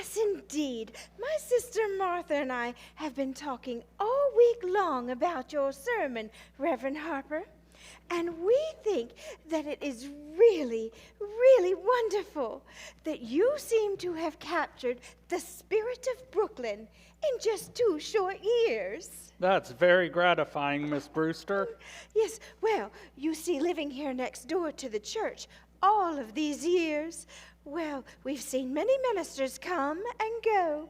Yes, indeed. My sister Martha and I have been talking all week long about your sermon, Reverend Harper. And we think that it is really, really wonderful that you seem to have captured the spirit of Brooklyn in just 2 short years. That's very gratifying, Miss Brewster. Yes, well, you see, living here next door to the church all of these years, well, we've seen many ministers come and go.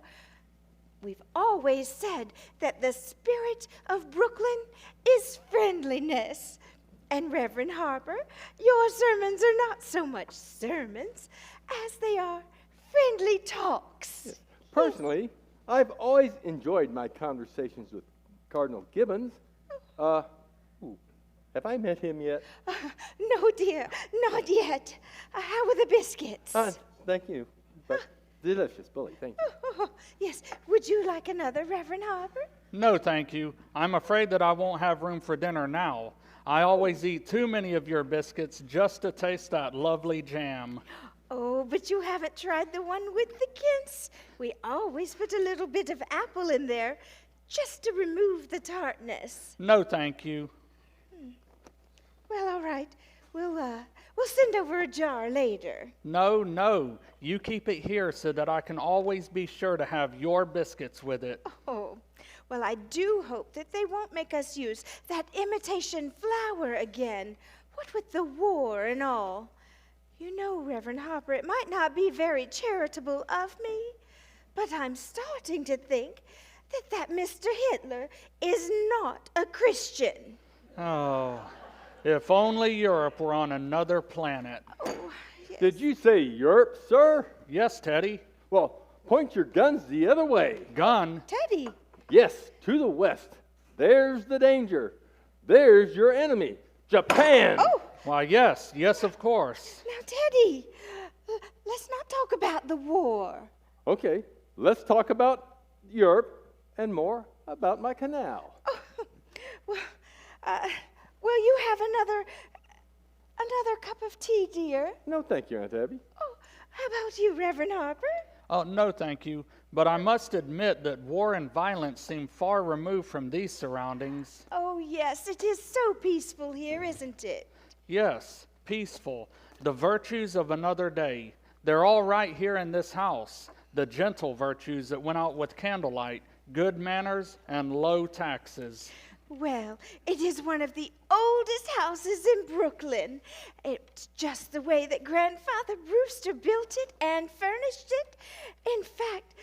We've always said that the spirit of Brooklyn is friendliness. And Reverend Harper, your sermons are not so much sermons as they are friendly talks. Personally, I've always enjoyed my conversations with Cardinal Gibbons. Have I met him yet? No, dear, not yet. How were the biscuits? Thank you. But delicious, Bully, thank you. Oh, yes. Would you like another, Reverend Harper? No, thank you. I'm afraid that I won't have room for dinner now. I always eat too many of your biscuits just to taste that lovely jam. Oh, but you haven't tried the one with the quince. We always put a little bit of apple in there just to remove the tartness. No, thank you. Well, all right. We'll send over a jar later. No. You keep it here so that I can always be sure to have your biscuits with it. Oh, well, I do hope that they won't make us use that imitation flour again. What with the war and all. You know, Reverend Harper, it might not be very charitable of me, but I'm starting to think that Mr. Hitler is not a Christian. Oh, if only Europe were on another planet. Oh, yes. Did you say Europe, sir? Yes, Teddy. Well, point your guns the other way. Gun? Teddy. Yes, to the west. There's the danger. There's your enemy, Japan. Oh! Why, yes, of course. Now, Teddy, let's not talk about the war. Okay, let's talk about Europe and more about my canal. Oh, will you have another cup of tea, dear? No, thank you, Aunt Abby. Oh, how about you, Reverend Harper? Oh, no, thank you. But I must admit that war and violence seem far removed from these surroundings. Oh, yes, it is so peaceful here, isn't it? Yes, peaceful. The virtues of another day. They're all right here in this house. The gentle virtues that went out with candlelight, good manners, and low taxes. Well, it is one of the oldest houses in Brooklyn. It's just the way that Grandfather Brewster built it and furnished it. In fact,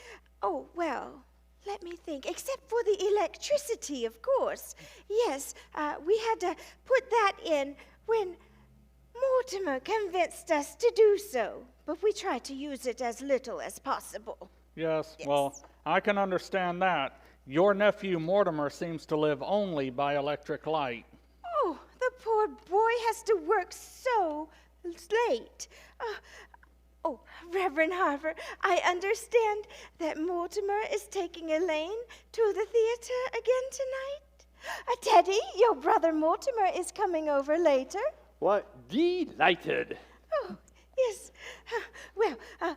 let me think. Except for the electricity, of course. Yes, we had to put that in when Mortimer convinced us to do so. But we tried to use it as little as possible. Yes, well, I can understand that. Your nephew Mortimer seems to live only by electric light. Oh, the poor boy has to work so late. Reverend Harper, I understand that Mortimer is taking Elaine to the theater again tonight. Teddy, your brother Mortimer is coming over later. What? Delighted. Oh, yes.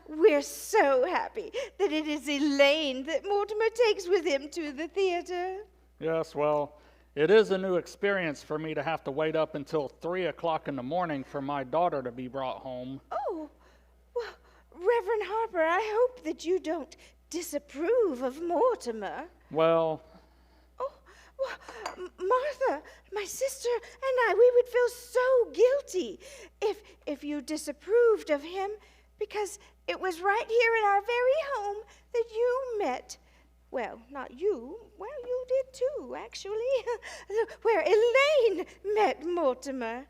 We're so happy that it is Elaine that Mortimer takes with him to the theater. Yes, well, it is a new experience for me to have to wait up until 3 o'clock in the morning for my daughter to be brought home. Oh, well, Reverend Harper, I hope that you don't disapprove of Mortimer. Well, Martha, my sister and I, we would feel so guilty if you disapproved of him, because it was right here in our very home that you met. Well, not you. Well, you did too, actually. Where Elaine met Mortimer,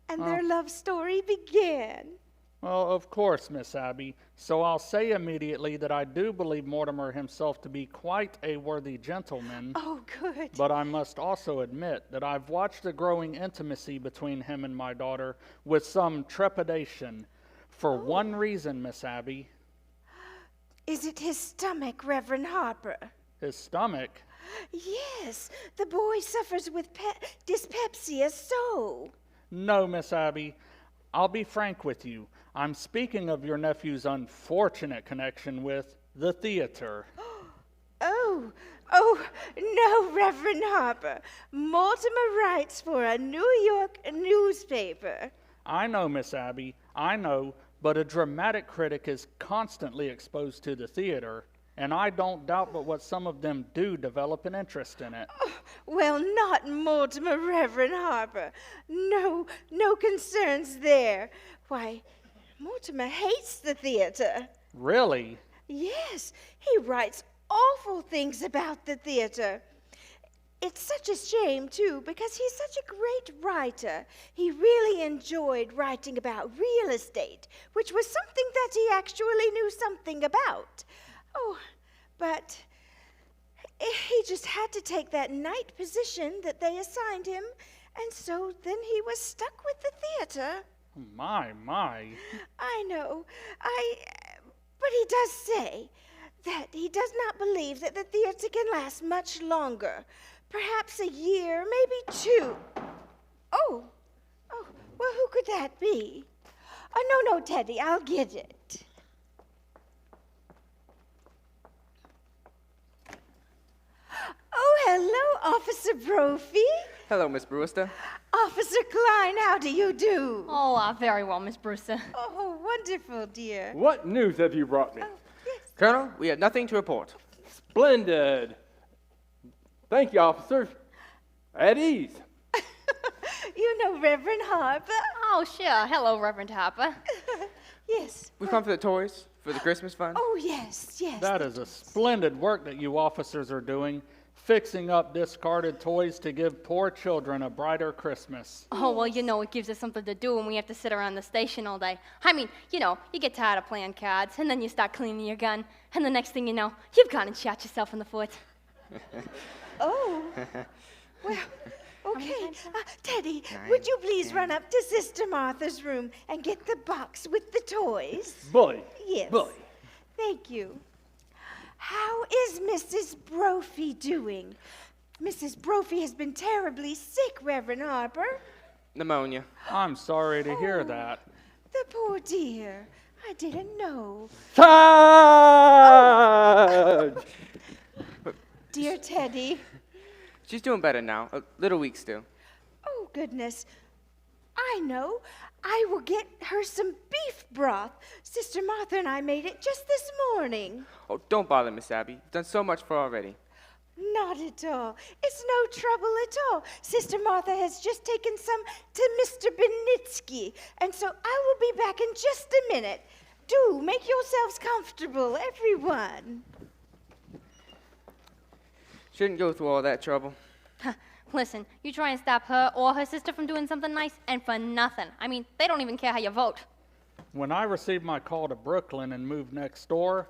and their love story began. well, of course, Miss Abby. So I'll say immediately that I do believe Mortimer himself to be quite a worthy gentleman. Oh, good. But I must also admit that I've watched a growing intimacy between him and my daughter with some trepidation. For one reason, Miss Abby. Is it his stomach, Reverend Harper? His stomach? Yes, the boy suffers with dyspepsia, so. No, Miss Abby. I'll be frank with you. I'm speaking of your nephew's unfortunate connection with the theater. Oh, no, Reverend Harper. Mortimer writes for a New York newspaper. I know, Miss Abby, I know, but a dramatic critic is constantly exposed to the theater, and I don't doubt but what some of them do develop an interest in it. Oh, well, not Mortimer, Reverend Harper. No concerns there. Why, Mortimer hates the theater. Really? Yes, he writes awful things about the theater. It's such a shame, too, because he's such a great writer. He really enjoyed writing about real estate, which was something that he actually knew something about. Oh, but he just had to take that night position that they assigned him, and so then he was stuck with the theater. My. I know. But he does say that he does not believe that the theater can last much longer. Perhaps a year, maybe 2. Oh, well, who could that be? Oh, no, Teddy, I'll get it. Oh, hello, Officer Brophy. Hello, Miss Brewster. Officer Klein, how do you do? Oh, very well, Miss Brewster. Oh, wonderful, dear. What news have you brought me? Oh, yes. Colonel, we have nothing to report. Splendid. Thank you, officers. At ease. You know Reverend Harper? Oh, sure. Hello, Reverend Harper. Yes. We've come for the toys for the Christmas fund. Oh, yes. That is a splendid work that you officers are doing, fixing up discarded toys to give poor children a brighter Christmas. Oh, well, it gives us something to do when we have to sit around the station all day. I mean, you get tired of playing cards, and then you start cleaning your gun, and the next thing you know, you've gone and shot yourself in the foot. Oh. Well, okay. Teddy, would you please run up to Sister Martha's room and get the box with the toys? Bully. Yes. Bully. Thank you. How is Mrs. Brophy doing? Mrs. Brophy has been terribly sick, Reverend Harper. Pneumonia. I'm sorry to hear that. The poor dear. I didn't know. Charge! Dear Teddy. She's doing better now. A little weak still. Oh, goodness. I know. I will get her some beef broth. Sister Martha and I made it just this morning. Oh, don't bother, Miss Abby. You've done so much for her already. Not at all. It's no trouble at all. Sister Martha has just taken some to Mr. Benitsky, and so I will be back in just a minute. Do make yourselves comfortable, everyone. Shouldn't go through all that trouble. Listen, you try and stop her or her sister from doing something nice, and for nothing. I mean, they don't even care how you vote. When I received my call to Brooklyn and moved next door,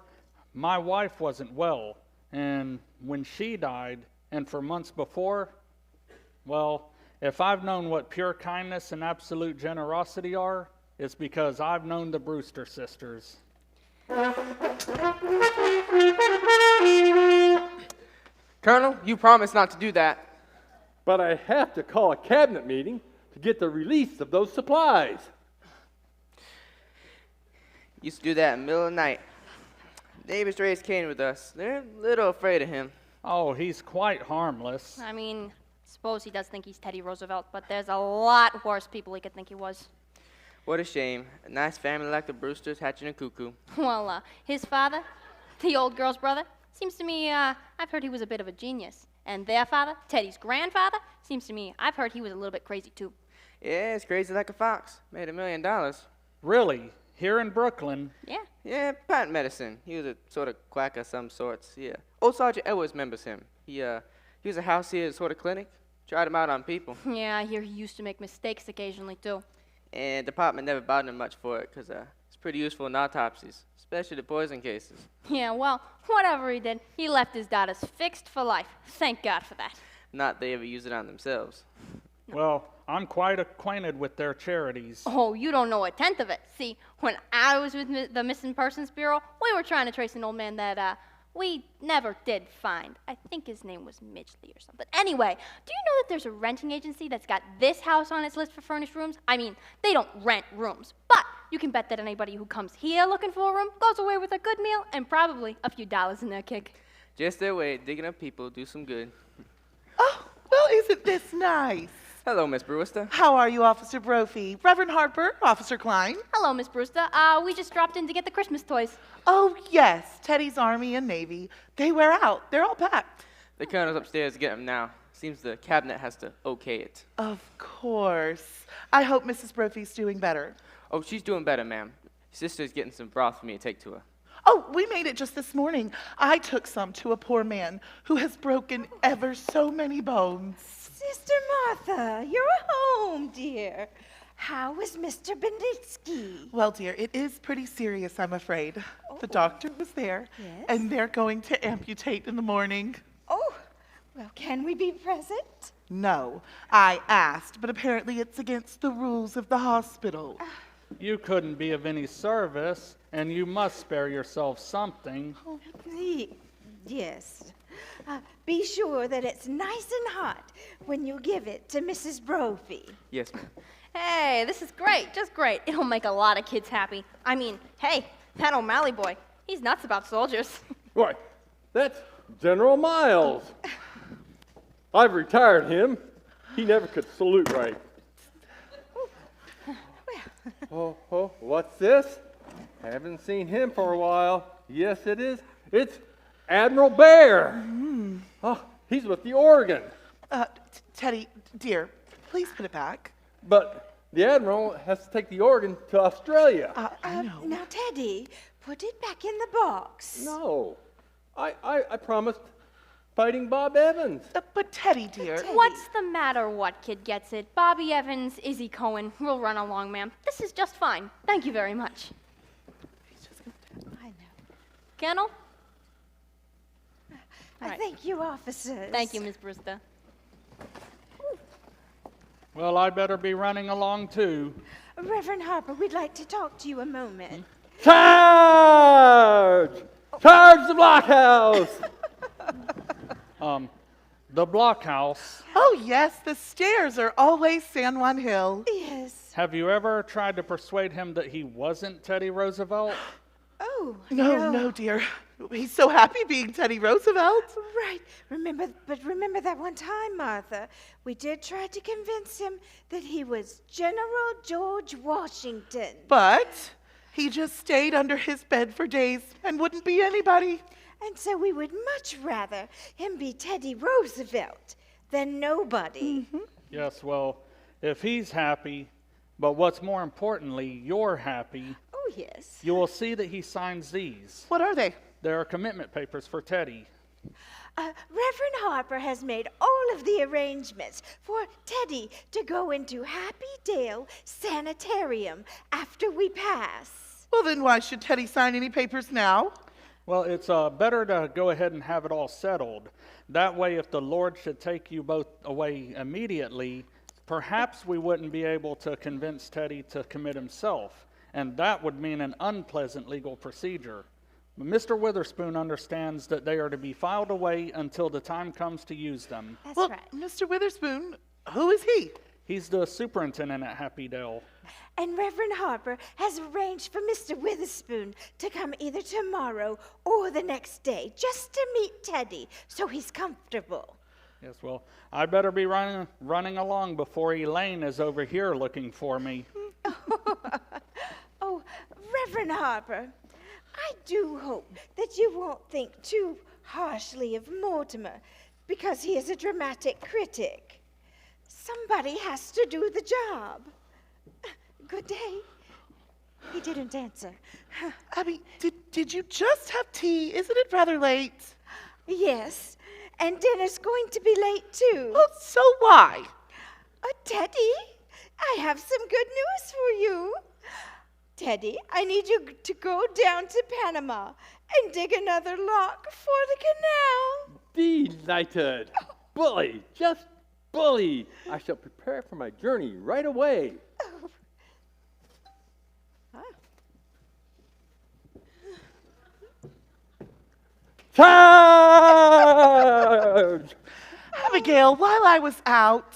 my wife wasn't well. And when she died, and for months before, well, if I've known what pure kindness and absolute generosity are, it's because I've known the Brewster sisters. Colonel, you promised not to do that. But I have to call a cabinet meeting to get the release of those supplies. Used to do that in the middle of the night. Neighbors raised Cain with us. They're a little afraid of him. Oh, he's quite harmless. I mean, suppose he does think he's Teddy Roosevelt, but there's a lot worse people he could think he was. What a shame. A nice family like the Brewsters hatching a cuckoo. Well, his father, the old girl's brother, seems to me, I've heard he was a bit of a genius. And their father, Teddy's grandfather, seems to me, I've heard he was a little bit crazy too. Yeah, it's crazy like a fox. Made $1 million. Really? Here in Brooklyn? Yeah. Yeah, patent medicine. He was a sort of quack of some sorts. Yeah. Old Sergeant Edwards remembers him. He was a house here sort of clinic. Tried him out on people. Yeah, I hear he used to make mistakes occasionally too. And the department never bothered him much for it, because it's pretty useful in autopsies, especially the poison cases. Yeah, well, whatever he did, he left his daughters fixed for life. Thank God for that. Not they ever use it on themselves. Well, I'm quite acquainted with their charities. Oh, you don't know a tenth of it. See, when I was with the Missing Persons Bureau, we were trying to trace an old man that, We never did find. I think his name was Midgley or something. Anyway, do you know that there's a renting agency that's got this house on its list for furnished rooms? I mean, they don't rent rooms, but you can bet that anybody who comes here looking for a room goes away with a good meal and probably a few dollars in their kick. Just their way, digging up people, do some good. Oh, well, isn't this nice? Hello, Miss Brewster. How are you, Officer Brophy? Reverend Harper, Officer Klein? Hello, Miss Brewster. We just dropped in to get the Christmas toys. Oh, yes, Teddy's Army and Navy. They wear out. They're all packed. The colonel's upstairs to get them now. Seems the cabinet has to okay it. Of course. I hope Mrs. Brophy's doing better. Oh, she's doing better, ma'am. Sister's getting some broth for me to take to her. Oh, we made it just this morning. I took some to a poor man who has broken ever so many bones. Sister Martha, you're home, dear. How was Mr. Benitsky? Well, dear, it is pretty serious, I'm afraid. The doctor was there, Yes? and they're going to amputate in the morning. Oh, well, can we be present? No, I asked, but apparently it's against the rules of the hospital. You couldn't be of any service, and you must spare yourself something. Yes. Be sure that it's nice and hot when you give it to Mrs. Brophy. Yes, ma'am. Hey, this is great, just great. It'll make a lot of kids happy. I mean, hey, that O'Malley boy, he's nuts about soldiers. Why, that's General Miles. I've retired him. He never could salute right. Oh, what's this? Haven't seen him for a while. Yes, it is. It's Admiral Bear. Oh, he's with the Oregon. Teddy, dear, please put it back. But the Admiral has to take the Oregon to Australia. I know. Now, Teddy, put it back in the box. No, I promised fighting Bob Evans. But Teddy, dear. What's the matter? What kid gets it? Bobby Evans, Izzy Cohen. We'll run along, ma'am. This is just fine. Thank you very much. I know. Kennel? I Right. thank you, officers. Thank you, Miss Brewster. Well, I better be running along too. Reverend Harper, we'd like to talk to you a moment. Charge! Charge the blockhouse! The blockhouse. Oh, yes, the stairs are always San Juan Hill. Yes. Have you ever tried to persuade him that he wasn't Teddy Roosevelt? Oh, No, dear. He's so happy being Teddy Roosevelt. Right. Remember that one time, Martha. We did try to convince him that he was General George Washington. But he just stayed under his bed for days and wouldn't be anybody. And so we would much rather him be Teddy Roosevelt than nobody. Yes, well, if he's happy, but what's more importantly, you're happy, Oh, yes. you will see that he signs these. What are they? There are commitment papers for Teddy. Reverend Harper has made all of the arrangements for Teddy to go into Happy Dale Sanitarium after we pass. Well, then why should Teddy sign any papers now? Well, it's better to go ahead and have it all settled. That way, if the Lord should take you both away immediately, perhaps we wouldn't be able to convince Teddy to commit himself, and that would mean an unpleasant legal procedure. But Mr. Witherspoon understands that they are to be filed away until the time comes to use them. That's Well, right. Mr. Witherspoon, who is he? He's the superintendent at Happy Dale. And Reverend Harper has arranged for Mr. Witherspoon to come either tomorrow or the next day just to meet Teddy so he's comfortable. Yes, well, I better be running along before Elaine is over here looking for me. Oh, Reverend Harper, I do hope that you won't think too harshly of Mortimer because he is a dramatic critic. Somebody has to do the job. Good day. He didn't answer. Abby, did you just have tea? Isn't it rather late? Yes, and dinner's going to be late too. Well, so why? Teddy, I have some good news for you. Teddy, I need you to go down to Panama and dig another lock for the canal. Delighted. Bully, just bully. I shall prepare for my journey right away. Charge! Abigail, while I was out,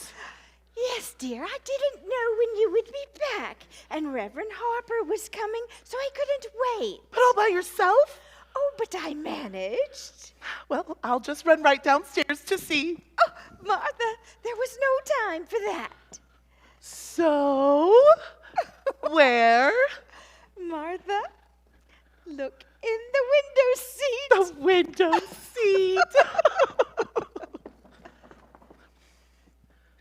Yes, dear, I didn't know when you would be back. And Reverend Harper was coming, so I couldn't wait. but all by yourself? Oh, but I managed. Well, I'll just run right downstairs to see. Oh, Martha, there was no time for that. So, where? Martha, look in the window seat. The window seat.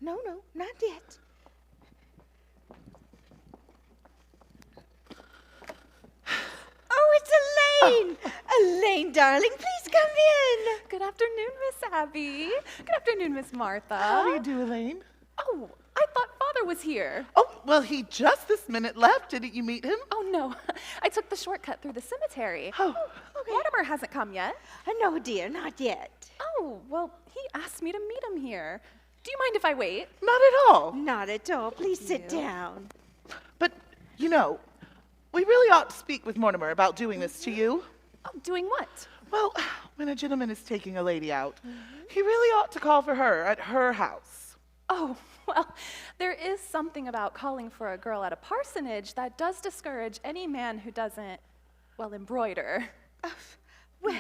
No, not yet. Oh, it's Elaine. Elaine, darling, please come in. Good afternoon, Miss Abby. Good afternoon, Miss Martha. How do you do, Elaine? Oh, I thought Father was here. Oh, well, he just this minute left. Didn't you meet him? Oh, no. I took the shortcut through the cemetery. Oh, Mortimer hasn't come yet. No, dear, not yet. Oh, well, he asked me to meet him here. Do you mind if I wait? not at all. Not at all. Please sit you. down. But, you know, we really ought to speak with Mortimer about doing this to you. Oh, doing what? Well, when a gentleman is taking a lady out, he really ought to call for her at her house. Oh, well, there is something about calling for a girl at a parsonage that does discourage any man who doesn't, well, embroider. Well,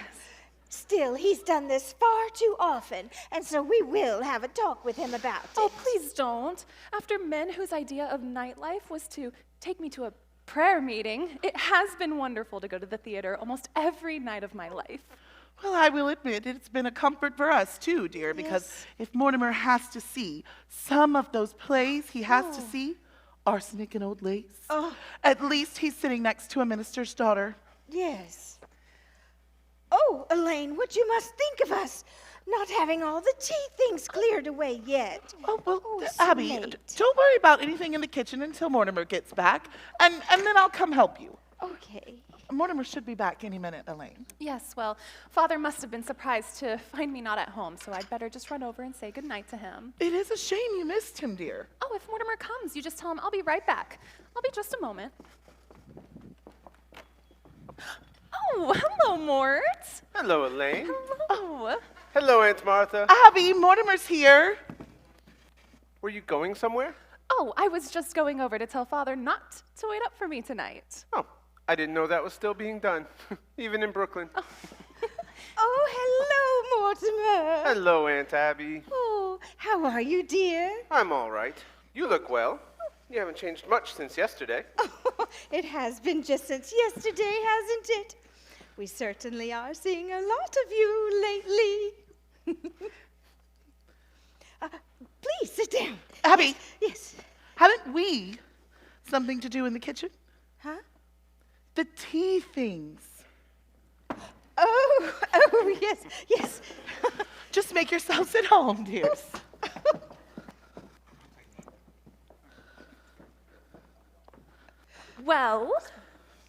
still, he's done this far too often, and so we will have a talk with him about it. Oh, please don't. After men whose idea of nightlife was to take me to a prayer meeting, it has been wonderful to go to the theater almost every night of my life. Well, I will admit it's been a comfort for us too, dear, because Yes. if Mortimer has to see some of those plays he has to see, Arsenic and Old Lace, at least he's sitting next to a minister's daughter. Yes. Oh, Elaine, what you must think of us not having all the tea things cleared away yet. Oh, well, it's so Abby, late. don't worry about anything in the kitchen until Mortimer gets back, and then I'll come help you. Okay. Mortimer should be back any minute, Elaine. Yes, well, Father must have been surprised to find me not at home, so I'd better just run over and say goodnight to him. It is a shame you missed him, dear. Oh, if Mortimer comes, you just tell him I'll be right back. I'll be just a moment. Oh, hello, Mort. Hello, Elaine. Hello. Hello, Aunt Martha. Abby, Mortimer's here. Were you going somewhere? Oh, I was just going over to tell Father not to wait up for me tonight. Oh, I didn't know that was still being done, even in Brooklyn. Oh, hello, Mortimer. Hello, Aunt Abby. Oh, how are you, dear? I'm all right. You look well. You haven't changed much since yesterday. Oh, it has been just since yesterday, hasn't it? We certainly are seeing a lot of you lately. Please sit down. Abby, Yes. haven't we something to do in the kitchen? Huh? The tea things. Oh, yes. Just make yourselves at home, dears. Well,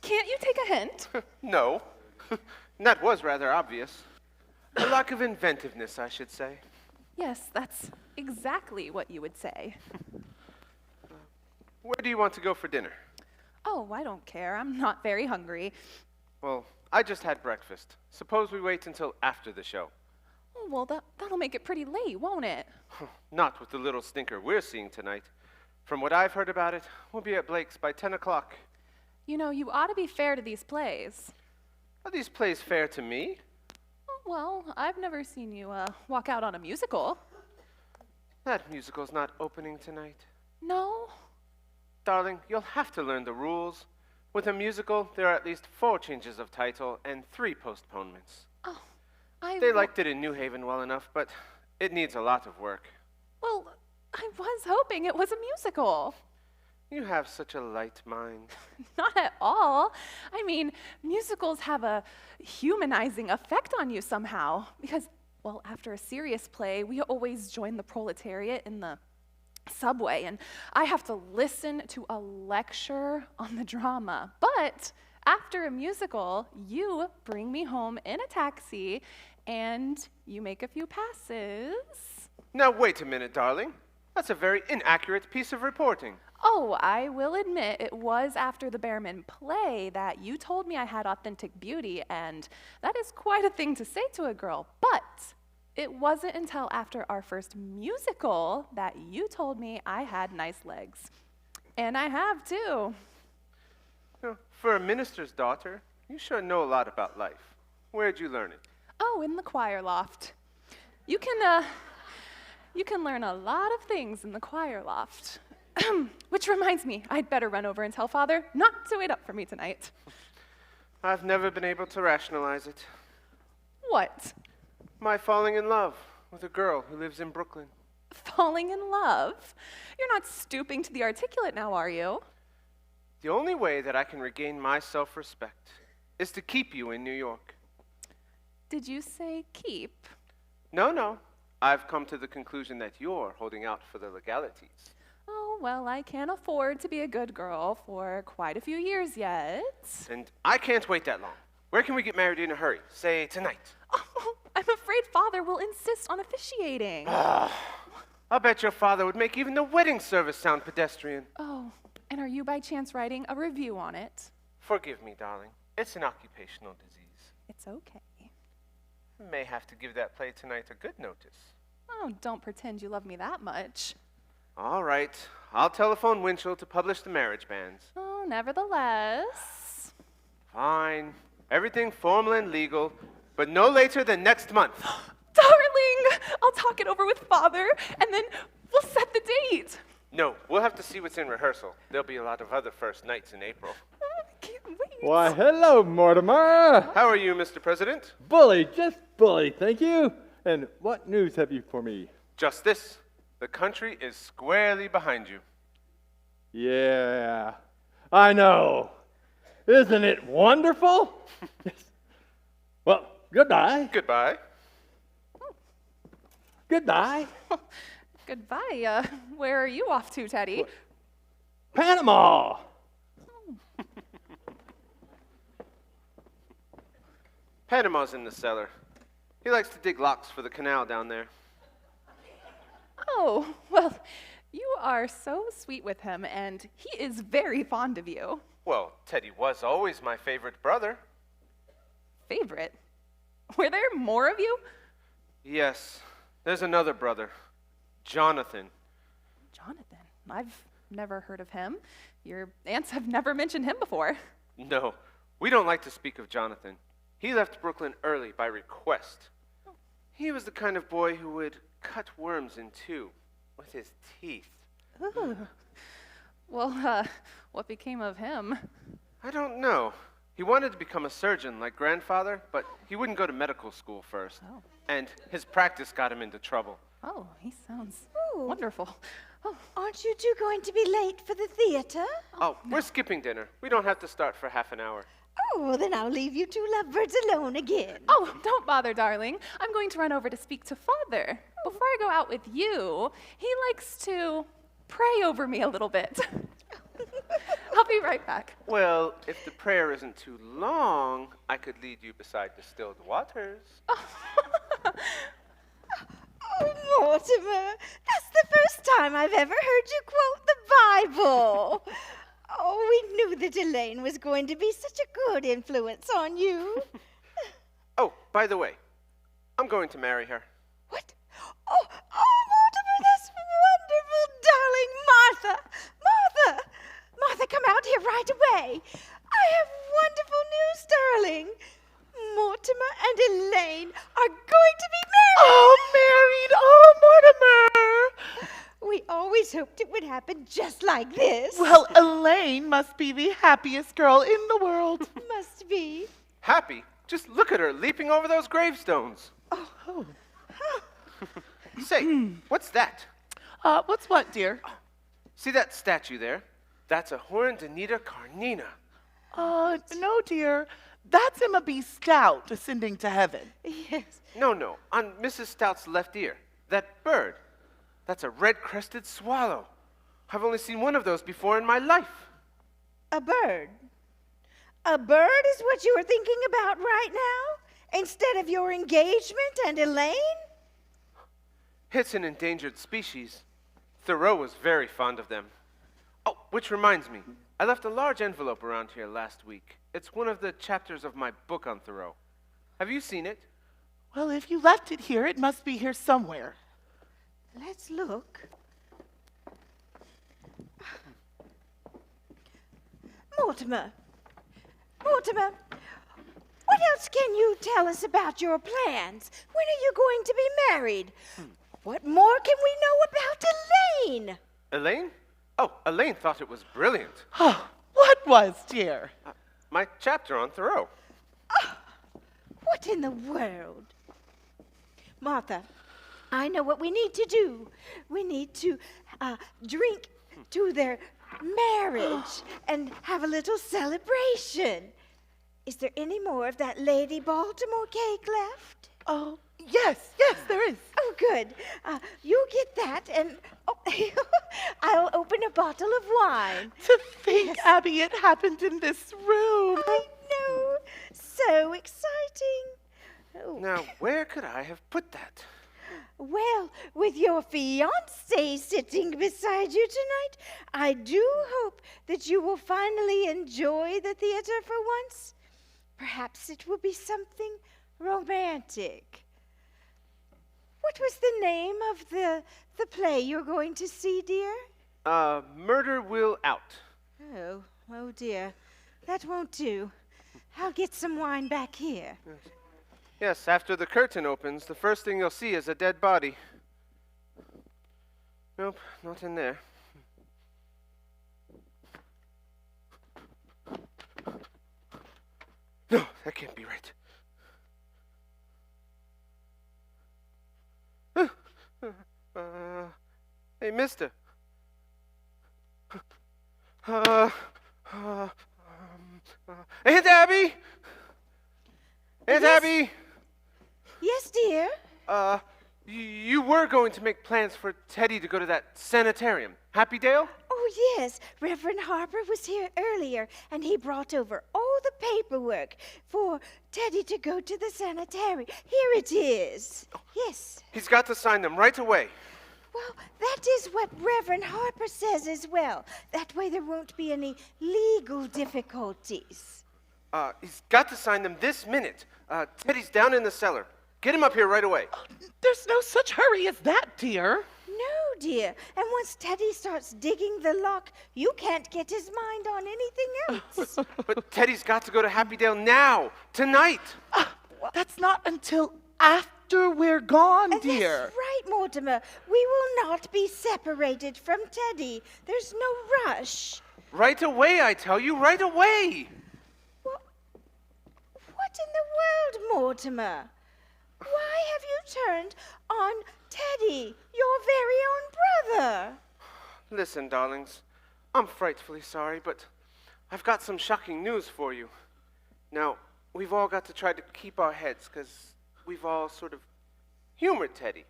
can't you take a hint? No. That was rather obvious. A lack of inventiveness, I should say. Yes, that's exactly what you would say. Where do you want to go for dinner? Oh, I don't care. I'm not very hungry. Well, I just had breakfast. Suppose we wait until after the show. Oh, well, that'll make it pretty late, won't it? Not with the little stinker we're seeing tonight. From what I've heard about it, we'll be at Blake's by 10 o'clock. You know, you ought to be fair to these plays. Are these plays fair to me? Oh, well, I've never seen you walk out on a musical. That musical's not opening tonight. No? Darling, you'll have to learn the rules. With a musical, there are at least 4 changes of title and 3 postponements. Oh, They liked it in New Haven well enough, but it needs a lot of work. Well, I was hoping it was a musical. You have such a light mind. Not at all. I mean, musicals have a humanizing effect on you somehow. Because, well, after a serious play, we always join the proletariat in the subway, and I have to listen to a lecture on the drama. But after a musical, you bring me home in a taxi, and you make a few passes. Now, wait a minute, darling. That's a very inaccurate piece of reporting. Oh, I will admit it was after the Bearman play that you told me I had authentic beauty, and that is quite a thing to say to a girl. But it wasn't until after our first musical that you told me I had nice legs. And I have, too. For a minister's daughter, you sure know a lot about life. Where'd you learn it? Oh, in the choir loft. You can learn a lot of things in the choir loft. Which reminds me, I'd better run over and tell Father not to wait up for me tonight. I've never been able to rationalize it. What? My falling in love with a girl who lives in Brooklyn. Falling in love? You're not stooping to the articulate now, are you? The only way that I can regain my self-respect is to keep you in New York. Did you say keep? No. I've come to the conclusion that you're holding out for the legalities. Oh, well, I can't afford to be a good girl for quite a few years yet. And I can't wait that long. Where can we get married in a hurry? Say tonight. Oh, I'm afraid Father will insist on officiating. I'll bet your father would make even the wedding service sound pedestrian. Oh, and are you by chance writing a review on it? Forgive me, darling. It's an occupational disease. It's okay. May have to give that play tonight a good notice. Oh, don't pretend you love me that much. All right. I'll telephone Winchell to publish the marriage banns. Oh, nevertheless. Fine. Everything formal and legal, but no later than next month. Darling, I'll talk it over with Father, and then we'll set the date. No, we'll have to see what's in rehearsal. There'll be a lot of other first nights in April. I can't wait. Why, hello, Mortimer. How are you, Mr. President? Bully, just bully, thank you. And what news have you for me? Just this. The country is squarely behind you. Yeah, I know. Isn't it wonderful? Yes. Well, goodbye. Goodbye. Goodbye. Goodbye. Where are you off to, Teddy? Panama. Panama's in the cellar. He likes to dig locks for the canal down there. Oh, well, you are so sweet with him, and he is very fond of you. Well, Teddy was always my favorite brother. Favorite? Were there more of you? Yes, there's another brother, Jonathan. Jonathan? I've never heard of him. Your aunts have never mentioned him before. No, we don't like to speak of Jonathan. He left Brooklyn early by request. He was the kind of boy who would cut worms in two with his teeth. Ooh. Well, what became of him? I don't know. He wanted to become a surgeon like grandfather, but he wouldn't go to medical school first. Oh. And his practice got him into trouble. Oh, he sounds Ooh. wonderful. Oh, Aren't you two going to be late for the theater? Oh, we're skipping dinner. We don't have to start for half an hour. Oh, well, then I'll leave you two lovebirds alone again. oh, don't bother, darling. I'm going to run over to speak to Father. Before I go out with you, he likes to pray over me a little bit. I'll be right back. Well, if the prayer isn't too long, I could lead you beside distilled waters. Oh, Mortimer, that's the first time I've ever heard you quote the Bible. Oh, we knew that Elaine was going to be such a good influence on you. Oh, by the way, I'm going to marry her. What? Oh, Mortimer, that's wonderful, darling Martha. Martha, come out here right away. I have wonderful news, darling. Mortimer and Elaine are going to be married. Oh, married! Oh, Mortimer! We always hoped it would happen just like this. Well, Elaine must be the happiest girl in the world. Must be. Happy? Just look at her leaping over those gravestones. Oh. Say, what's that? What's what, dear? See that statue there? That's a horned Anita Karenina. No, dear. That's Emma B. Stout ascending to heaven. Yes. No, on Mrs. Stout's left ear. That bird. That's a red-crested swallow. I've only seen one of those before in my life. A bird. A bird is what you are thinking about right now? Instead of your engagement and Elaine? It's an endangered species. Thoreau was very fond of them. Oh, which reminds me, I left a large envelope around here last week. It's one of the chapters of my book on Thoreau. Have you seen it? Well, if you left it here, it must be here somewhere. Let's look. Mortimer. Mortimer, what else can you tell us about your plans? When are you going to be married? What more can we know about Elaine? Elaine? Oh, Elaine thought it was brilliant. Oh, what was, dear? My chapter on Thoreau. What in the world? Martha, I know what we need to do. We need to drink to their marriage and have a little celebration. Is there any more of that Lady Baltimore cake left? Oh, yes, there is. Oh, good. You get that, and I'll open a bottle of wine. To think, Abby, it happened in this room. I know. So exciting. Oh. Now, where could I have put that? Well, with your fiancé sitting beside you tonight, I do hope that you will finally enjoy the theater for once. Perhaps it will be something romantic. What was the name of the play you're going to see, dear? Murder Will Out. Oh dear. That won't do. I'll get some wine back here. Yes, after the curtain opens, the first thing you'll see is a dead body. Nope, not in there. No, that can't be right. Hey, mister. Aunt Abby? Aunt Abby? Yes, dear? You were going to make plans for Teddy to go to that sanitarium. Happy Dale? Oh, yes. Reverend Harper was here earlier, and he brought over all the paperwork for Teddy to go to the sanitarium. Here it is. Yes. He's got to sign them right away. Well, that is what Reverend Harper says as well. That way there won't be any legal difficulties. He's got to sign them this minute. Teddy's down in the cellar. Get him up here right away. There's no such hurry as that, dear. No, dear. And once Teddy starts digging the lock, you can't get his mind on anything else. But Teddy's got to go to Happy Dale now, tonight. That's not until after we're gone, And dear. that's right, Mortimer. We will not be separated from Teddy. There's no rush. Right away, I tell you, right away. What in the world, Mortimer? Why have you turned on Teddy, your very own brother? Listen, darlings, I'm frightfully sorry, but I've got some shocking news for you. Now, we've all got to try to keep our heads, because we've all sort of humored Teddy,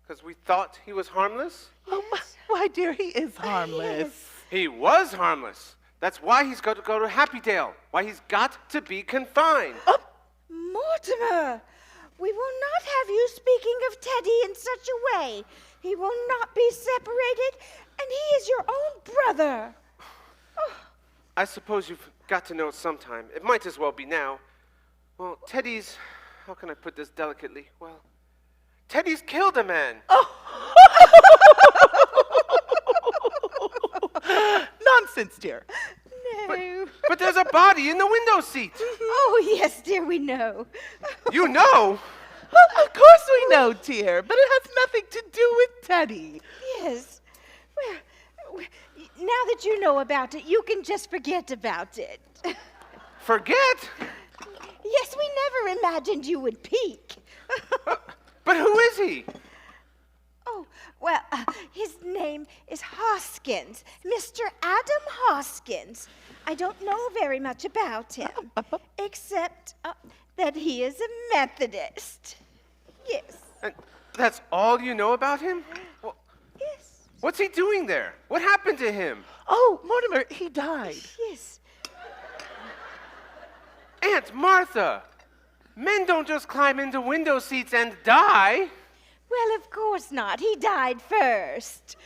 because we thought he was harmless. Oh, why, dear, he is harmless. He was harmless. That's why he's got to go to Happy Dale, why he's got to be confined. Mortimer, we will not have you speaking of Teddy in such a way. He will not be separated, and he is your own brother. I suppose you've got to know sometime. It might as well be now. Well, Teddy's, how can I put this delicately? Well, Teddy's killed a man. Nonsense, dear. No. But there's a body in the window seat. Oh, yes, dear, we know. You know? Well, of course we know, dear, but it has nothing to do with Teddy. Yes. Well, now that you know about it, you can just forget about it. Forget? Yes, we never imagined you would peek. But who is he? Oh, well, his name is Hoskins, Mr. Adam Hoskins. I don't know very much about him, except that he is a Methodist. Yes. And that's all you know about him? Well, Yes. what's he doing there? What happened to him? Oh, Mortimer, he died. Yes. Aunt Martha, men don't just climb into window seats and die. Well, of course not. He died first.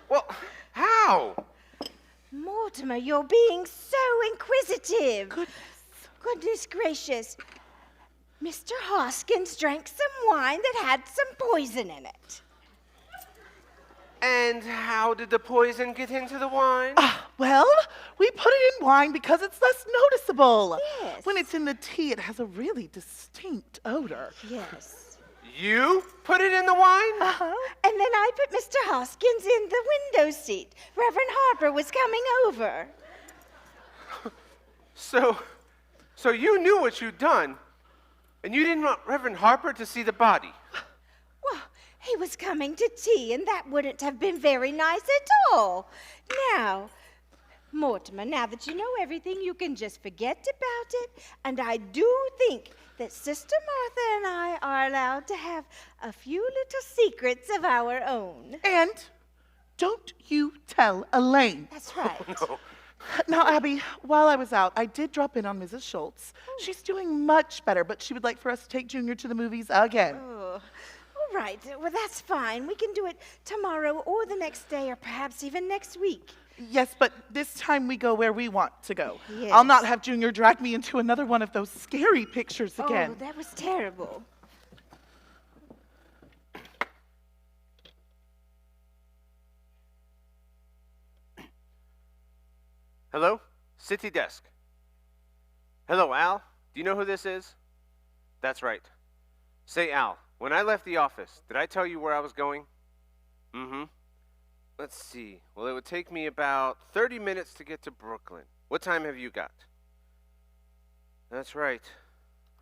Well, how? Mortimer, you're being so inquisitive. Goodness. Goodness gracious. Mr. Hoskins drank some wine that had some poison in it. And how did the poison get into the wine? Well, we put it in wine because it's less noticeable. Yes. When it's in the tea, it has a really distinct odor. Yes. You put it in the wine? Uh-huh. And then I put Mr. Hoskins in the window seat. Reverend Harper was coming over. So you knew what you'd done, and you didn't want Reverend Harper to see the body. Well, he was coming to tea, and that wouldn't have been very nice at all. Now, Mortimer, now that you know everything, you can just forget about it. And I do think that Sister Martha and I are allowed to have a few little secrets of our own. And don't you tell Elaine. That's right. No. Now, Abby, while I was out, I did drop in on Mrs. Schultz. She's doing much better, but she would like for us to take Junior to the movies again. Oh, all right. Well, that's fine. We can do it tomorrow or the next day or perhaps even next week. Yes, but this time we go where we want to go. Yes. I'll not have Junior drag me into another one of those scary pictures again. Oh, that was terrible. Hello? City desk. Hello, Al? Do you know who this is? That's right. Say, Al, when I left the office, did I tell you where I was going? Mm-hmm. Let's see. Well, it would take me about 30 minutes to get to Brooklyn. What time have you got? That's right.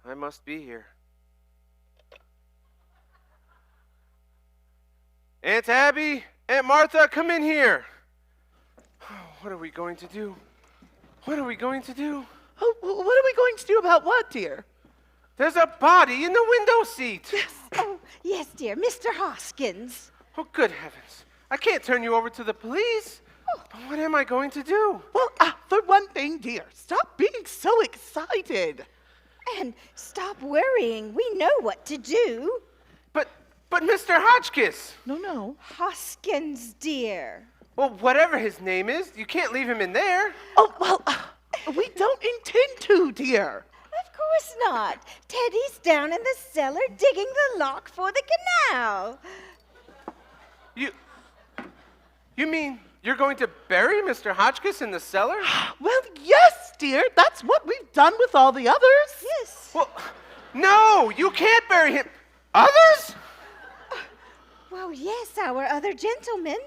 I must be here. Aunt Abby, Aunt Martha, come in here. What are we going to do? What are we going to do? Oh, what are we going to do about what, dear? There's a body in the window seat. Oh, yes, dear. Mr. Hoskins. Oh, good heavens. I can't turn you over to the police. But what am I going to do? Well, for one thing, dear, stop being so excited. And stop worrying. We know what to do. But Mr. Hotchkiss. No. Hoskins, dear. Well, whatever his name is, you can't leave him in there. Oh, well, we don't intend to, dear. Of course not. Teddy's down in the cellar digging the lock for the canal. You mean you're going to bury Mr. Hotchkiss in the cellar? Well, yes, dear. That's what we've done with all the others. Yes. Well, no, you can't bury him. Others? Well, yes, our other gentlemen.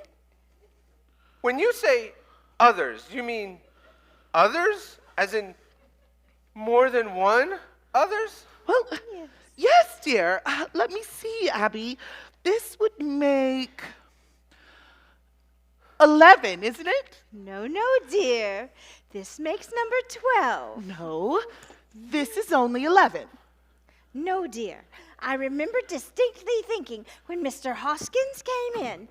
When you say others, you mean others? As in more than one others? Well, Yes. yes, dear. Let me see, Abby. This would make 11, isn't it? No, dear. This makes number 12. No, this is only 11. No, dear. I remember distinctly thinking when Mr. Hoskins came in,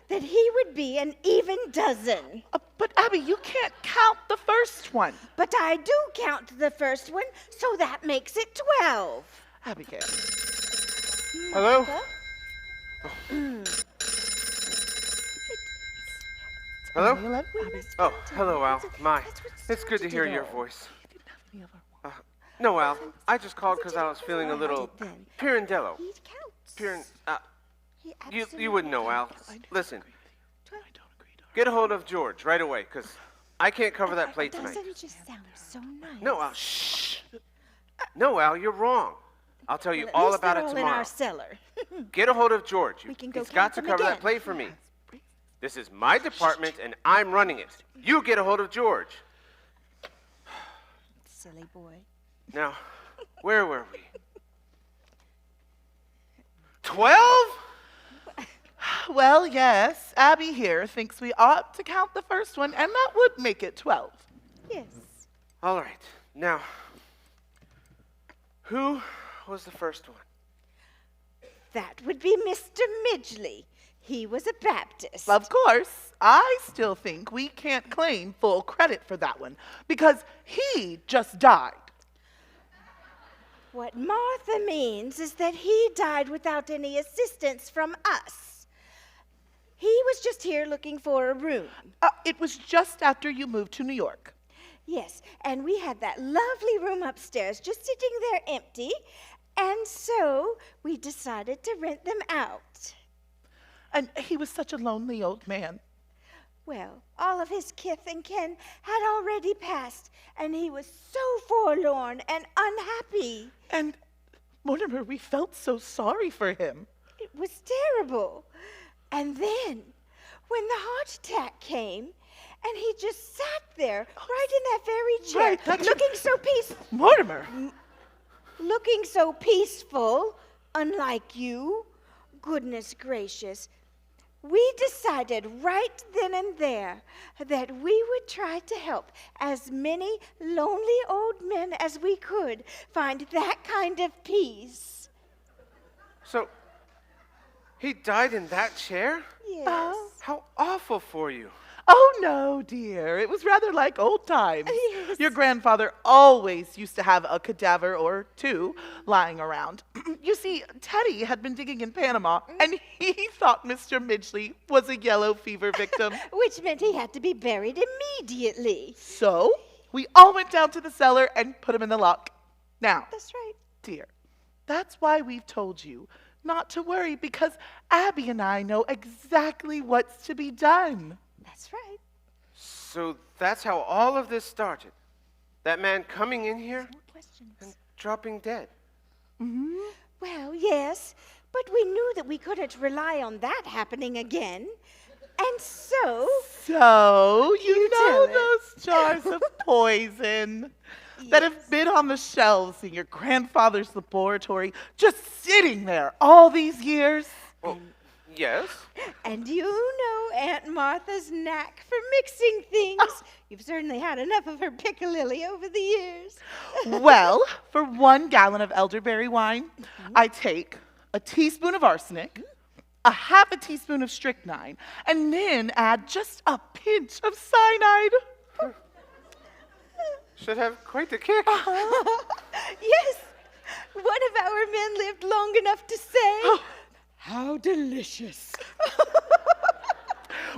that he would be an even dozen. But Abby, you can't count the first one. But I do count the first one, so that makes it 12. Abigail. Hello? Martha? Hello? Only 11, We Abby. must Oh, count it. hello, Al. That's My, what it's good to started hear it your all. voice. You didn't have any other one. No, Al, I just called because I was That's feeling a what little I did then. pirandello. He counts. You He wouldn't know, Al. absolutely Listen, I don't agree to get a hold of George right away, because I can't cover that plate tonight. Doesn't just sound so nice. No, Al, shh. No, Al, you're wrong. I'll tell you Well, at all least about they're it all tomorrow. in our cellar. Get a hold of George. We can go He's got count to them cover that again. plate for me. This is my department, and I'm running it. You get a hold of George. Silly boy. Now, where were we? 12? Well, yes, Abby here thinks we ought to count the first one, and that would make it 12. Yes. All right. Now, who was the first one? That would be Mr. Midgley. He was a Baptist. Of course, I still think we can't claim full credit for that one, because he just died. What Martha means is that he died without any assistance from us. He was just here looking for a room. It was just after you moved to New York. Yes, and we had that lovely room upstairs just sitting there empty, and so we decided to rent them out. And he was such a lonely old man. Well, all of his kith and kin had already passed, and he was so forlorn and unhappy. And, Mortimer, we felt so sorry for him. It was terrible. And then, when the heart attack came, and he just sat there right in that very chair, Right, that's looking so peaceful. Mortimer! Looking so peaceful, unlike you. Goodness gracious. We decided right then and there that we would try to help as many lonely old men as we could find that kind of peace. So, he died in that chair? Yes. How awful for you. Oh, no, dear. It was rather like old times. Yes. Your grandfather always used to have a cadaver or two lying around. You see, Teddy had been digging in Panama, and he thought Mr. Midgley was a yellow fever victim. Which meant he had to be buried immediately. So we all went down to the cellar and put him in the lock. Now, That's right. dear, that's why we've told you not to worry, because Abby and I know exactly what's to be done. That's right. So that's how all of this started. That man coming in here Questions? and dropping dead. Well, yes, but we knew that we couldn't rely on that happening again. And so, So, you know tell it. those jars of poison that have been on the shelves in your grandfather's laboratory, just sitting there all these years? Well, yes. and you know Aunt Martha's knack for mixing things. You've certainly had enough of her piccalilli over the years. Well, for 1 gallon of elderberry wine, I take a teaspoon of arsenic, a half a teaspoon of strychnine, and then add just a pinch of cyanide. Should have quite a kick. Yes, one of our men lived long enough to say, "How delicious."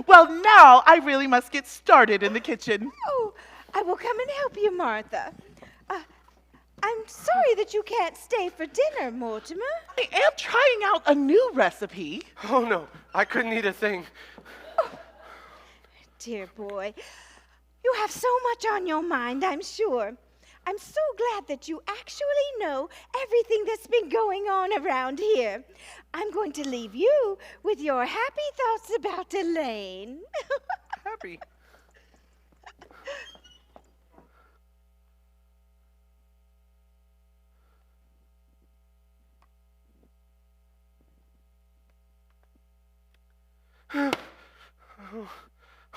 Well, now I really must get started in the kitchen. Oh, I will come and help you, Martha. I'm sorry that you can't stay for dinner, Mortimer. I am trying out a new recipe. Oh no, I couldn't eat a thing. Dear boy, you have so much on your mind, I'm sure. I'm so glad that you actually know everything that's been going on around here. I'm going to leave you with your happy thoughts about Elaine. Happy.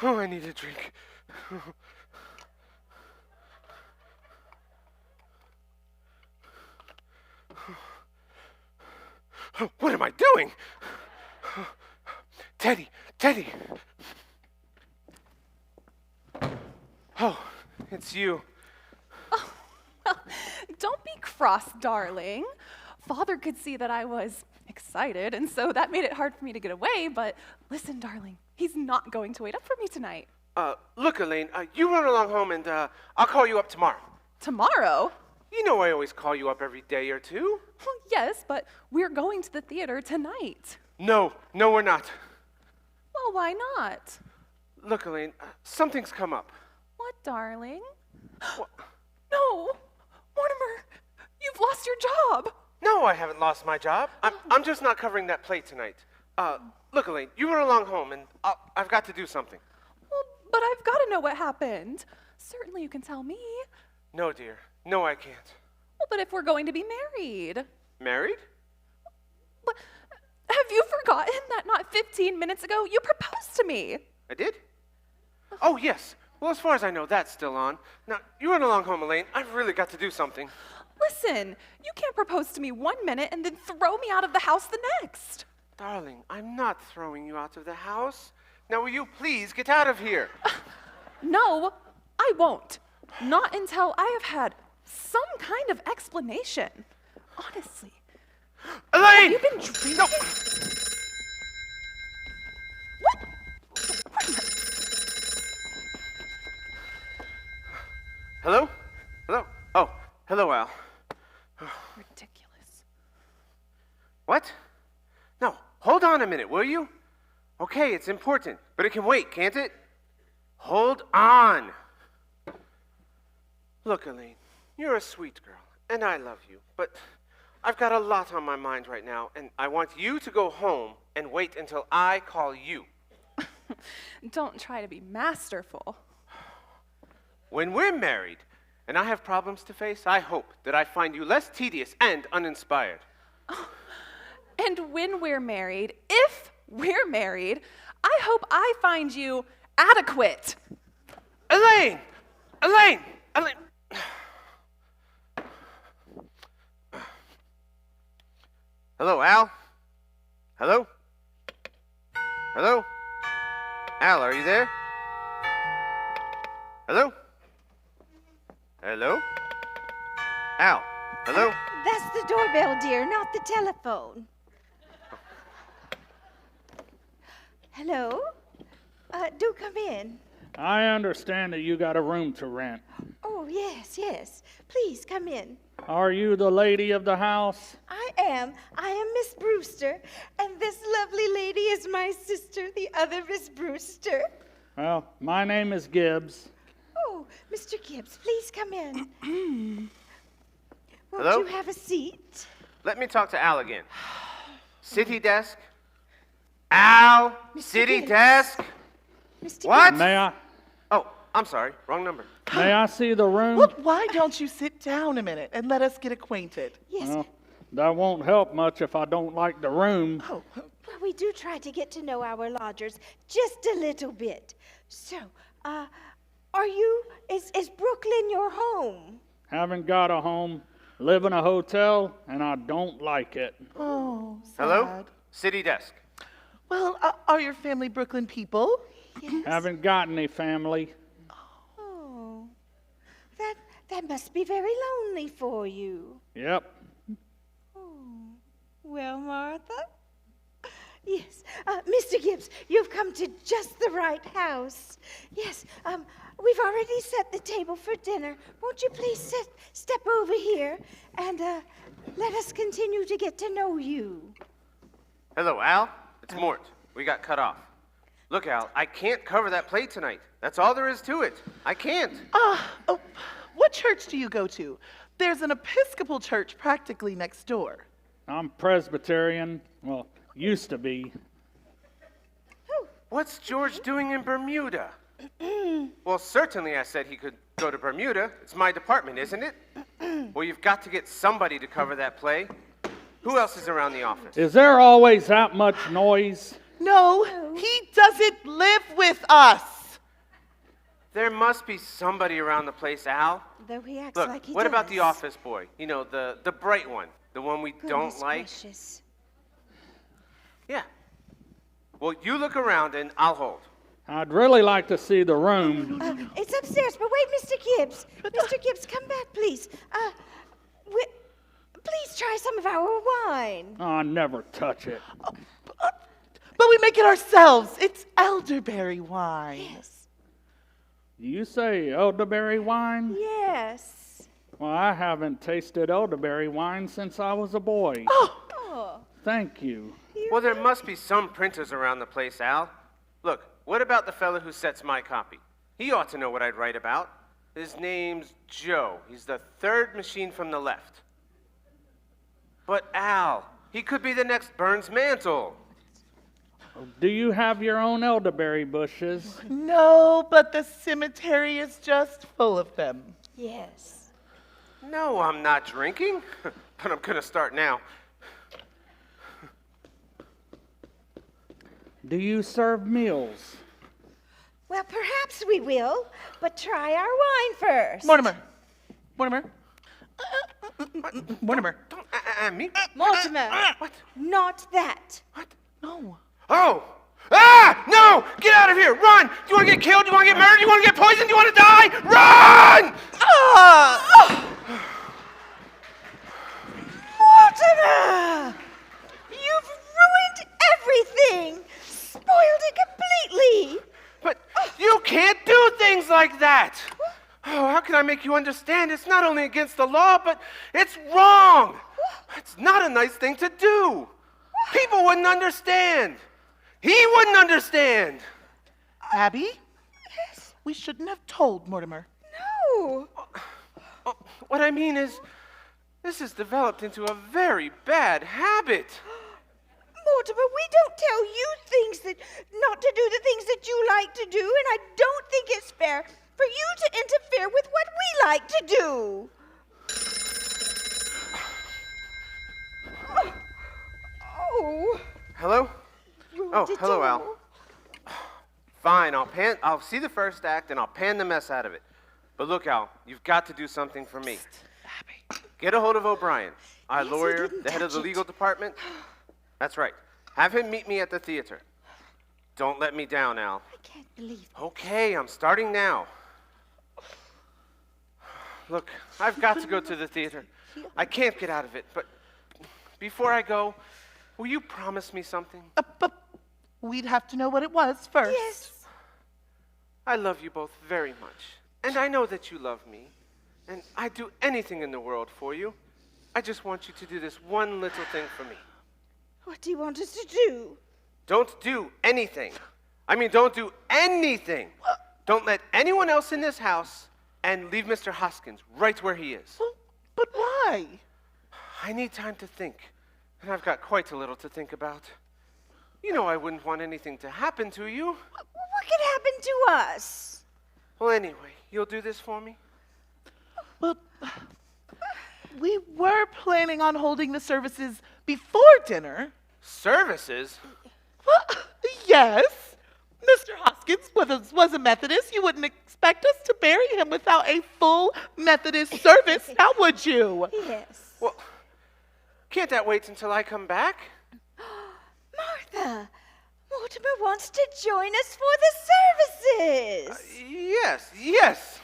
Oh, I need a drink. What am I doing? Teddy, Teddy. Oh, it's you. Don't be cross, darling. Father could see that I was excited, and so that made it hard for me to get away, but listen, darling, he's not going to wait up for me tonight. Look, Elaine, you run along home and I'll call you up tomorrow. Tomorrow? You know I always call you up every day or two. Well, yes, but we're going to the theater tonight. No, we're not. Well, why not? Look, Elaine, something's come up. What, darling? What? No! Mortimer, you've lost your job! No, I haven't lost my job. I'm just not covering that play tonight. Look, Elaine, you run along home and I've got to do something. Well, but I've got to know what happened. Certainly you can tell me. No, dear. No, I can't. Well, but if we're going to be married. Married? But have you forgotten that not 15 minutes ago you proposed to me? I did? Oh, yes. Well, as far as I know, that's still on. Now, you run along home, Elaine. I've really got to do something. Listen, you can't propose to me 1 minute and then throw me out of the house the next. Darling, I'm not throwing you out of the house. Now, will you please get out of here? No, I won't. Not until I have had some kind of explanation. Honestly. Elaine! Have you been drinking? No. What? Hello? Hello? Oh, hello, Al. Ridiculous. What? No, hold on a minute, will you? Okay, it's important, but it can wait, can't it? Hold on. Look, Elaine, you're a sweet girl, and I love you, but I've got a lot on my mind right now, and I want you to go home and wait until I call you. Don't try to be masterful. When we're married, and I have problems to face, I hope that I find you less tedious and uninspired. And when we're married, if we're married, I hope I find you adequate. Elaine! Elaine! Elaine! Hello, Al? Hello? Hello? Al, are you there? Hello? Hello? Al, hello? That's the doorbell, dear, not the telephone. Hello? Do come in. I understand that you got a room to rent. Oh, yes, yes. Please come in. Are you the lady of the house? I am Miss Brewster, and this lovely lady is my sister, the other Miss Brewster. Well, my name is Gibbs. Oh, Mr. Gibbs, please come in. Won't Hello? you have a seat? Let me talk to Al again. City desk? Al? Mr. City Gibbs. desk? Mr. What? May Oh, I'm sorry. Wrong number. I see the room? Well, why don't you sit down a minute and let us get acquainted? Yes. Well, that won't help much if I don't like the room. Oh, Well, we do try to get to know our lodgers just a little bit. So, is Brooklyn your home? Haven't got a home, live in a hotel, and I don't like it. oh, sad. Hello? City desk. Well, are your family Brooklyn people? Yes. Haven't got any family. Oh, that must be very lonely for you. Yep. Well, Martha? Yes, Mr. Gibbs, you've come to just the right house. Yes, we've already set the table for dinner. Won't you please step over here and let us continue to get to know you? Hello, Al. It's Mort. We got cut off. Look, Al, I can't cover that plate tonight. That's all there is to it. I can't. What church do you go to? There's an Episcopal church practically next door. I'm Presbyterian. Well, used to be. What's George doing in Bermuda? Well, certainly I said he could go to Bermuda. It's my department, isn't it? Well, you've got to get somebody to cover that play. Who else is around the office? Is there always that much noise? No, he doesn't live with us. There must be somebody around the place, Al. Though he acts Look, like he what does. about the office boy? You know, the bright one. The one we don't Goodness like? gracious. Yeah. Well, you look around and I'll hold. I'd really like to see the room. It's upstairs, but wait, Mr. Gibbs. Mr. Gibbs, come back, please. Please try some of our wine. Oh, I never touch it. But we make it ourselves. It's elderberry wine. Yes. You say elderberry wine? Yes. Well, I haven't tasted elderberry wine since I was a boy. Oh. Thank you. Well, there must be some printers around the place, Al. Look, what about the fella who sets my copy? He ought to know what I'd write about. His name's Joe. He's the third machine from the left. But Al, he could be the next Burns Mantle. Do you have your own elderberry bushes? No, but the cemetery is just full of them. Yes. No, I'm not drinking, but I'm gonna start now. Do you serve meals? Well, perhaps we will, but try our wine first. Mortimer. Don't, me? Mortimer. What? Not that. What? No. Oh! Ah! No! Get out of here! Run! Do you want to get killed? Do you want to get murdered? Do you want to get poisoned? Do you want to die? Run! Mortimer! You've ruined everything! Spoiled it completely! But you can't do things like that! Oh, how can I I make you understand it's not only against the law, but it's wrong. It's not a nice thing to do. People wouldn't understand. He wouldn't understand. Abby? Yes? We shouldn't have told Mortimer. No. What I mean is, this has developed into a very bad habit. Mortimer, we don't tell you things that not to do the things that you like to do, and I don't think it's fair for you to interfere with what we like to do. Oh. Hello? Oh, Did hello, you- Al. Fine, I'll see the first act and I'll pan the mess out of it. But look, Al, you've got to do something for me. Get a hold of O'Brien, our Yes, he lawyer, didn't the head of touch the it. legal department. That's right. Have him meet me at the theater. Don't let me down, Al. I can't believe Okay, I'm starting now. Look, I've got to go to the theater. I can't get out of it, but before I go, will you promise me something? But we'd have to know what it was first. Yes. I love you both very much, and I know that you love me, and I'd do anything in the world for you. I just want you to do this one little thing for me. What do you want us to do? Don't do anything. I mean, don't do anything. Don't let anyone else in this house, and leave Mr. Hoskins right where he is. Well, but why? I need time to think, and I've got quite a little to think about. You know I wouldn't want anything to happen to you. What could happen to us? Well, anyway, you'll do this for me? Well, we were planning on holding the services before dinner. Services? Well, yes. Mr. Hoskins was a Methodist. You wouldn't expect us to bury him without a full Methodist service, now would you? Yes. Well, can't that wait until I come back? Martha, Mortimer wants to join us for the services. Yes.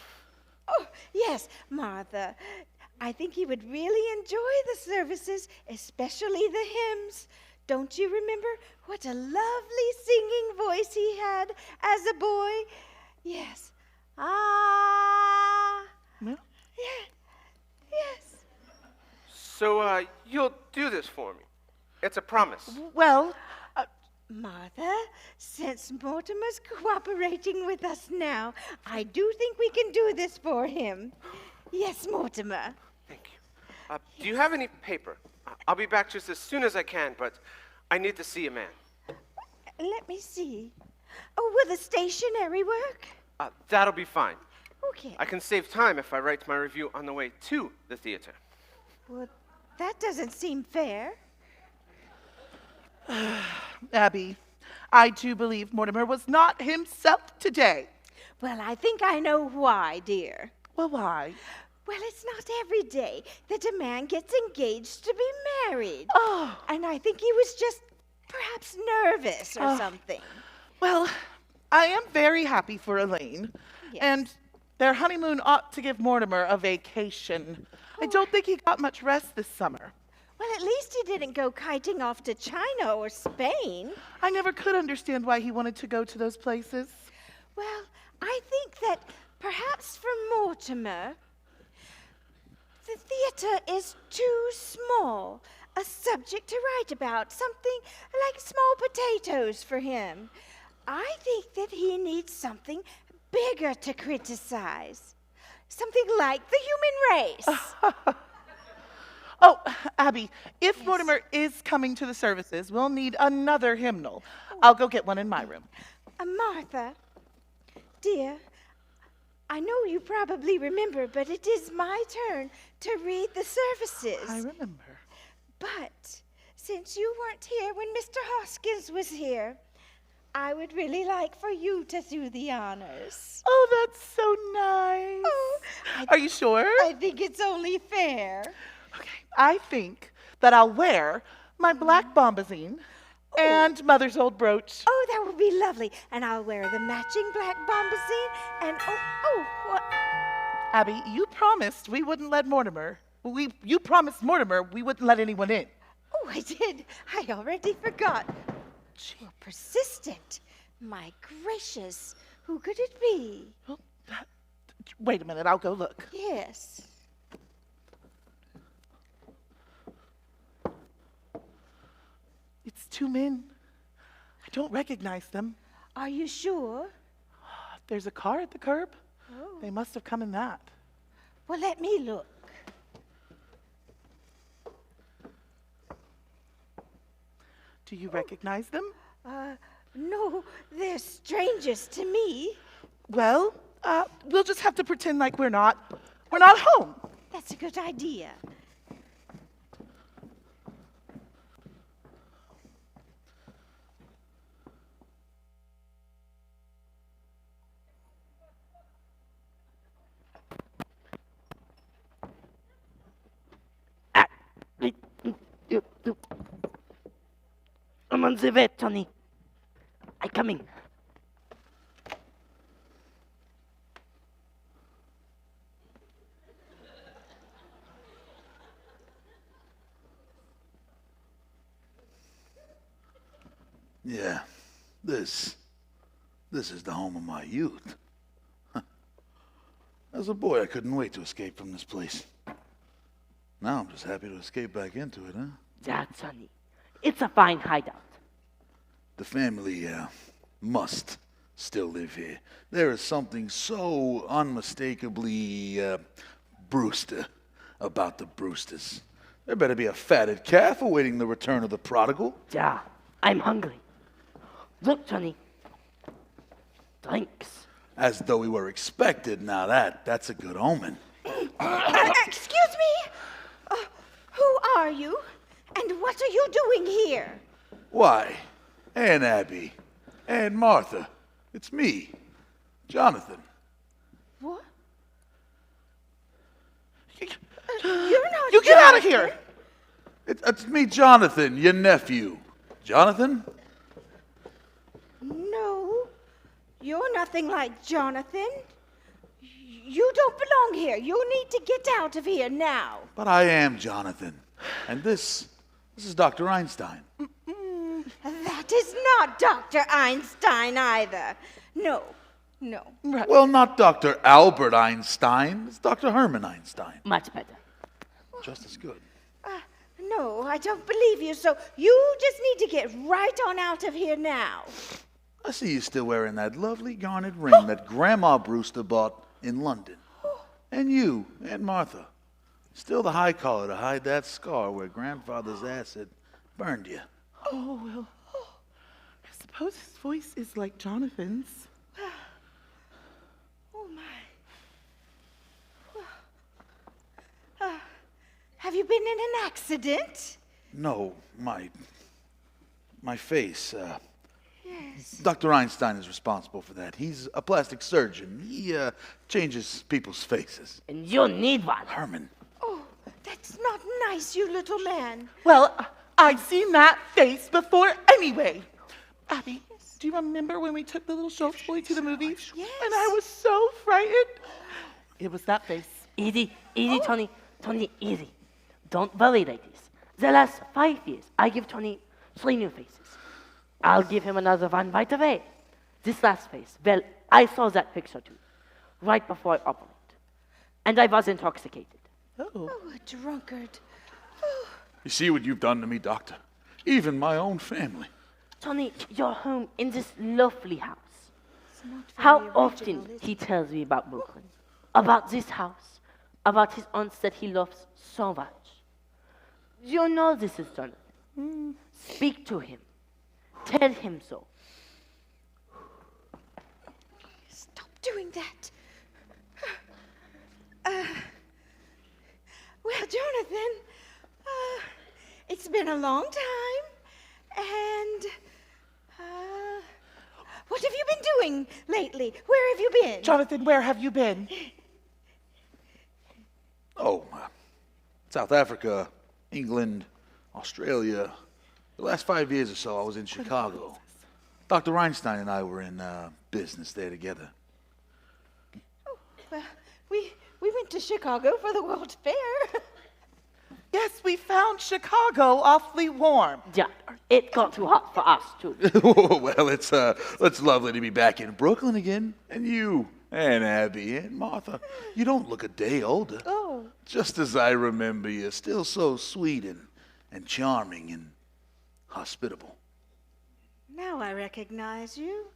Oh, yes, Martha. I think he would really enjoy the services, especially the hymns. Don't you remember what a lovely singing voice he had as a boy? Yes. Ah. Yeah. Yes. So, you'll do this for me. It's a promise. Well, Martha, since Mortimer's cooperating with us now, I do think we can do this for him. Yes, Mortimer. Thank you. Do you have any paper? I'll be back just as soon as I can, but I need to see a man. Let me see. Oh, will the stationery work? That'll be fine. Okay. I can save time if I write my review on the way to the theater. Well, that doesn't seem fair. Abby, I do believe Mortimer was not himself today. Well, I think I know why, dear. Well, why? Well, it's not every day that a man gets engaged to be married. Oh. And I think he was just perhaps nervous or something. Well, I am very happy for Elaine. Yes. And their honeymoon ought to give Mortimer a vacation. I don't think he got much rest this summer. Well, at least he didn't go kiting off to China or Spain. I never could understand why he wanted to go to those places. Well, I think that perhaps for Mortimer, the theater is too small a subject to write about, something like small potatoes for him. I think that he needs something bigger to criticize, something like the human race. Oh, Abby, if Mortimer is coming to the services, we'll need another hymnal. I'll go get one in my room. Martha, dear, I know you probably remember, but it is my turn to read the services. I remember. But since you weren't here when Mr. Hoskins was here, I would really like for you to do the honors. Oh, that's so nice. Oh, Are you sure? I think it's only fair. Okay, I think that I'll wear my black bombazine and mother's old brooch. Oh, that would be lovely. And I'll wear the matching black bombazine and what? Abby, you promised we wouldn't let Mortimer. You promised Mortimer we wouldn't let anyone in. Oh, I did. I already forgot. You're persistent. My gracious, who could it be? Well, Wait a minute, I'll go look. Yes. It's two men. I don't recognize them. Are you sure? There's a car at the curb. Oh. They must have come in that. Well, let me look. Do you recognize them? No, they're strangers to me. Well, we'll just have to pretend like we're not home. That's a good idea. I'm on the way, Tony. I'm coming. Yeah, this is the home of my youth. As a boy, I couldn't wait to escape from this place. Now I'm just happy to escape back into it, huh? Yeah, Tony. It's a fine hideout. The family must still live here. There is something so unmistakably Brewster about the Brewsters. There better be a fatted calf awaiting the return of the prodigal. Yeah, I'm hungry. Look, Tony. Drinks. As though we were expected. Now that's a good omen. Excuse me? Who are you? And what are you doing here? Why, Aunt Abby, Aunt Martha, it's me, Jonathan. What? You're not You get out of here! It's me, Jonathan, your nephew. Jonathan? No, you're nothing like Jonathan. You don't belong here. You need to get out of here now. But I am Jonathan. And this is Dr. Einstein. That is not Dr. Einstein either. No. Well, not Dr. Albert Einstein. It's Dr. Herman Einstein. Much better. Just as good. No, I don't believe you, so you just need to get right on out of here now. I see you still wearing that lovely garnet ring that Grandma Brewster bought in London. And you, Aunt Martha, still the high collar to hide that scar where Grandfather's acid burned you. Oh, well, I suppose his voice is like Jonathan's. Oh, my. Have you been in an accident? No, my face. Yes. Dr. Einstein is responsible for that. He's a plastic surgeon. He changes people's faces. And you need one. Herman. Oh, that's not nice, you little man. Well, I've seen that face before anyway. Abby, do you remember when we took the little Schultz boy to the movies? Yes. And I was so frightened. It was that face. Easy, Tony. Tony, easy. Don't worry, ladies. The last 5 years, I give Tony 3 new faces. I'll give him another one right away. This last face, well, I saw that picture too, right before I operated. And I was intoxicated. Oh. Oh, a drunkard. You see what you've done to me, Doctor? Even my own family. Tony, you're home in this lovely house. It's not How very often original, is he it? tells me about Brooklyn, about this house, about his aunts that he loves so much. You know this is Jonathan. Speak to him. Tell him so. Stop doing that. Well, Jonathan, it's been a long time, and what have you been doing lately? Where have you been? Jonathan, where have you been? Oh, South Africa, England, Australia. The last 5 years or so, I was in Chicago. Dr. Einstein and I were in business there together. Oh, well, we went to Chicago for the World's Fair. Yes, we found Chicago awfully warm. Yeah, it got too hot for us too. Well, it's lovely to be back in Brooklyn again. And you, Aunt Abby, Aunt Martha, you don't look a day older. Oh. Just as I remember you, still so sweet and charming and hospitable. Now I recognize you.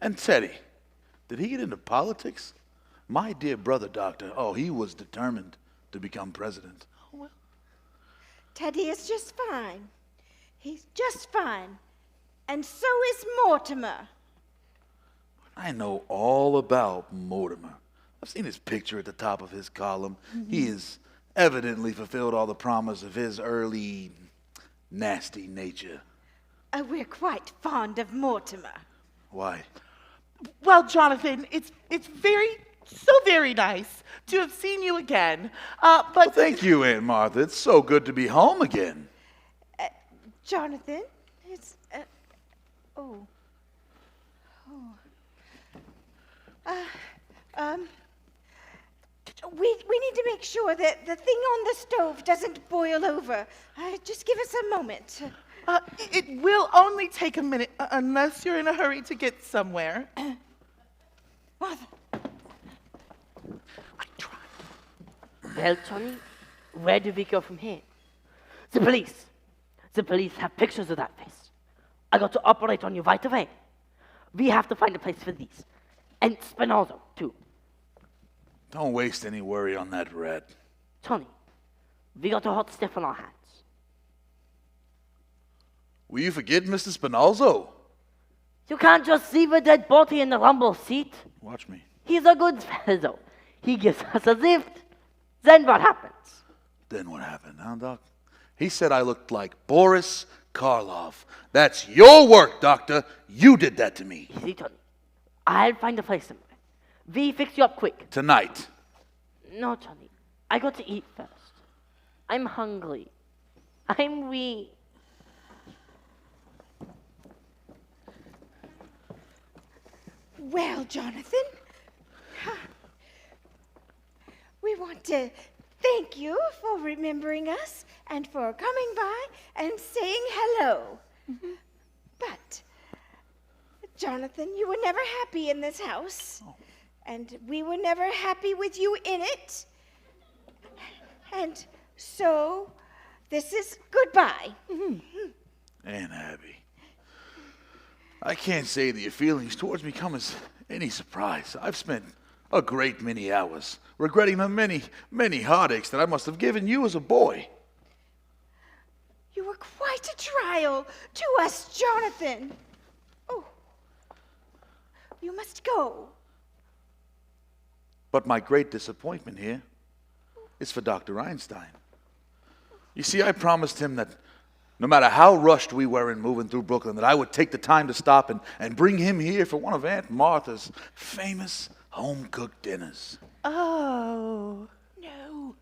And Teddy, did he get into politics? My dear brother, Doctor, he was determined to become president. Teddy is just fine. He's just fine. And so is Mortimer. I know all about Mortimer. I've seen his picture at the top of his column. He has evidently fulfilled all the promise of his early nasty nature. We're quite fond of Mortimer. Why? Well, Jonathan, it's so very nice to have seen you again. But Well, thank you, Aunt Martha. It's so good to be home again. Jonathan, it's... We need to make sure that the thing on the stove doesn't boil over. Just give us a moment. it will only take a minute, unless you're in a hurry to get somewhere. Martha. Well, Tony, where do we go from here? The police. The police have pictures of that face. I got to operate on you right away. We have to find a place for these. And Spinoza, too. Don't waste any worry on that rat. Tony, we got a hot stuff on our hands. Will you forget Mr. Spinalzo? You can't just leave a dead body in the rumble seat. Watch me. He's a good fellow. He gives us a lift. Then what happens? Then what happened, huh, Doc? He said I looked like Boris Karloff. That's your work, Doctor. You did that to me. Easy, Tony. I'll find a place somewhere. We fix you up quick. Tonight. No, Tony. I got to eat first. I'm hungry. I'm weak. Well, Jonathan, we want to thank you for remembering us and for coming by and saying hello. But, Jonathan, you were never happy in this house, and we were never happy with you in it. And so, this is goodbye. Aunt Abby, I can't say that your feelings towards me come as any surprise. I've spent a great many hours regretting the many, many heartaches that I must have given you as a boy. You were quite a trial to us, Jonathan. Oh, you must go. But my great disappointment here is for Dr. Einstein. You see, I promised him that no matter how rushed we were in moving through Brooklyn, that I would take the time to stop and bring him here for one of Aunt Martha's famous home-cooked dinners. Oh. No,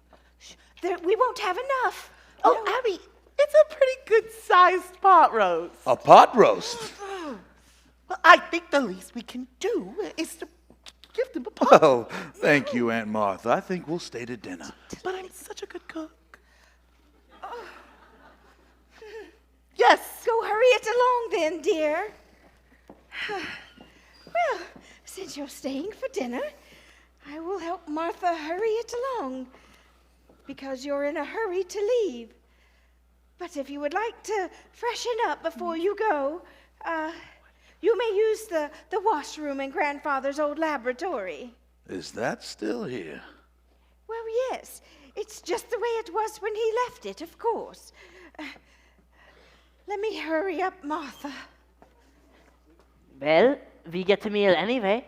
we won't have enough. Oh, No. Abby, it's a pretty good-sized pot roast. A pot roast? Well, I think the least we can do is to give them a pot. Oh, thank you, Aunt Martha. I think we'll stay to dinner. But I'm such a good cook. Yes. Go hurry it along then, dear. Well, since you're staying for dinner, I will help Martha hurry it along, because you're in a hurry to leave. But if you would like to freshen up before you go, you may use the washroom in Grandfather's old laboratory. Is that still here? Well, yes. It's just the way it was when he left it, of course. Let me hurry up, Martha. Well, we get a meal anyway.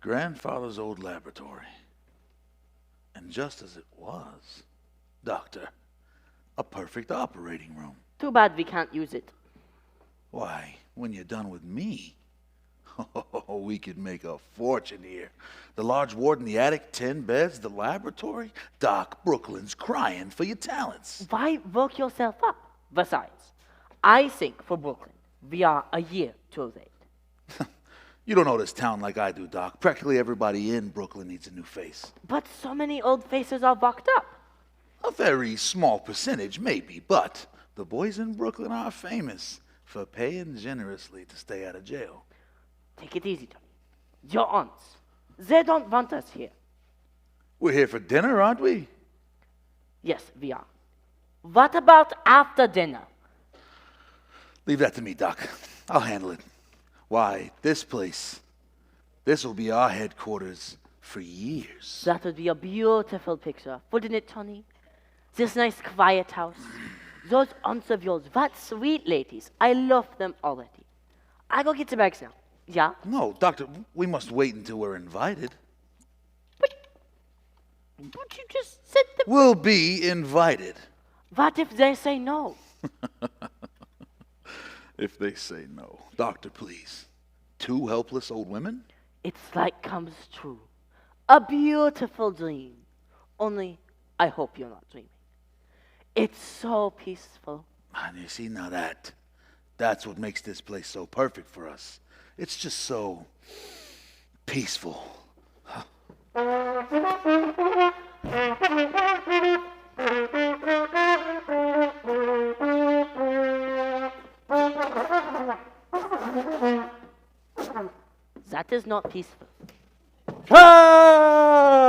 Grandfather's old laboratory. And just as it was, Doctor, a perfect operating room. Too bad we can't use it. Why, when you're done with me, we could make a fortune here. The large ward in the attic, 10 beds, the laboratory. Doc, Brooklyn's crying for your talents. Why work yourself up? Besides, I think for Brooklyn, we are a year too late. You don't know this town like I do, Doc. Practically everybody in Brooklyn needs a new face. But so many old faces are locked up. A very small percentage, maybe, but the boys in Brooklyn are famous for paying generously to stay out of jail. Take it easy, Tony. Your aunts. They don't want us here. We're here for dinner, aren't we? Yes, we are. What about after dinner? Leave that to me, Doc. I'll handle it. Why, this will be our headquarters for years. That would be a beautiful picture, wouldn't it, Tony? This nice quiet house. Those aunts of yours, what sweet ladies. I love them already. I go get the bags now. Yeah? No, Doctor, we must wait until we're invited. Don't you just sit the... We'll be invited. What if they say no? If they say no. Doctor, please. 2 helpless old women? It's like comes true. A beautiful dream. Only, I hope you're not dreaming. It's so peaceful. And you see, now that's what makes this place so perfect for us. It's just so peaceful. That is not peaceful. Charge!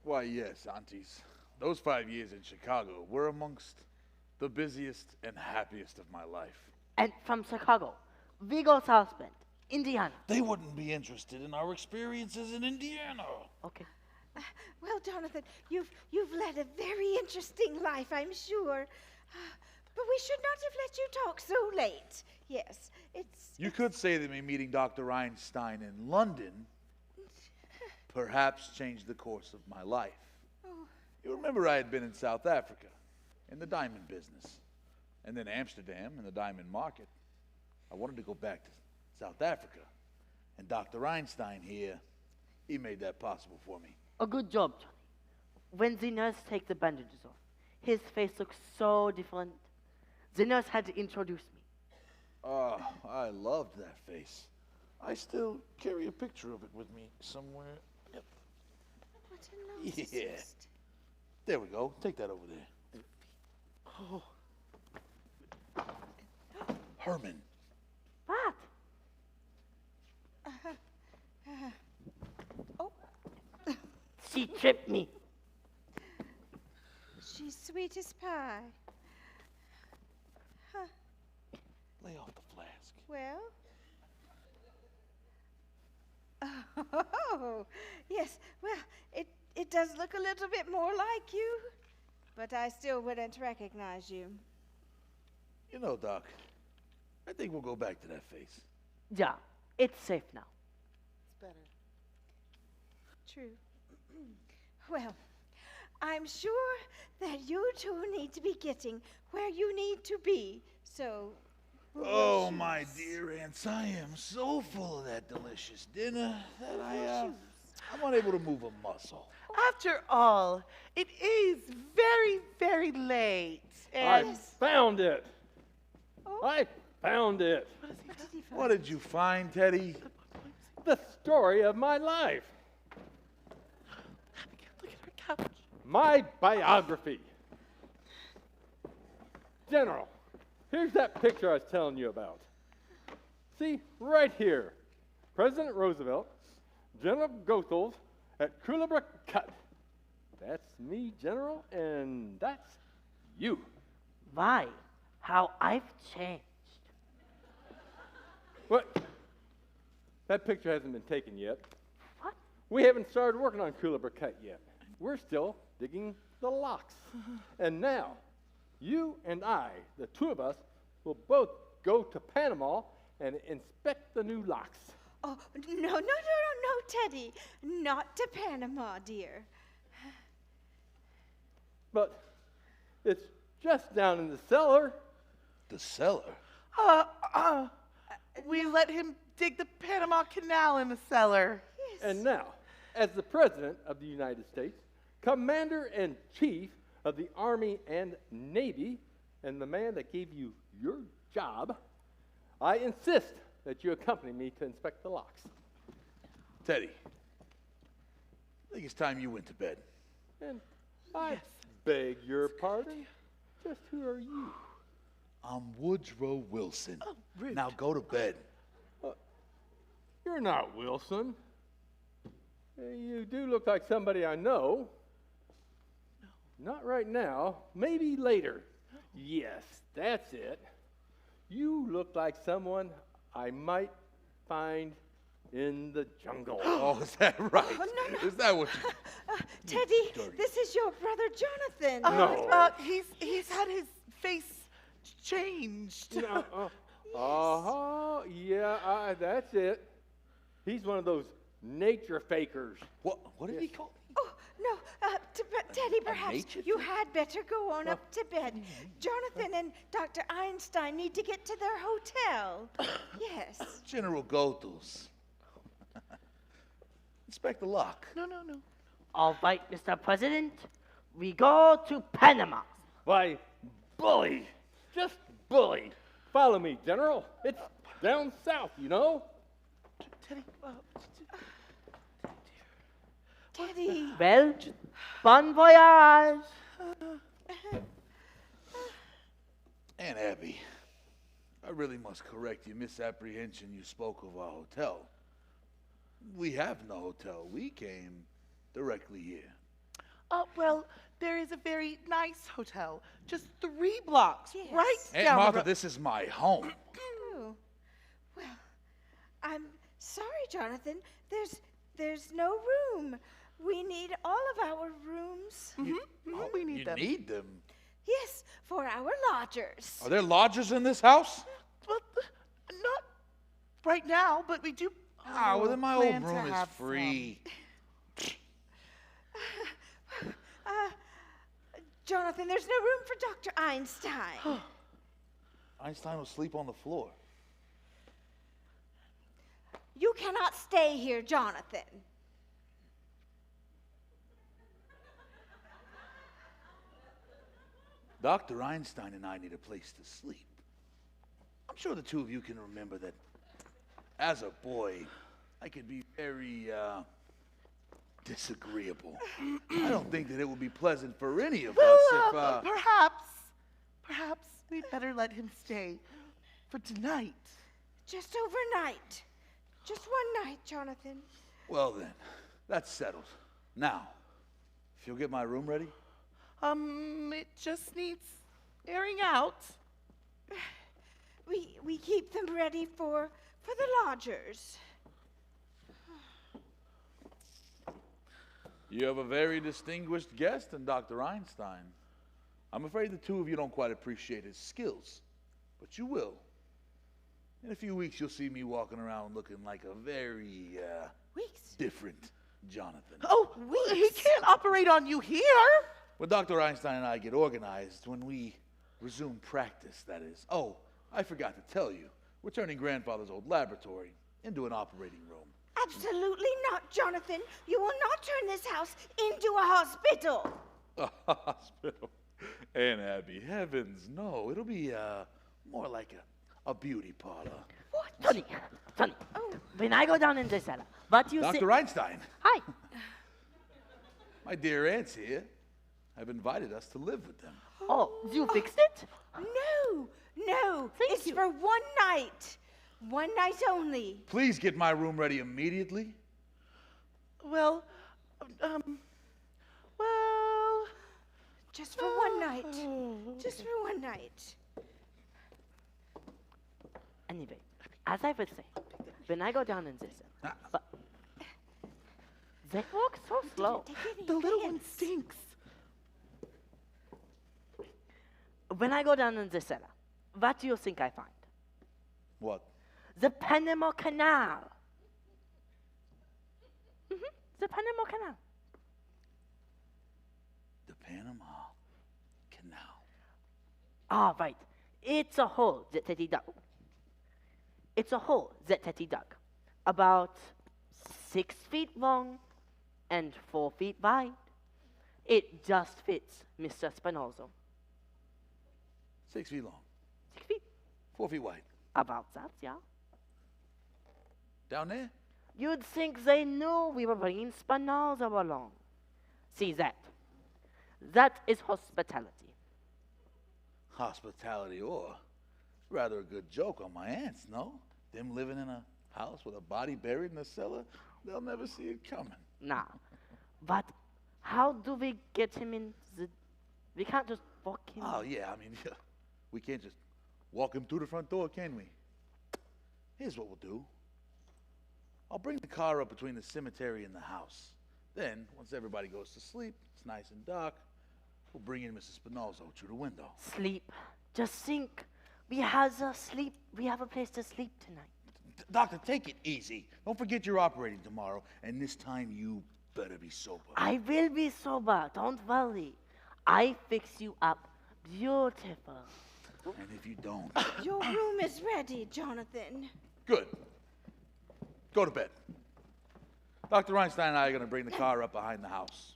Why, yes, aunties. Those 5 years in Chicago were amongst the busiest and happiest of my life. And from Chicago, we go South Bend, Indiana. They wouldn't be interested in our experiences in Indiana. Okay. Well, Jonathan, you've led a very interesting life, I'm sure. But we should not have let you talk so late. Yes, You could say that me meeting Dr. Einstein in London perhaps changed the course of my life. You remember I had been in South Africa in the diamond business, and then Amsterdam in the diamond market. I wanted to go back to South Africa, and Dr. Einstein here, he made that possible for me. A good job, Johnny. When the nurse takes the bandages off, his face looks so different. The nurse had to introduce me. Oh, I loved that face. I still carry a picture of it with me somewhere. Yep. What a narcissist. Yeah. There we go. Take that over there. Oh. Herman. What? She tripped me. She's sweet as pie. Huh. Lay off the flask. Well? Oh, yes. Well, it does look a little bit more like you, but I still wouldn't recognize you. You know, Doc, I think we'll go back to that face. Yeah, it's safe now. It's better. True. Well, I'm sure that you two need to be getting where you need to be, so... Oh, my dear aunts, I am so full of that delicious dinner that I'm unable to move a muscle. After all, it is very, very late. I And found it. Oh. I found it. What did he find? What did you find, Teddy? The story of my life. look at our couch. My biography. General, here's that picture I was telling you about. See, right here. President Roosevelt, General Goethals at Kulabra Cut. That's me, General, and that's you. Why? How I've changed. What? That picture hasn't been taken yet. What? We haven't started working on Kulabra Cut yet. We're still digging the locks. And now, you and I, the two of us, will both go to Panama and inspect the new locks. Oh, no, Teddy. Not to Panama, dear. But it's just down in the cellar. The cellar? We let him dig the Panama Canal in the cellar. And now, as the President of the United States, Commander-in-Chief of the Army and Navy, and the man that gave you your job, I insist that you accompany me to inspect the locks. Teddy, I think it's time you went to bed. And I beg your pardon. Just who are you? I'm Woodrow Wilson. Oh, rude. Now go to bed. You're not Wilson. You do look like somebody I know. Not right now. Maybe later. Yes, that's it. You look like someone I might find in the jungle. Oh, is that right? Oh, no. Is that what you... Teddy, dirty. this is your brother Jonathan. No. He's had his face changed. No, yeah, that's it. He's one of those nature fakers. What did he call me? Oh, no, Teddy, perhaps nature you had better go on up to bed. Jonathan and Dr. Einstein need to get to their hotel. Yes. General Goethals. Inspect the lock. No. All right, Mr. President, we go to Panama. Why, bully. Just bully. Follow me, General. It's down south, you know. Teddy, Teddy. Well, bon voyage. Aunt Abby, I really must correct your misapprehension. You spoke of our hotel. We have no hotel. We came directly here. well, there is a very nice hotel, just 3 blocks, Yes. right Aunt down the Martha, road. this is my home. Oh, well, I'm sorry, Jonathan. There's no room. We need all of our rooms. We need You them. need them. Yes, for our lodgers. Are there lodgers in this house? Well, not right now, but we do. Well, then my plan old to room is have free. Jonathan, there's no room for Dr. Einstein. Einstein will sleep on the floor. You cannot stay here, Jonathan. Dr. Einstein and I need a place to sleep. I'm sure the two of you can remember that as a boy, I could be very, disagreeable. I don't think that it would be pleasant for any of us if, Perhaps we'd better let him stay for tonight. Just overnight. Just one night, Jonathan. Well then, that's settled. Now, if you'll get my room ready. It just needs airing out. We keep them ready for the lodgers. You have a very distinguished guest in Dr. Einstein. I'm afraid the two of you don't quite appreciate his skills, but you will. In a few weeks, you'll see me walking around looking like a very, Weeks. different Jonathan. Oh, he can't operate on you here. When Dr. Einstein and I get organized, when we resume practice, that is. Oh, I forgot to tell you, we're turning grandfather's old laboratory into an operating room. Absolutely not, Jonathan. You will not turn this house into a hospital. A hospital? Aunt Abby, heavens, no. It'll be more like a beauty parlor. Tony, when I go down in the cellar, what do you say? Dr. Einstein, Hi. my dear aunt's here. I've invited us to live with them. Oh, you fixed it? No. Thank It's you. for one night. One night only. Please get my room ready immediately. Well, Just for one night. Just for one night. Anyway, as I was saying, when I go down in this cellar, but they walk so slow. Take any the little one hints. stinks. When I go down in the cellar, what do you think I find? What? The Panama Canal. The Panama Canal. The Panama Canal. Ah, right. It's a hole that Teddy dug. It's a hole that Teddy dug. About 6 feet long and 4 feet wide. It just fits Mr. Spinoza. 6 feet long, 6 feet. 4 feet wide. About that, yeah. Down there? You'd think they knew we were bringing Spinoza along. See that? That is hospitality. Hospitality, or rather a good joke on my aunts, no? Them living in a house with a body buried in the cellar, they'll never see it coming. Now, but how do we get him in the... We can't just walk him. Oh, yeah, I mean, we can't just walk him through the front door, can we? Here's what we'll do. I'll bring the car up between the cemetery and the house. Then, once everybody goes to sleep, it's nice and dark, we'll bring in Mrs. Spinoza through the window. Sleep. Just think. We have a place to sleep tonight. Doctor, take it easy. Don't forget you're operating tomorrow, and this time you better be sober. I will be sober. Don't worry. I fix you up beautiful. And if you don't... Your room is ready, Jonathan. Good. Go to bed. Dr. Einstein and I are going to bring the car up behind the house.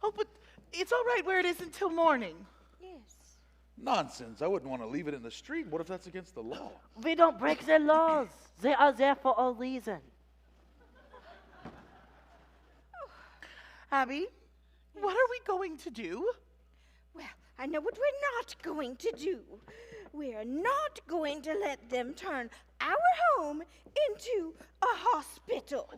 Oh, but it's all right where it is until morning. Yes. Nonsense. I wouldn't want to leave it in the street. What if that's against the law? We don't break the laws. They are there for a reason. Abby, what are we going to do? Well, I know what we're not going to do. We are not going to let them turn our home into a hospital.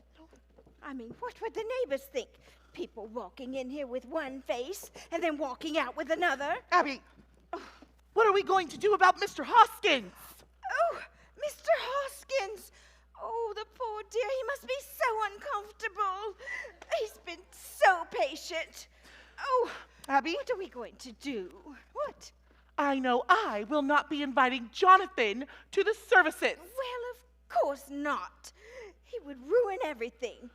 I mean, what would the neighbors think? People walking in here with one face and then walking out with another? Abby, what are we going to do about Mr. Hoskins? Oh, Mr. Hoskins! Oh, the poor dear, he must be so uncomfortable. He's been so patient. Oh, Abby? What are we going to do? What? I know I will not be inviting Jonathan to the services. Well, of course not. He would ruin everything.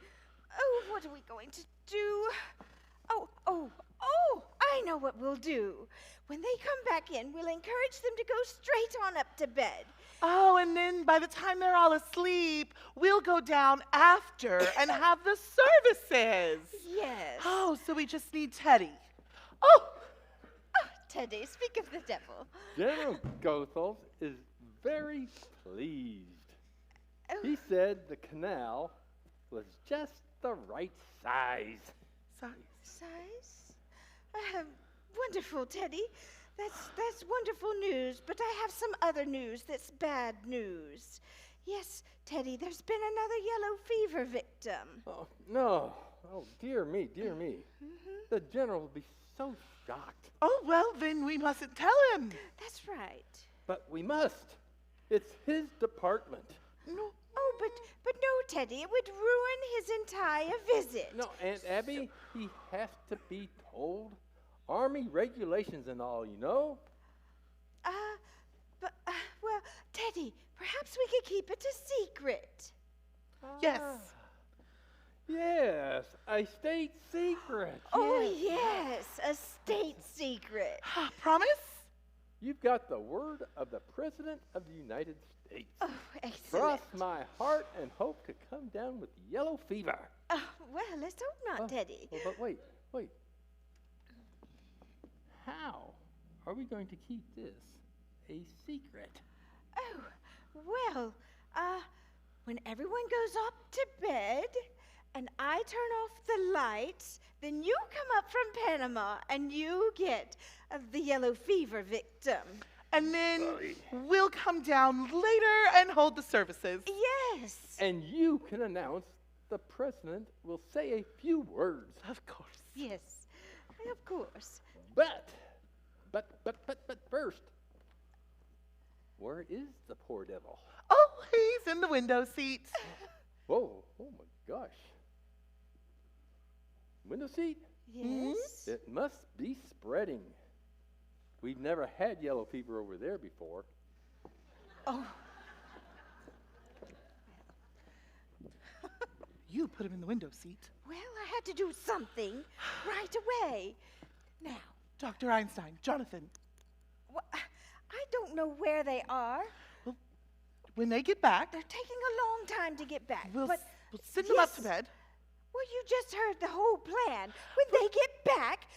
Oh, what are we going to do? Oh, I know what we'll do. When they come back in, we'll encourage them to go straight on up to bed. Oh, and then by the time they're all asleep, we'll go down after and have the services. Yes. Oh, so we just need Teddy. Oh, Teddy, speak of the devil. General Goethals is very pleased. Oh. He said the canal was just the right size. Size? Wonderful, Teddy. That's wonderful news, but I have some other news that's bad news. Yes, Teddy, there's been another yellow fever victim. Oh, no. Oh, dear me, dear me. The general will be so shocked. Oh, well, then we mustn't tell him. That's right. But we must. It's his department. No. Oh, but no, Teddy, it would ruin his entire visit. No, Aunt Abby, he has to be told. Army regulations and all, you know. Well, Teddy, perhaps we could keep it a secret. Yes. Yes, a state secret. Oh, yes, a state secret. Promise? You've got the word of the President of the United States. Oh, excellent. Cross my heart and hope to come down with yellow fever. Well, let's hope not, Teddy. Oh, but wait. How are we going to keep this a secret? Oh, well, when everyone goes up to bed and I turn off the lights, then you come up from Panama and you get the yellow fever victim. And then we'll come down later and hold the services. Yes. And you can announce the president will say a few words. Of course. Yes, of course. But first, where is the poor devil? Oh, he's in the window seat. Whoa, oh my gosh. Window seat? Yes. It must be spreading. We've never had yellow fever over there before. Oh. You put him in the window seat. Well, I had to do something right away. Now, Dr. Einstein, Jonathan, I don't know where they are. when they get back, They're taking a long time to get back. we'll but send them up yes. to bed. Well, you just heard the whole plan. When they get back,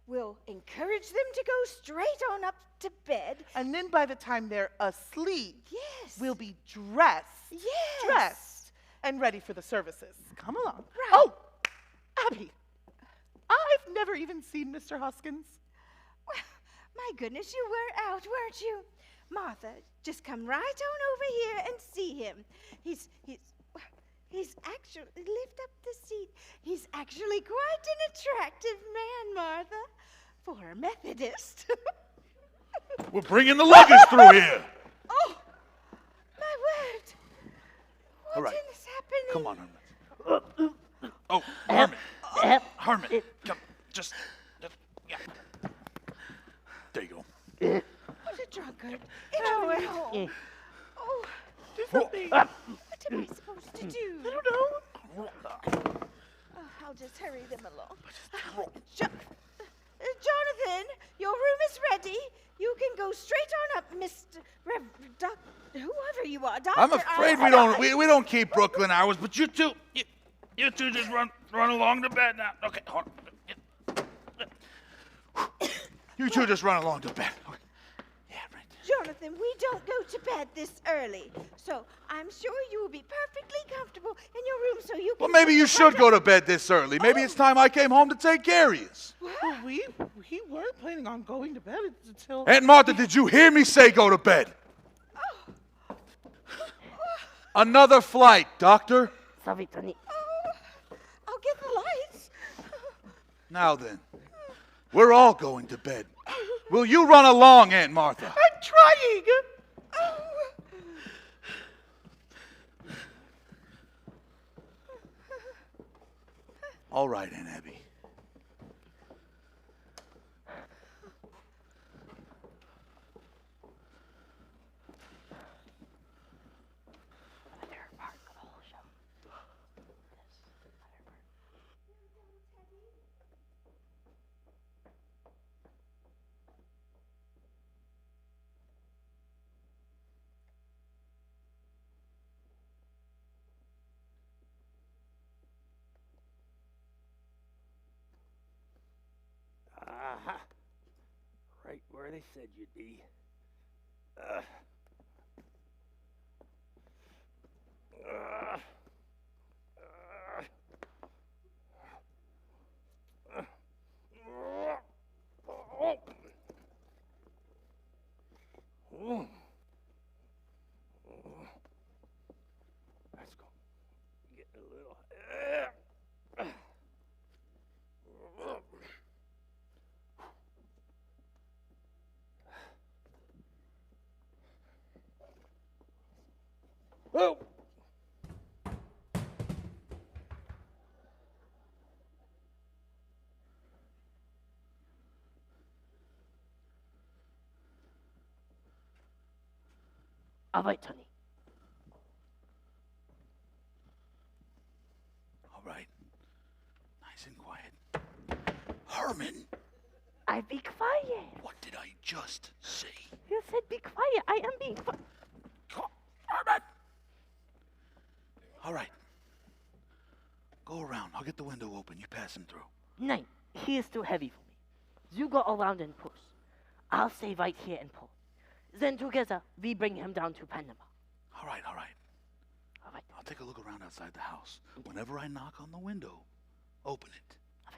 We'll encourage them to go straight on up to bed. And then by the time they're asleep, Yes. we'll be dressed. Yes. Dressed and ready for the services. Come along. Right. Oh, Abby, I've never even seen Mr. Hoskins. Well, my goodness, you were out, weren't you? Martha, just come right on over here and see him. He's actually, lift up the seat. He's actually quite an attractive man, Martha, for a Methodist. We're bringing the luggage through here. Oh, my word. All What right. is happening? Come on, Herman. Oh, Herman. Herman, come. Just, yeah. There you go. What a drunkard. Enjoy your home. Oh, what am I supposed to do? I don't know. Oh, I'll just hurry them along. Jonathan, your room is ready. You can go straight on up, Mr. Whoever you are, Doctor. I'm afraid we don't keep Brooklyn hours, but you two just run along to bed now. Okay, hold on. You two just run along to bed. Okay. Yeah, right. Jonathan, we don't go to bed this early, so I'm sure you will be perfectly comfortable in your room so you can... Well, maybe you should go to bed this early. Maybe it's time I came home to take care of you. Well, we weren't planning on going to bed until... Aunt Martha, did you hear me say go to bed? Another flight, Doctor. Sorry, Tony. I'll get the lights. Now then, we're all going to bed. Will you run along, Aunt Martha? I'm trying. All right, Aunt Abby. Aha. Right where they said you'd be. Let's go. Get a little. Oh! All right, Tony. All right. Nice and quiet. Herman, I be quiet. what did I just say? You said be quiet. I am being quiet. Herman! All right. Go around. I'll get the window open. You pass him through. No, he is too heavy for me. You go around and push. I'll stay right here and pull. Then together, we bring him down to Panama. All right, all right. All right. I'll take a look around outside the house. Whenever I knock on the window, open it. All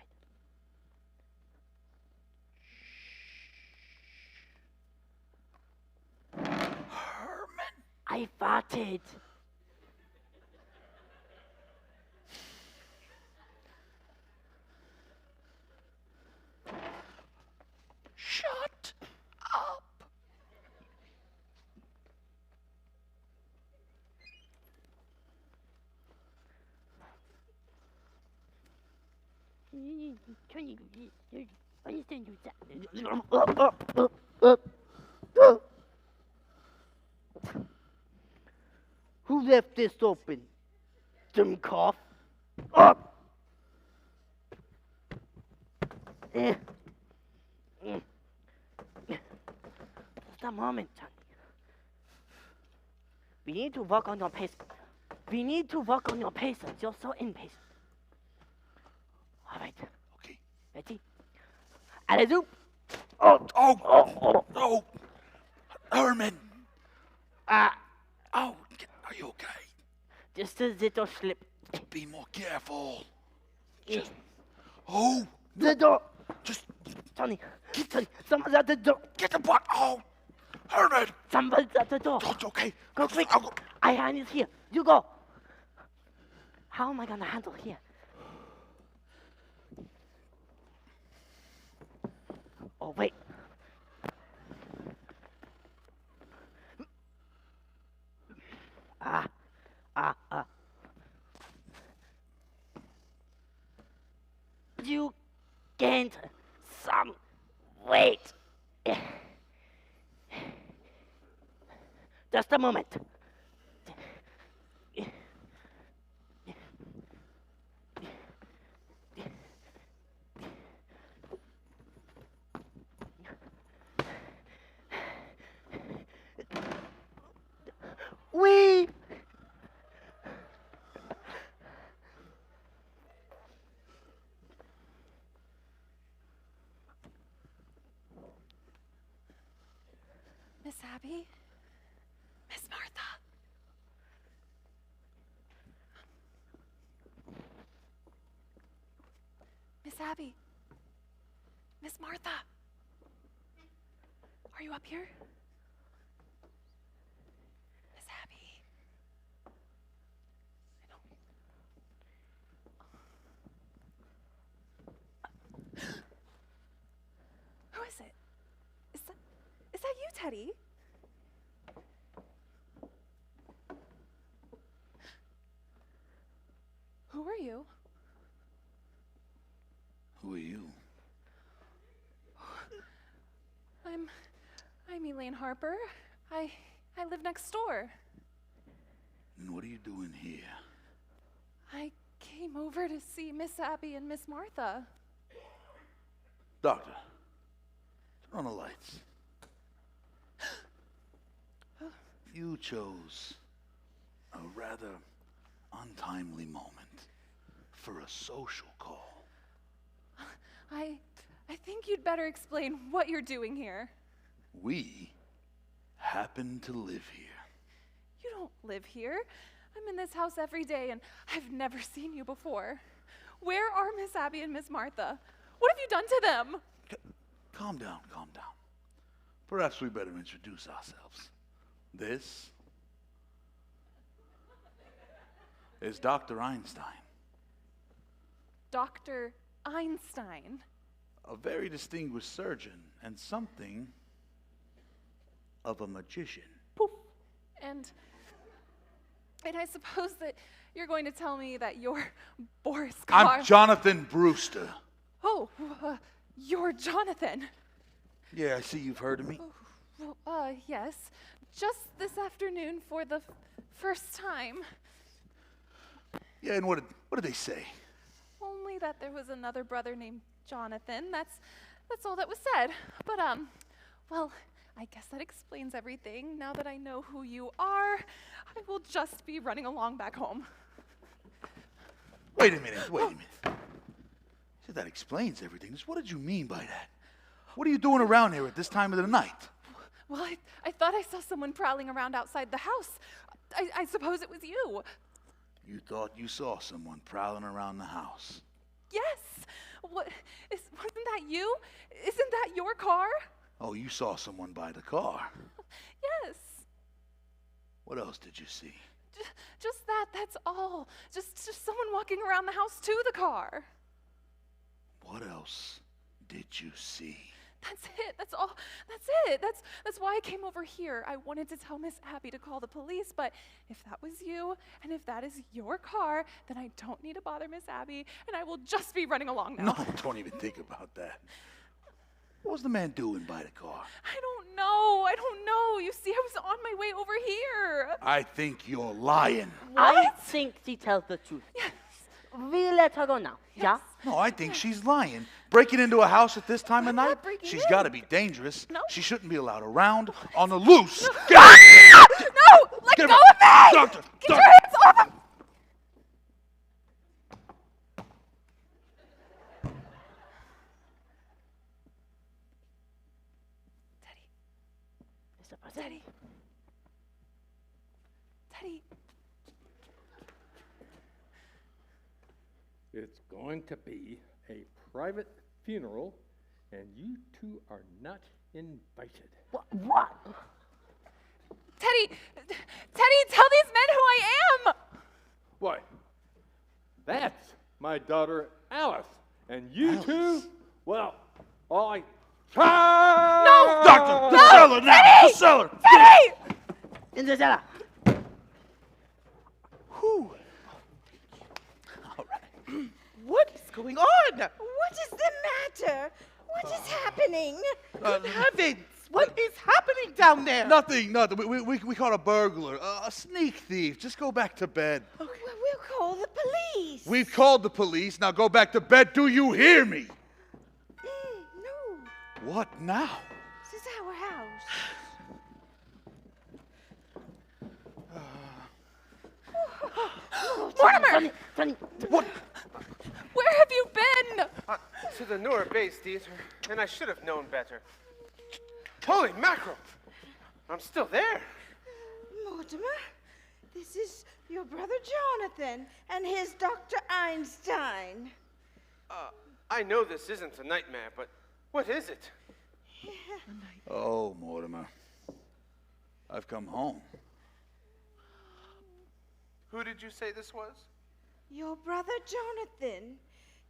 right. Herman! I farted. Shut up! Who left this open? Some cough. Just a moment, Johnny. We need to work on your patience. We need to work on your patience. You're so impatient. All right. Okay. Ready? Allez-y. Oh, Herman. Ah, Oh, are you okay? just a little slip. Be more careful. Just Oh, the door. just Tony, someone's at the door. get the butt. Oh, Herman. Somebody's at the door. Oh, it's okay. Go quick. I'll go. Iron is here. You go. How am I gonna handle here? Oh, wait. Ah. You gained some weight. Just a moment. We Miss Abby? Miss Martha? Miss Abby? Miss Martha? Are you up here? Miss Abby? Who is it? Is that you, Teddy? Who are you? Who are you? I'm Elaine Harper. I live next door. And what are you doing here? I came over to see Miss Abby and Miss Martha. Doctor, turn on the lights. You chose a rather untimely moment for a social call. I think you'd better explain what you're doing here. We happen to live here. You don't live here. I'm in this house every day, and I've never seen you before. Where are Miss Abby and Miss Martha? What have you done to them? Calm down. Perhaps we better introduce ourselves. This is Dr. Einstein, Dr. Einstein. a very distinguished surgeon and something of a magician. Poof. And I suppose that you're going to tell me that you're Boris Karr. I'm Jonathan Brewster. Oh, you're Jonathan. Yeah, I see you've heard of me. Yes. Just this afternoon for the first time. Yeah, and what did they say? Only that there was another brother named Jonathan. That's all that was said. But well, I guess that explains everything. Now that I know who you are, I will just be running along back home. Wait a minute. You said that explains everything. Just what did you mean by that? What are you doing around here at this time of the night? Well, I thought I saw someone prowling around outside the house. I suppose it was you. You thought you saw someone prowling around the house. Yes. Wasn't that you? Isn't that your car? Oh, you saw someone by the car. Yes. What else did you see? Just that, that's all. Just someone walking around the house to the car. What else did you see? That's it. That's all. That's it. That's why I came over here. I wanted to tell Miss Abby to call the police, but if that was you and if that is your car, then I don't need to bother Miss Abby, and I will just be running along now. No, don't even think about that. What was the man doing by the car? I don't know. You see, I was on my way over here. I think you're lying. I think she tells the truth. Yes. We let her go now. Yeah? No, I think she's lying. Breaking into a house at this time of night? not breaking She's in. got to be dangerous. No. She shouldn't be allowed around on the loose. Get No! Let Get go him of me! Doctor! Get Doctor! your hands off him! Teddy. Teddy. It's going to be a private funeral, and you two are not invited. What? Teddy, tell these men who I am. Why, that's my daughter Alice, and you two, well, I... No! Doctor, the cellar now! The cellar! Teddy! In the cellar. Whew. All right. What is going on? What is the matter? What is happening? Good heavens! What is happening down there? Nothing. We caught a burglar, a sneak thief. Just go back to bed. Well, we'll call the police. We've called the police. Now go back to bed. Do you hear me? No, What now? this is our house. Mortimer! Tony, What? Where have you been? To the newer base, Dieter, and I should have known better. Holy mackerel! I'm still there. Mortimer, this is your brother Jonathan and his Dr. Einstein. I know this isn't a nightmare, but what is it? Oh, Mortimer. I've come home. Who did you say this was? Your brother Jonathan.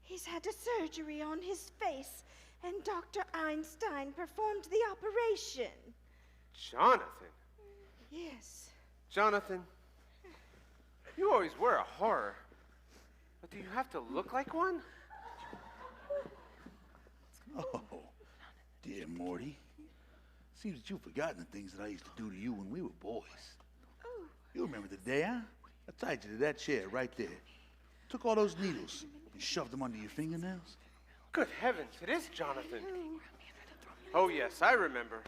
He's had a surgery on his face, and Dr. Einstein performed the operation. Jonathan? Yes. Jonathan, you always were a horror. But do you have to look like one? Oh, dear Morty. Seems that you've forgotten the things that I used to do to you when we were boys. Oh. You remember the day, huh? I tied you to that chair right there. Took all those needles and shoved them under your fingernails. Good heavens, it is Jonathan. Oh, yes, I remember.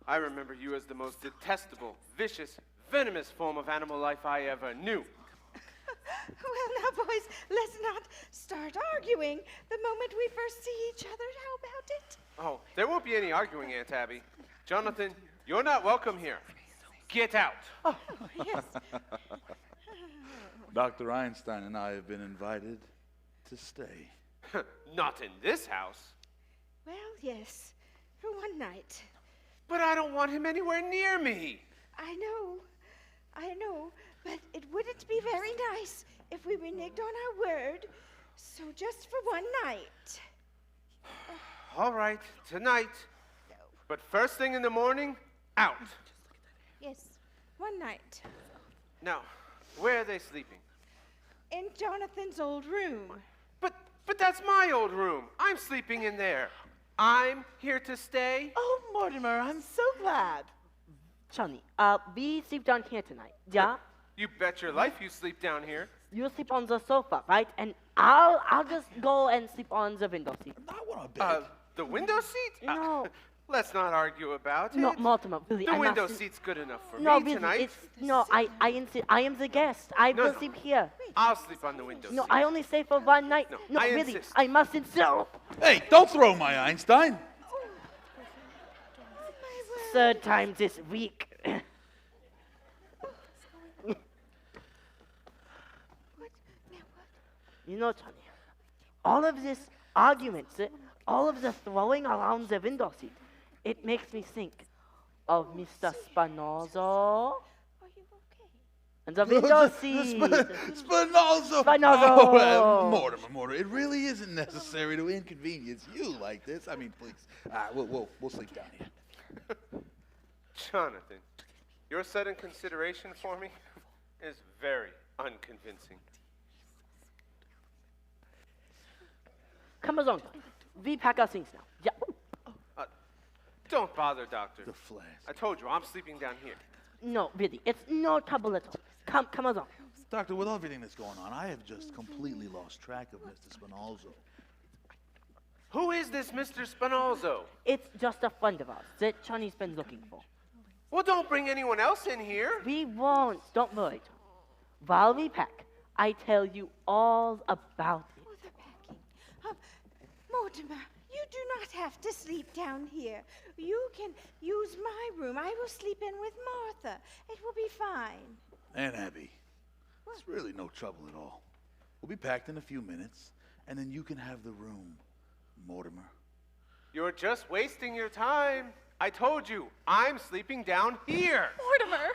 I remember you as the most detestable, vicious, venomous form of animal life I ever knew. Well, now, boys, let's not start arguing the moment we first see each other. How about it? Oh, there won't be any arguing, Aunt Abby. Jonathan, you're not welcome here. Get out. Oh, yes. Dr. Einstein and I have been invited to stay. Not in this house. Well, yes, for one night. But I don't want him anywhere near me. I know, but it wouldn't be very nice if we reneged on our word. So just for one night. All right, tonight. But first thing in the morning, out. Yes, one night. Now, where are they sleeping? In Jonathan's old room. But that's my old room. I'm sleeping in there. I'm here to stay. Oh, Mortimer, I'm so glad. Johnny, we sleep down here tonight, yeah? You bet your life you sleep down here. You sleep on the sofa, right? And I'll just go and sleep on the window seat. I want to bed. The window seat? No. Let's not argue about No, it. Mortimer, really, The I window mustn't. seat's good enough for No, me really, tonight. I insist. I am the guest. I No, will no. sleep here. I'll sleep on the window No, seat. I only stay for one night. No, I really, insist. I must insist. Hey, don't throw my Einstein. Third time this week. You know, Johnny, all of this arguments, all of the throwing around the window seat, it makes me think of Mr. Spinoza Are you okay? and the window seat. Spinoza. Spinoza. Oh, Mortimer, it really isn't necessary to inconvenience you like this. I mean, please. We'll sleep down here. Jonathan, your sudden consideration for me is very unconvincing. Come along, Johnny. We pack our things now. Yeah. Don't bother, Doctor. The flask. I told you, I'm sleeping down here. No, really, it's no trouble at all. Come along. Doctor, with everything that's going on, I have just completely lost track of Mr. Spinalzo. Who is this Mr. Spinalzo? It's just a friend of ours that Johnny's been looking for. Well, don't bring anyone else in here. We won't. Don't worry, Johnny. While we pack, I tell you all about it. Oh, the packing. Mortimer, you do not have to sleep down here. You can use my room. I will sleep in with Martha. It will be fine. Aunt Abby, it's really no trouble at all. We'll be packed in a few minutes, and then you can have the room, Mortimer. You're just wasting your time. I told you, I'm sleeping down here. Mortimer,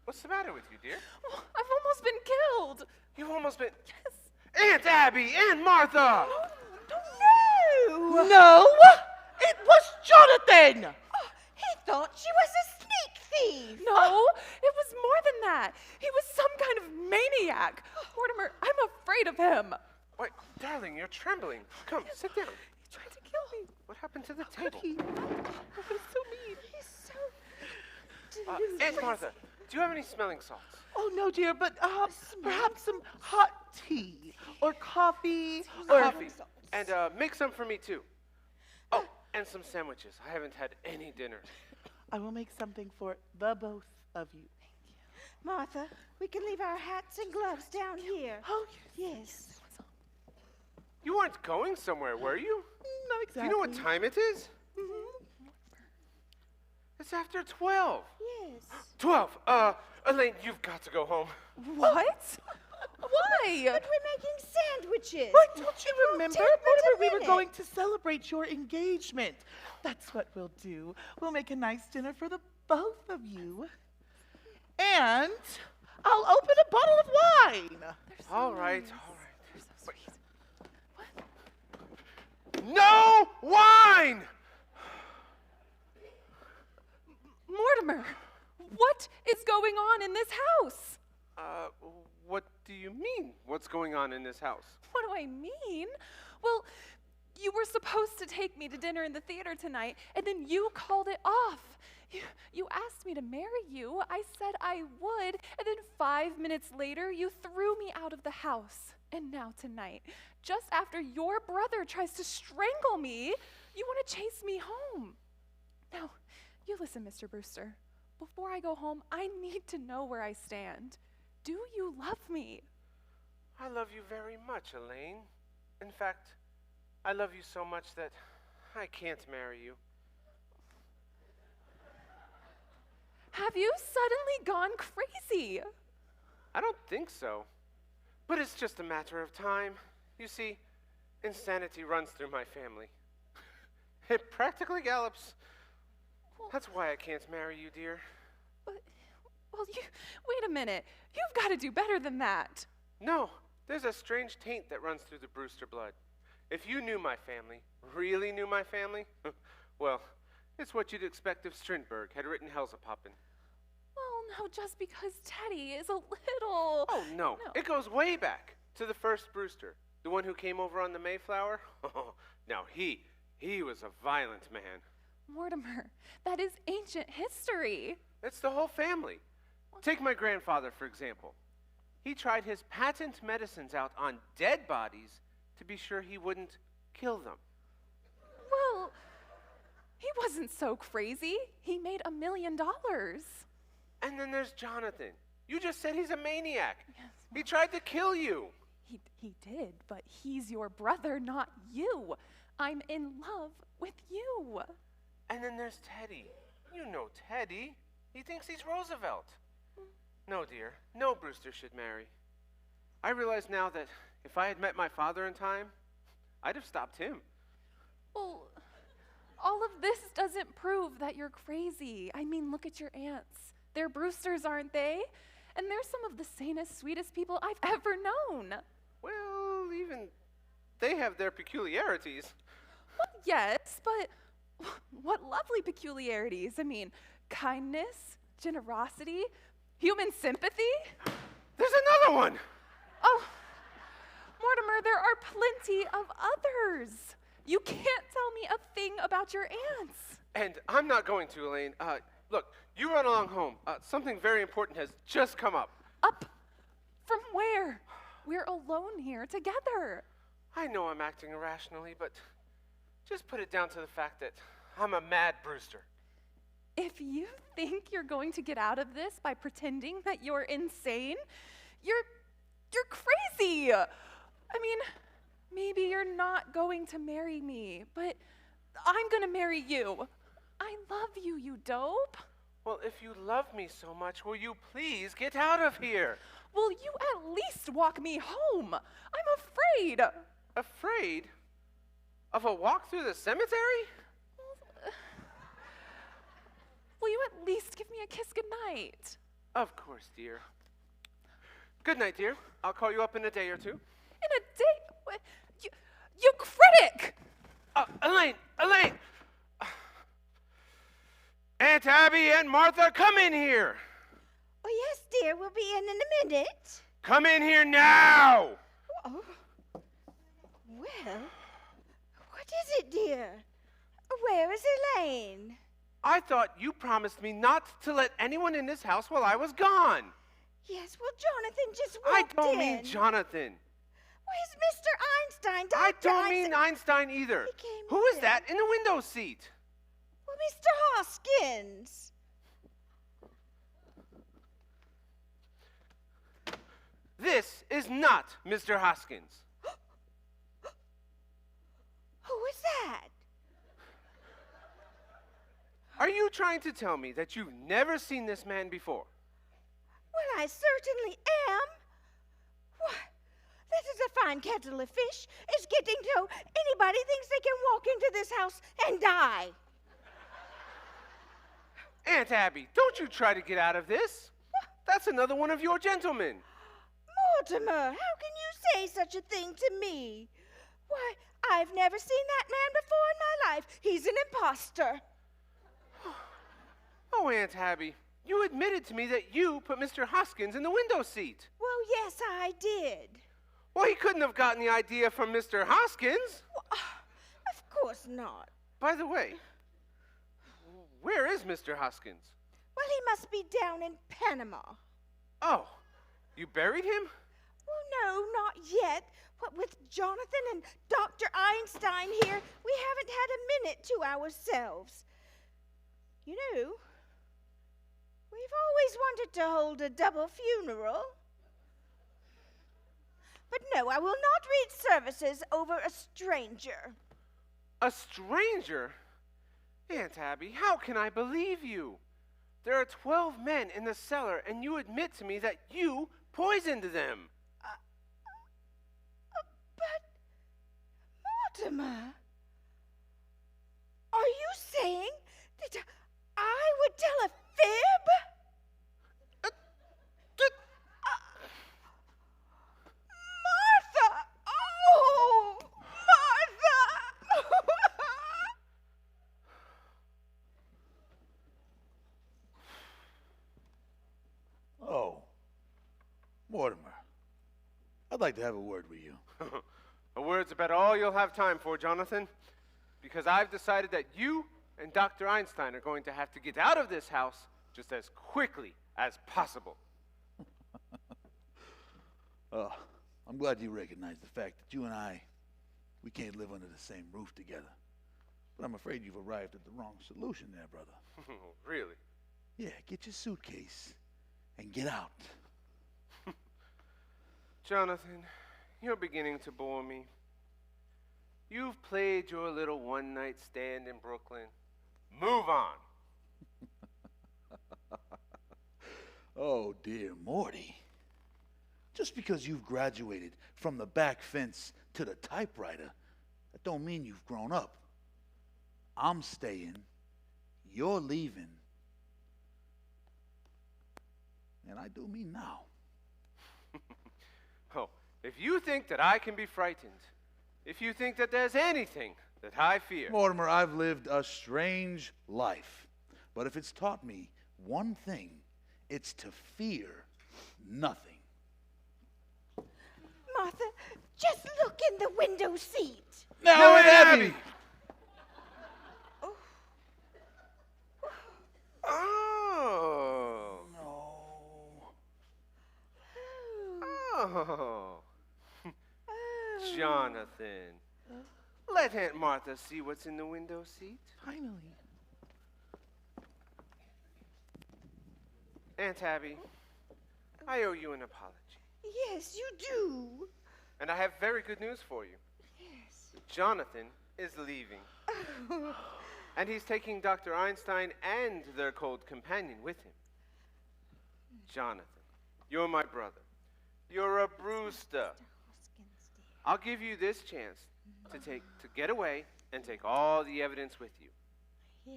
What's the matter with you, dear? I've almost been killed. You've almost been... Yes. Aunt Abby! Aunt Martha! No! No, it was Jonathan. Oh, he thought she was a sneak thief. No, it was more than that. He was some kind of maniac. Mortimer, I'm afraid of him. Wait, darling, you're trembling. Come, sit down. He tried to kill me. What happened to the table? He was so mean. He's so deluded. Aunt Martha, do you have any smelling salts? Oh no, dear, but perhaps some hot tea or coffee or Coffee. And make some for me, too. Oh, and some sandwiches. I haven't had any dinner. I will make something for the both of you. Martha, we can leave our hats and gloves down here. Oh, Yes. You weren't going somewhere, were you? not Do exactly. you know what time it is? It's after 12. Yes. 12. Elaine, you've got to go home. What? Why? But we're making sandwiches. What, don't you remember? take but a Mortimer, we were minute. going to celebrate your engagement. That's what we'll do. We'll make a nice dinner for the both of you. And I'll open a bottle of wine. All right. No wine! Mortimer, what is going on in this house? What do you mean? What's going on in this house? What do I mean? Well, you were supposed to take me to dinner in the theater tonight, and then you called it off. You asked me to marry you. I said I would, and then 5 minutes later, you threw me out of the house. And now tonight, just after your brother tries to strangle me, you want to chase me home. Now, you listen, Mr. Brewster. Before I go home, I need to know where I stand. Do you love me? I love you very much, Elaine. In fact, I love you so much that I can't marry you. Have you suddenly gone crazy? I don't think so. But it's just a matter of time. You see, insanity runs through my family. It practically gallops. That's why I can't marry you, dear. Well, wait a minute. You've got to do better than that. No, there's a strange taint that runs through the Brewster blood. If you knew my family, really knew my family, well, it's what you'd expect if Strindberg had written Hellzapoppin'. Well, no, just because Teddy is a little... Oh, no. It goes way back to the first Brewster, the one who came over on the Mayflower. Oh, now he was a violent man. Mortimer, that is ancient history. It's the whole family. Take my grandfather, for example. He tried his patent medicines out on dead bodies to be sure he wouldn't kill them. Well, he wasn't so crazy. He made $1 million. And then there's Jonathan. You just said he's a maniac. Yes, he tried to kill you. He did, but he's your brother, not you. I'm in love with you. And then there's Teddy. You know Teddy. He thinks he's Roosevelt. No, dear. No Brewster should marry. I realize now that if I had met my father in time, I'd have stopped him. Well, all of this doesn't prove that you're crazy. I mean, look at your aunts. They're Brewsters, aren't they? And they're some of the sanest, sweetest people I've ever known. Well, even they have their peculiarities. Well, yes, but what lovely peculiarities. I mean, kindness, generosity, human sympathy. There's another one. Oh, Mortimer, there are plenty of others. You can't tell me a thing about your aunts. And I'm not going to, Elaine. Look, you run along home. Something very important has just come up. Up? From where? We're alone here together. I know I'm acting irrationally, but just put it down to the fact that I'm a mad Brewster. If you think you're going to get out of this by pretending that you're insane, you're crazy. I mean, maybe you're not going to marry me, but I'm going to marry you. I love you, you dope. Well, if you love me so much, will you please get out of here? Will you at least walk me home? I'm afraid. Afraid? Of a walk through the cemetery? Will you at least give me a kiss goodnight? Of course, dear. Good night, dear. I'll call you up in a day or two. In a day? You critic! Elaine! Aunt Abby and Martha, come in here! Oh, yes, dear. We'll be in a minute. Come in here now! Oh. Well, what is it, dear? Where is Elaine? I thought you promised me not to let anyone in this house while I was gone. Yes, well, Jonathan just I walked don't in. mean Jonathan. Where's Mr. Einstein? I Dr. don't mean Einstein either. He came Who is in. that in the window seat? Well, Mr. Hoskins. This is not Mr. Hoskins. Who is that? Are you trying to tell me that you've never seen this man before? Well, I certainly am. Why, this is a fine kettle of fish. It's getting so anybody thinks they can walk into this house and die. Aunt Abby, don't you try to get out of this. That's another one of your gentlemen. Mortimer, how can you say such a thing to me? Why, I've never seen that man before in my life. He's an imposter. Oh, Aunt Abby, you admitted to me that you put Mr. Hoskins in the window seat. Well, yes, I did. Well, he couldn't have gotten the idea from Mr. Hoskins. Well, of course not. By the way, where is Mr. Hoskins? Well, he must be down in Panama. Oh, you buried him? Well, no, not yet. What with Jonathan and Dr. Einstein here, we haven't had a minute to ourselves. You know, we've always wanted to hold a double funeral. But no, I will not read services over a stranger. A stranger? Aunt Abby, how can I believe you? There are 12 men in the cellar, and you admit to me that you poisoned them. But, Mortimer, are you saying that I would tell a fib? Martha! Oh, Martha! Oh, Mortimer, I'd like to have a word with you. A word's about all you'll have time for, Jonathan, because I've decided that you and Dr. Einstein are going to have to get out of this house just as quickly as possible. I'm glad you recognize the fact that you and we can't live under the same roof together. But I'm afraid you've arrived at the wrong solution there, brother. Really? Yeah, get your suitcase and get out. Jonathan, you're beginning to bore me. You've played your little one-night stand in Brooklyn. Move on. Oh, dear Morty. Just because you've graduated from the back fence to the typewriter, that don't mean you've grown up. I'm staying, you're leaving, and I do mean now. Oh, if you think that I can be frightened, if you think that there's anything that I fear... Mortimer, I've lived a strange life, but if it's taught me one thing, it's to fear nothing. Martha, just look in the window seat. Now, Aunt Abby! Oh. No. Oh. Jonathan, let Aunt Martha see what's in the window seat. Finally. Aunt Abby, I owe you an apology. Yes, you do. And I have very good news for you. Jonathan is leaving. And he's taking Dr. Einstein and their cold companion with him. Jonathan, you're my brother. You're a Brewster. I'll give you this chance to get away and take all the evidence with you.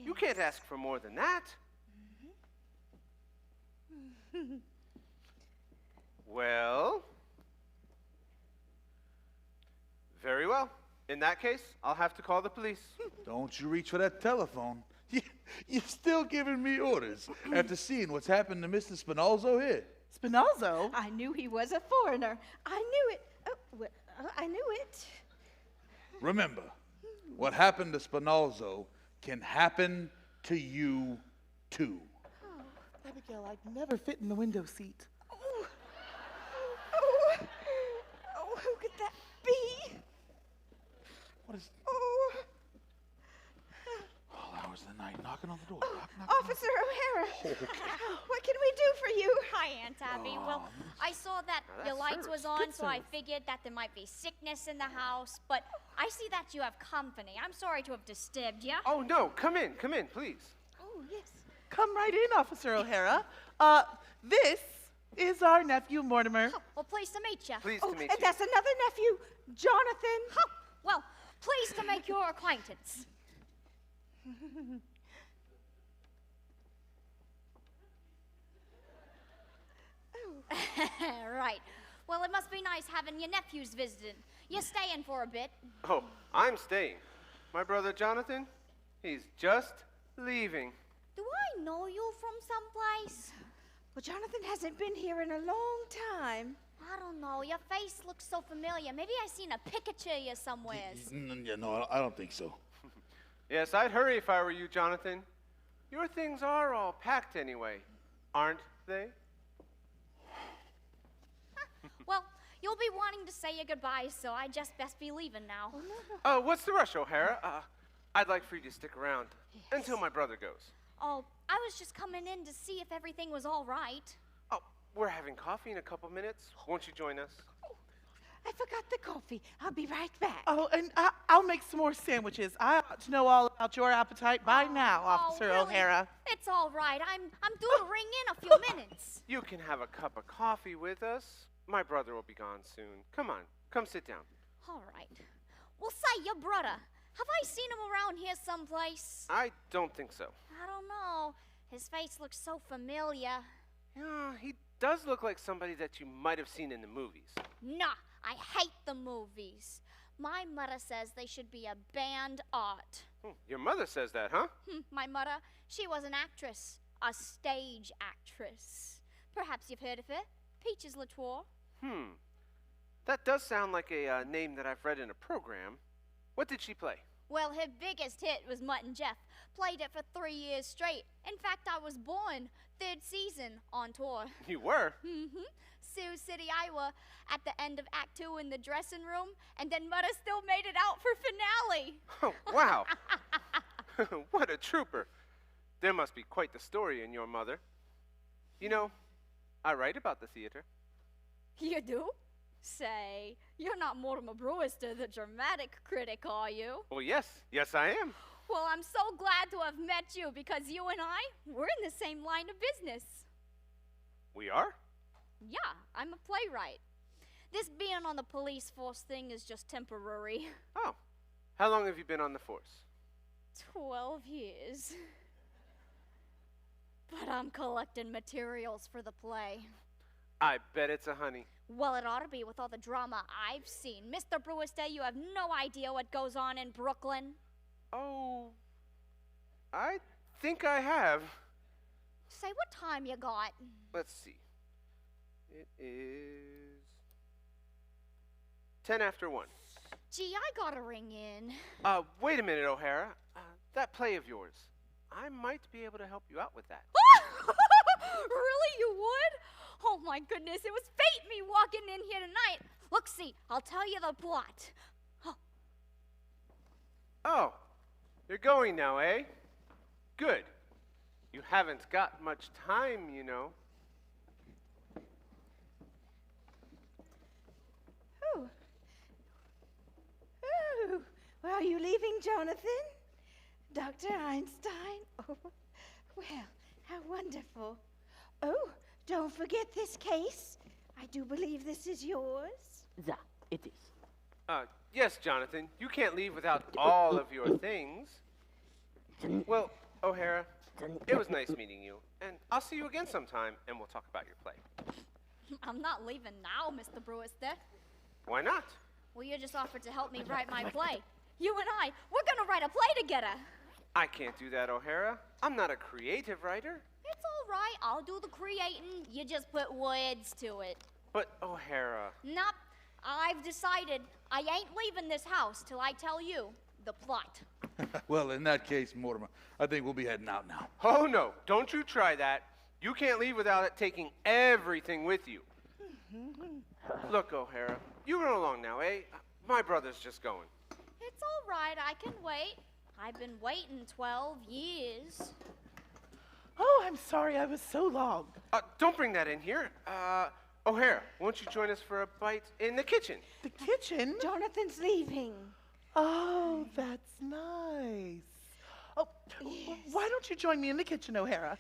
You can't ask for more than that. Well, very well. In that case, I'll have to call the police. Don't you reach for that telephone. You're still giving me orders after seeing what's happened to Mr. Spinalzo here. Spinalzo? I knew he was a foreigner. I knew it. Oh, well, I knew it. Remember, what happened to Spinalzo can happen to you too. Abigail, I'd never fit in the window seat. Who could that be? What is Oh, all hours of the night knocking on the door? Officer O'Hara. What can we do for you? Hi, Aunt Abby. Well, I saw that your lights was on, so I figured that there might be sickness in the house, but I see that you have company. I'm sorry to have disturbed you. Oh, no, come in, please. Oh, yes. Come right in, Officer O'Hara. This is our nephew, Mortimer. Oh, well, pleased to meet you. Pleased to meet And you. that's another nephew, Jonathan. Oh, well, pleased to make your acquaintance. Right. Well, it must be nice having your nephews visiting. You're staying for a bit. Oh, I'm staying. My brother Jonathan, he's just leaving. Do I know you from someplace? Well, Jonathan hasn't been here in a long time. I don't know. Your face looks so familiar. Maybe I seen a picture of you somewheres. No, I don't think so. Yes, I'd hurry if I were you, Jonathan. Your things are all packed anyway, aren't they? Well, you'll be wanting to say your goodbyes, so I just best be leaving now. Oh, what's the rush, O'Hara? I'd like for you to stick around until my brother goes. Oh, I was just coming in to see if everything was all right. Oh, we're having coffee in a couple minutes. Won't you join us? I forgot the coffee. I'll be right back. Oh, and I'll make some more sandwiches. I ought to know all about your appetite by now, Officer really? O'Hara. It's all right. I'm due to ring in a few minutes. You can have a cup of coffee with us. My brother will be gone soon. Come on, come sit down. All right. Well, say, your brother. Have I seen him around here someplace? I don't think so. I don't know. His face looks so familiar. Yeah, he does look like somebody that you might have seen in the movies. Nah, I hate the movies. My mother says they should be a banned art. Your mother says that, huh? My mother, she was an actress, a stage actress. Perhaps you've heard of her, Peaches Latour. That does sound like a name that I've read in a program. What did she play? Well, her biggest hit was Mutt and Jeff. Played it for 3 years straight. In fact, I was born 3rd season on tour. You were? Sioux City, Iowa, at the end of Act 2 in the dressing room, and then Mother still made it out for finale. Oh, wow. What a trooper. There must be quite the story in your mother. You know, I write about the theater. You do? Say, you're not Mortimer Brewster, the dramatic critic, are you? Well, yes, I am. Well, I'm so glad to have met you because you and I, we're in the same line of business. We are? Yeah, I'm a playwright. This being on the police force thing is just temporary. Oh, how long have you been on the force? 12 years. But I'm collecting materials for the play. I bet it's a honey. Well, it ought to be with all the drama I've seen. Mr. Brewster, you have no idea what goes on in Brooklyn. Oh, I think I have. Say, what time you got? Let's see. It is 10 after 1. Gee, I gotta ring in. Wait a minute, O'Hara. That play of yours, I might be able to help you out with that. Really, you would? Oh my goodness, it was fate me walking in here tonight. Look, see, I'll tell you the plot. Oh, you're going now, eh? Good. You haven't got much time, you know. Oh. Are you leaving, Jonathan? Dr. Einstein? Oh, well, how wonderful. Oh, don't forget this case. I do believe this is yours. Yeah, it is. Yes, Jonathan. You can't leave without all of your things. Well, O'Hara, it was nice meeting you, and I'll see you again sometime, and we'll talk about your play. I'm not leaving now, Mr. Brewster. Why not? Well, you just offered to help me write my play. You and I, we're gonna write a play together. I can't do that, O'Hara. I'm not a creative writer. It's all right. I'll do the creating. You just put words to it. But, O'Hara... Nope. I've decided I ain't leaving this house till I tell you the plot. Well, in that case, Mortimer, I think we'll be heading out now. Oh, no. Don't you try that. You can't leave without it taking everything with you. Look, O'Hara, you run along now, eh? My brother's just going. It's all right. I can wait. I've been waiting 12 years. Oh, I'm sorry I was so long. Don't bring that in here. O'Hara, won't you join us for a bite in the kitchen? The kitchen? Jonathan's leaving. Oh, that's nice. Oh, Yes. why don't you join me in the kitchen, O'Hara?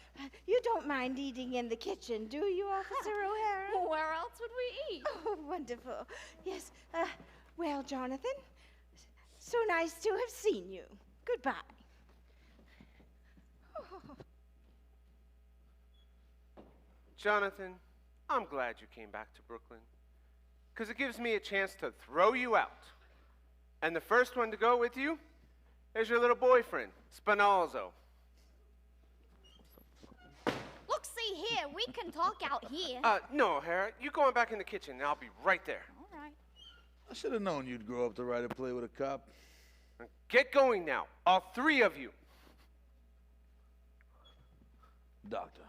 You don't mind eating in the kitchen, do you, Officer O'Hara? Where else would we eat? Oh, wonderful. Yes. Well, Jonathan, so nice to have seen you. Goodbye. Jonathan, I'm glad you came back to Brooklyn, because it gives me a chance to throw you out. And the first one to go with you is your little boyfriend, Spinalzo. Look, see here. We can talk out here. No, O'Hara, you go on back in the kitchen, and I'll be right there. All right. I should have known you'd grow up to write a play with a cop. Get going now, all three of you. Doctor,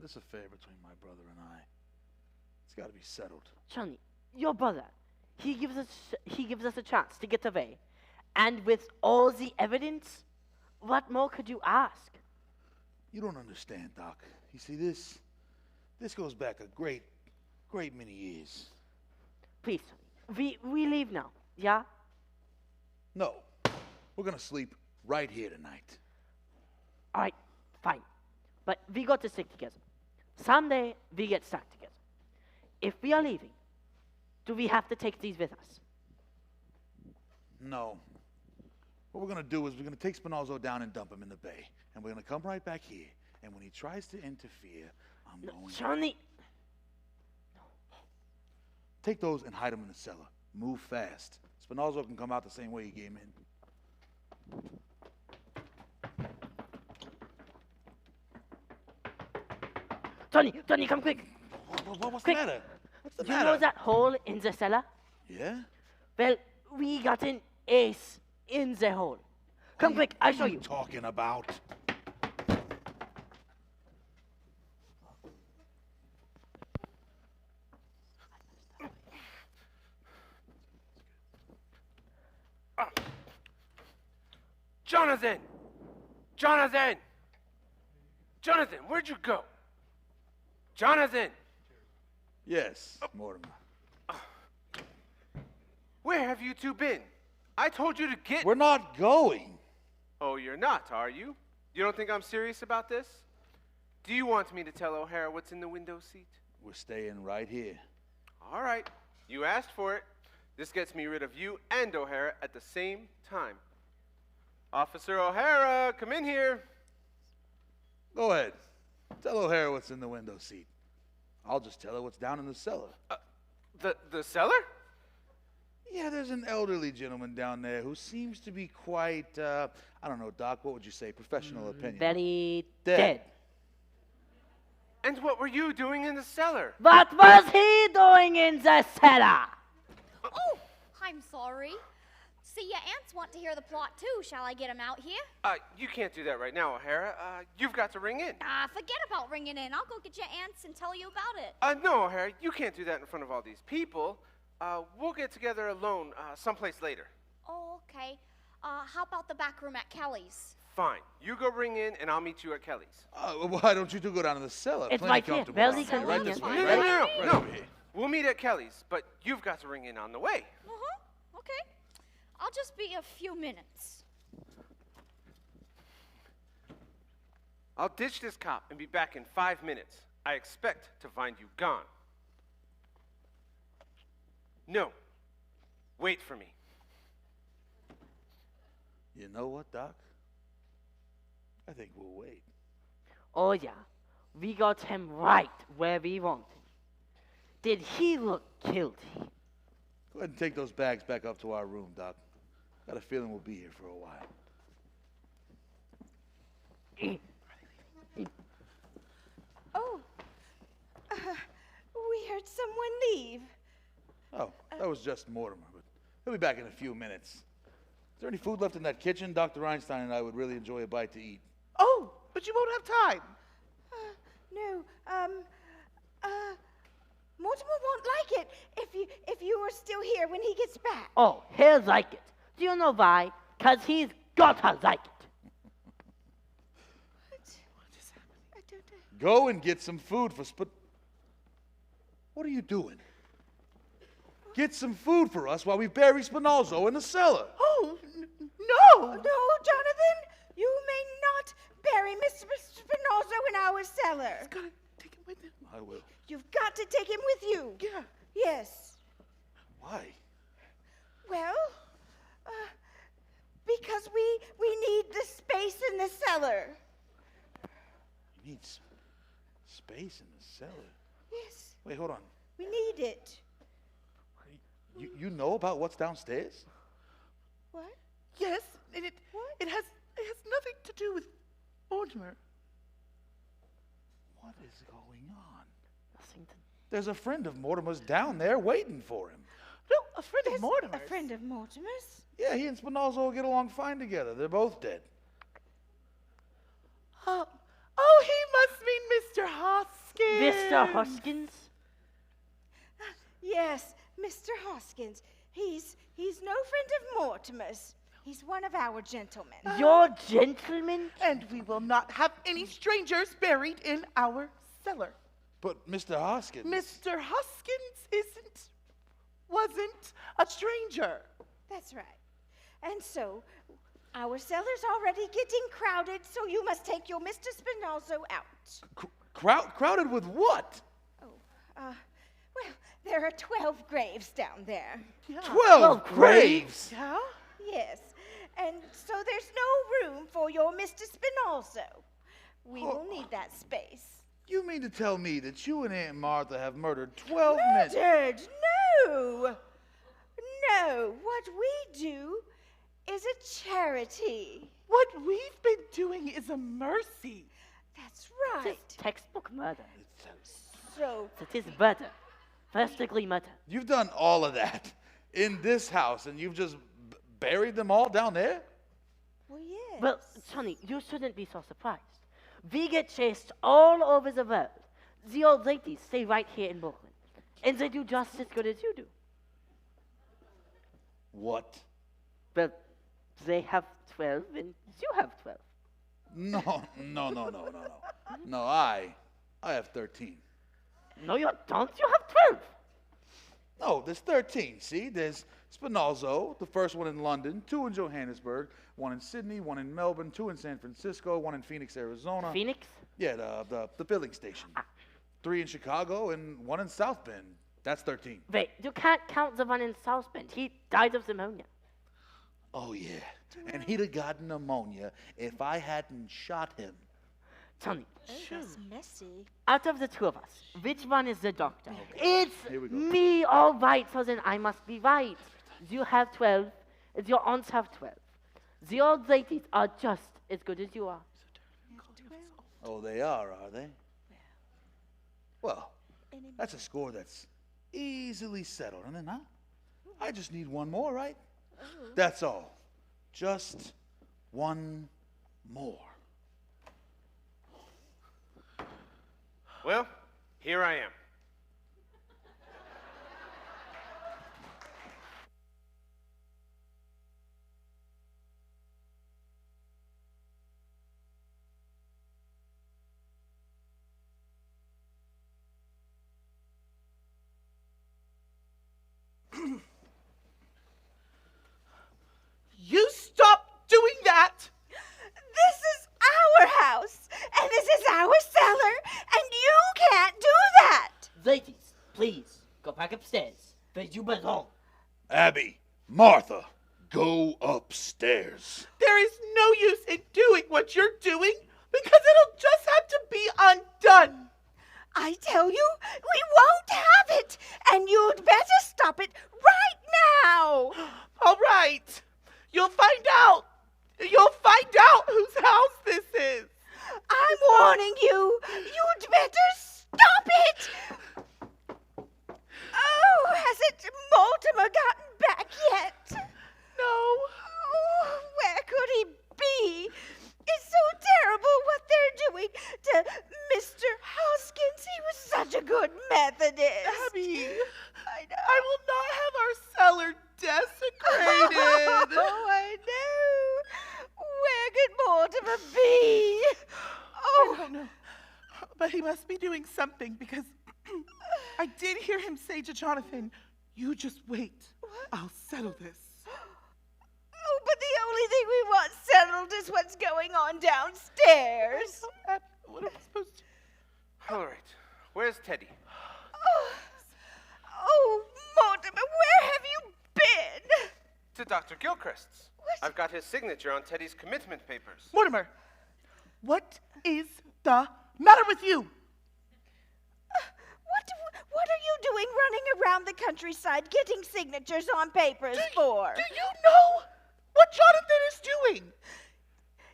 this affair between my brother and I, it's got to be settled. Johnny, your brother, he gives us a chance to get away. And with all the evidence, what more could you ask? You don't understand, Doc. You see, this goes back a great many years. Please, Johnny, we leave now, yeah? No, we're gonna sleep right here tonight. All right, fine. But we got to stick together. Someday we get stuck together. If we are leaving, do we have to take these with us? No. What we're gonna do is we're gonna take Spinalzo down and dump him in the bay. And we're gonna come right back here. And when he tries to interfere, I'm going Johnny! take those and hide them in the cellar. Move fast. Spinalzo can come out the same way he came in. Johnny, come quick. What's Quick. the matter? What's the You matter? know that hole in the cellar? Yeah? Well, we got an ace in the hole. Come quick, I'll show What are you. you talking about? Jonathan! Jonathan! Jonathan, where'd you go? Jonathan! Yes, Mortimer. Where have you two been? I told you to get... We're not going. Oh, you're not, are you? You don't think I'm serious about this? Do you want me to tell O'Hara what's in the window seat? We're staying right here. All right. You asked for it. This gets me rid of you and O'Hara at the same time. Officer O'Hara, come in here. Go ahead. Tell O'Hara what's in the window seat. I'll just tell her what's down in the cellar. The cellar? Yeah, there's an elderly gentleman down there who seems to be quite, I don't know, Doc, what would you say? Professional opinion. Very Dead. dead. And what were you doing in the cellar? What was he doing in the cellar? Oh, I'm sorry. See, your aunts want to hear the plot too. Shall I get them out here? You can't do that right now, O'Hara. You've got to ring in. Forget about ringing in. I'll go get your aunts and tell you about it. No, O'Hara, you can't do that in front of all these people. We'll get together alone someplace later. Oh, okay. How about the back room at Kelly's? Fine. You go ring in, and I'll meet you at Kelly's. Why don't you two go down to the cellar? It's Plenty right here. comfortable Very down there. Right this way. convenient. No, Right no. over here. We'll meet at Kelly's, but you've got to ring in on the way. Okay. I'll just be a few minutes. I'll ditch this cop and be back in 5 minutes. I expect to find you gone. No. Wait for me. You know what, Doc? I think we'll wait. Oh, yeah. We got him right where we want him. Did he look guilty? Go ahead and take those bags back up to our room, Doc. Got a feeling we'll be here for a while. Oh, we heard someone leave. Oh, that was just Mortimer, but he'll be back in a few minutes. Is there any food left in that kitchen? Dr. Einstein and I would really enjoy a bite to eat. Oh, but you won't have time. No, Mortimer won't like it if you are still here when he gets back. Oh, he'll like it. Do you know why? 'Cause he's gotta like it. What is happening? I don't know. Go and get some food for What are you doing? Get some food for us while we bury Spinozzo in the cellar. Oh, No, Jonathan, you may not bury Mr. Spinozzo in our cellar. gotta take him with him. I will. You've got to take him with you. Yeah. Yes. Why? Well, because we need the space in the cellar. You need space in the cellar. Yes, Wait, hold on. we need it. You know about what's downstairs? What? Yes, and it has nothing to do with Mortimer. What is going on? There's a friend of Mortimer's down there waiting for him. No, a friend of Mortimer's. A friend of Mortimer's? Yeah, he and Spinozzo will get along fine together. They're both dead. Oh, he must mean Mr. Hoskins. Mr. Hoskins? Yes, Mr. Hoskins. He's no friend of Mortimer's. He's one of our gentlemen. Your gentleman? And we will not have any strangers buried in our cellar. But Mr. Hoskins... Mr. Hoskins wasn't a stranger. That's right. And so, our cellar's already getting crowded, so you must take your Mr. Spinozzo out. Crowded with what? Well, there are 12 graves down there. Yeah. 12 graves? Yeah? Yes. And so there's no room for your Mr. Spinozzo. We will need that space. You mean to tell me that you and Aunt Martha have murdered 12 men? Murdered? No. No. What we do is a charity. What we've been doing is a mercy. That's right. It's textbook murder. So, It is murder. First degree murder. You've done all of that in this house, and you've just buried them all down there? well, yes. Well, Sonny, you shouldn't be so surprised. We get chased all over the world. The old ladies stay right here in Brooklyn. And they do just as good as you do. What? Well, they have 12 and you have 12. No. No, I have 13. No, you don't. You have 12. No, there's 13. See, there's Spinozzo, the first one in London, 2 in Johannesburg, 1 in Sydney, 1 in Melbourne, 2 in San Francisco, 1 in Phoenix, Arizona. Phoenix? Yeah, the filling station. 3 in Chicago and 1 in South Bend. That's 13. Wait, you can't count the one in South Bend. He died of pneumonia. Oh, yeah. And he'd have gotten pneumonia if I hadn't shot him. Sonny, That's messy. out of the two of us, which one is the doctor? Here It's we go. me, all right, so then I must be right. You have 12, and your aunts have 12. The old ladies are just as good as you are. Oh, they are they? Well, that's a score that's easily settled, isn't it, huh? I just need one more, right? That's all. Just one more. Well, here I am. back upstairs, where you belong. Abby, Martha, go upstairs. There is no use in doing what you're doing because it'll just have to be undone. I tell you, we won't have it, and you'd better stop it right now. All right. You'll find out. You'll find out whose house this is. I'm warning you. You'd better stop it. Oh, hasn't Mortimer gotten back yet? No. Oh, where could he be? It's so terrible what they're doing to Mr. Hoskins. He was such a good Methodist. Abby, I know. I will not have our cellar desecrated. Oh, I know. Where could Mortimer be? I don't know. But he must be doing something because I did hear him say to Jonathan, "You just wait. I'll settle this." Oh, but the only thing we want settled is what's going on downstairs. What am I supposed to? All right. Where's Teddy? Oh, Mortimer, where have you been? To Dr. Gilchrist's. I've got his signature on Teddy's commitment papers. Mortimer, what is the matter with you? What are you doing running around the countryside getting signatures on papers for? Do you know what Jonathan is doing?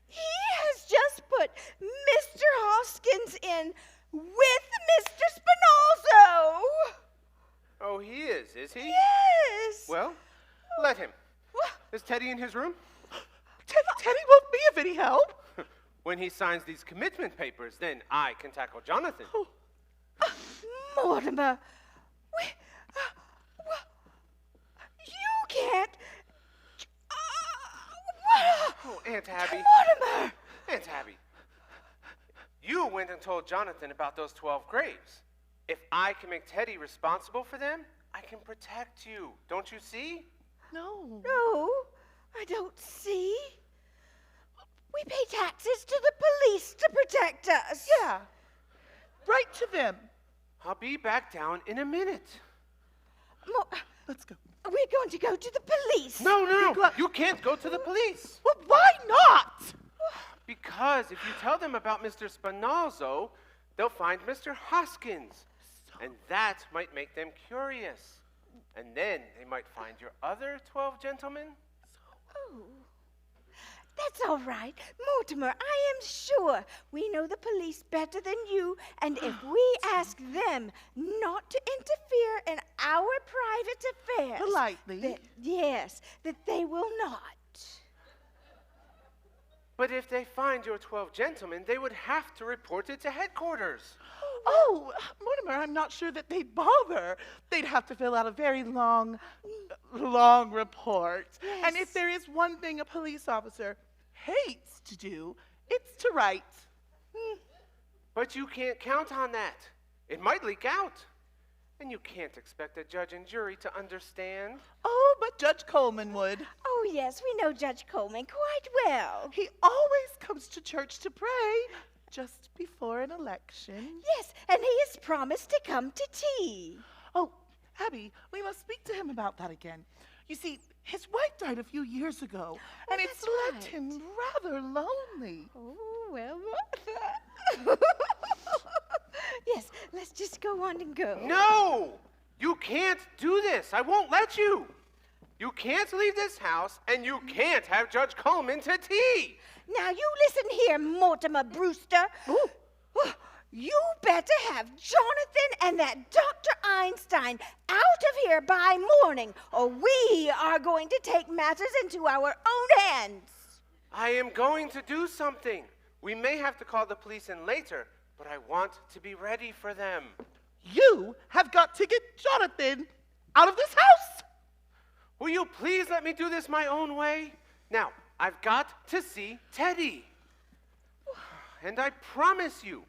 He has just put Mr. Hoskins in with Mr. Spinozzo. Oh, he is he? Yes. Well, let him. Is Teddy in his room? Teddy won't be of any help. When he signs these commitment papers, then I can tackle Jonathan. Mortimer, you can't. Oh, Aunt Abby. Mortimer! Aunt Abby. You went and told Jonathan about those 12 graves. If I can make Teddy responsible for them, I can protect you. Don't you see? No. No, I don't see. We pay taxes to the police to protect us. Yeah. Right to them. I'll be back down in a minute. Let's go. We're going to go to the police. No. You can't go to the police. Well, why not? Because if you tell them about Mr. Spinozzo, they'll find Mr. Hoskins. And that might make them curious. And then they might find your other 12 gentlemen. Oh, that's all right. Mortimer, I am sure we know the police better than you, and if we ask them not to interfere in our private affairs... Politely. that they will not. But if they find your 12 gentlemen, they would have to report it to headquarters. Oh, Mortimer, I'm not sure that they'd bother. They'd have to fill out a very long report. Yes. And if there is one thing a police officer hates to do, it's to write. But you can't count on that. It might leak out. And you can't expect a judge and jury to understand. Oh, but Judge Coleman would. Oh, yes, we know Judge Coleman quite well. He always comes to church to pray just before an election. Yes, and he has promised to come to tea. Oh, Abby, we must speak to him about that again. You see, his wife died a few years ago, and it's that's left right. him rather lonely. Oh, well, Martha. Yes, let's just go on and go. No! You can't do this. I won't let you. You can't leave this house, and you can't have Judge Coleman to tea. Now, you listen here, Mortimer Brewster. You better have Jonathan and that Dr. Einstein out of here by morning, or we are going to take matters into our own hands. I am going to do something. We may have to call the police in later, but I want to be ready for them. You have got to get Jonathan out of this house. Will you please let me do this my own way? Now, I've got to see Teddy. And I promise you,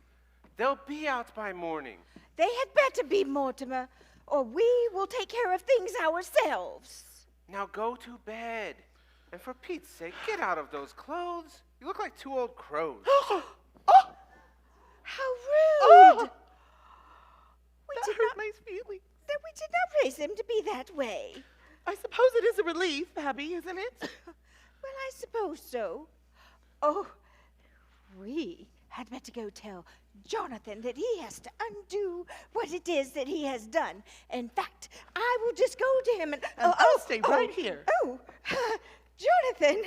they'll be out by morning. They had better be, Mortimer, or we will take care of things ourselves. Now go to bed. And for Pete's sake, get out of those clothes. You look like two old crows. How rude! That hurt my feelings. We did not raise him to be that way. I suppose it is a relief, Abby, isn't it? Well, I suppose so. Oh, we had better go tell Jonathan that he has to undo what it is that he has done. In fact, I will just go to him and I'll stay right here. Oh, Jonathan,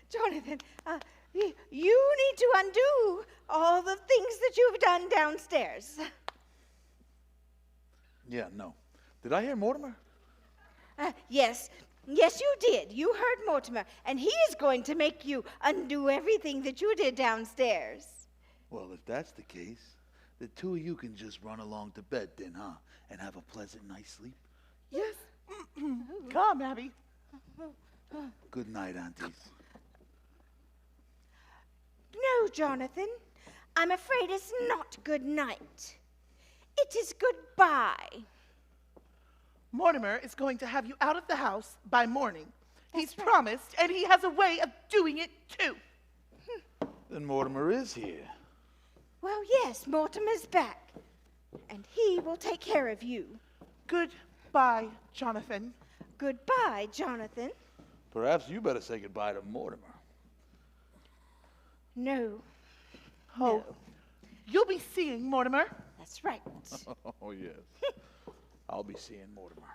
Jonathan, you need to undo all the things that you've done downstairs. Yeah, no. Did I hear Mortimer? Yes, you did. You heard Mortimer, and he is going to make you undo everything that you did downstairs. Well, if that's the case, the two of you can just run along to bed then, huh? And have a pleasant night's sleep. Yes. Come, Abby. Good night, aunties. No, Jonathan. I'm afraid it's not good night. It is goodbye. Mortimer is going to have you out of the house by morning. He's promised, and he has a way of doing it, too. Then Mortimer is here. Well, yes, Mortimer's back, and he will take care of you. Goodbye, Jonathan. Goodbye, Jonathan. Perhaps you better say goodbye to Mortimer. No. Oh, No. You'll be seeing Mortimer. That's right. Oh, yes. I'll be seeing Mortimer.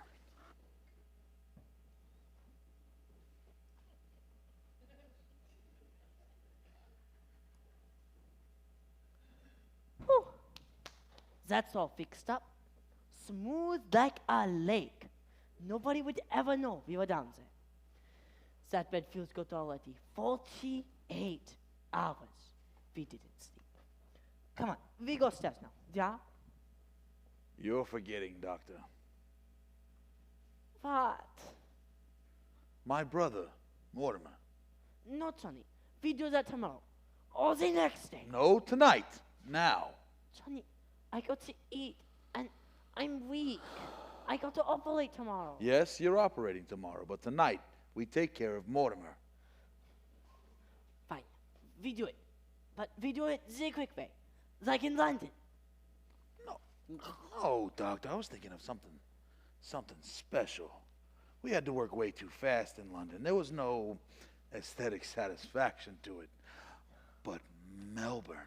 Whew. That's all fixed up. Smooth like a lake. Nobody would ever know we were down there. That bed feels good already. 48 hours we didn't sleep. Come on, we go upstairs now. Yeah? You're forgetting, Doctor. What? My brother, Mortimer. No, Johnny. We do that tomorrow. Or the next day. No, tonight. Now. Johnny, I got to eat, and I'm weak. I got to operate tomorrow. Yes, you're operating tomorrow, but tonight we take care of Mortimer. Fine. We do it. But we do it the quick way. Like in London. No, Doctor, I was thinking of something special. We had to work way too fast in London. There was no aesthetic satisfaction to it. But Melbourne.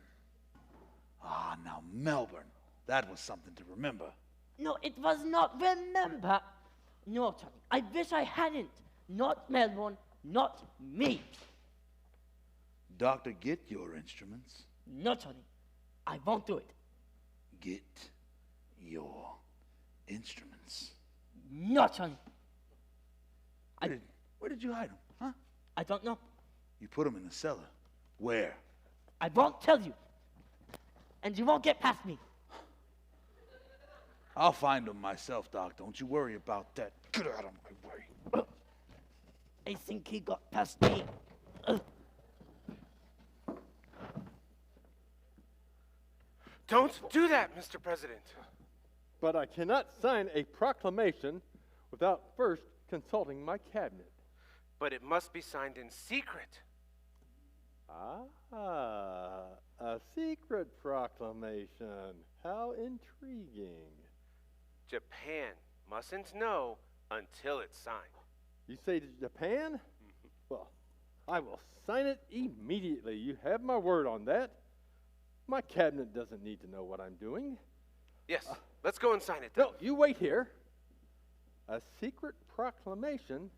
Now Melbourne. That was something to remember. No, it was not. Remember. No, Johnny. I wish I hadn't. Not Melbourne. Not me. Doctor, get your instruments. No, Johnny. I won't do it. Get your instruments. No, Johnny. Where did you hide them, huh? I don't know. You put them in the cellar. Where? I won't tell you. And you won't get past me. I'll find them myself, Doc. Don't you worry about that. Get out of my way. I think he got past me. Don't do that, Mr. President. But I cannot sign a proclamation without first consulting my cabinet. But it must be signed in secret. Ah, a secret proclamation. How intriguing. Japan mustn't know until it's signed. You say to Japan? Well, I will sign it immediately. You have my word on that. My cabinet doesn't need to know what I'm doing. Yes, let's go and sign it then. No, you wait here. A secret proclamation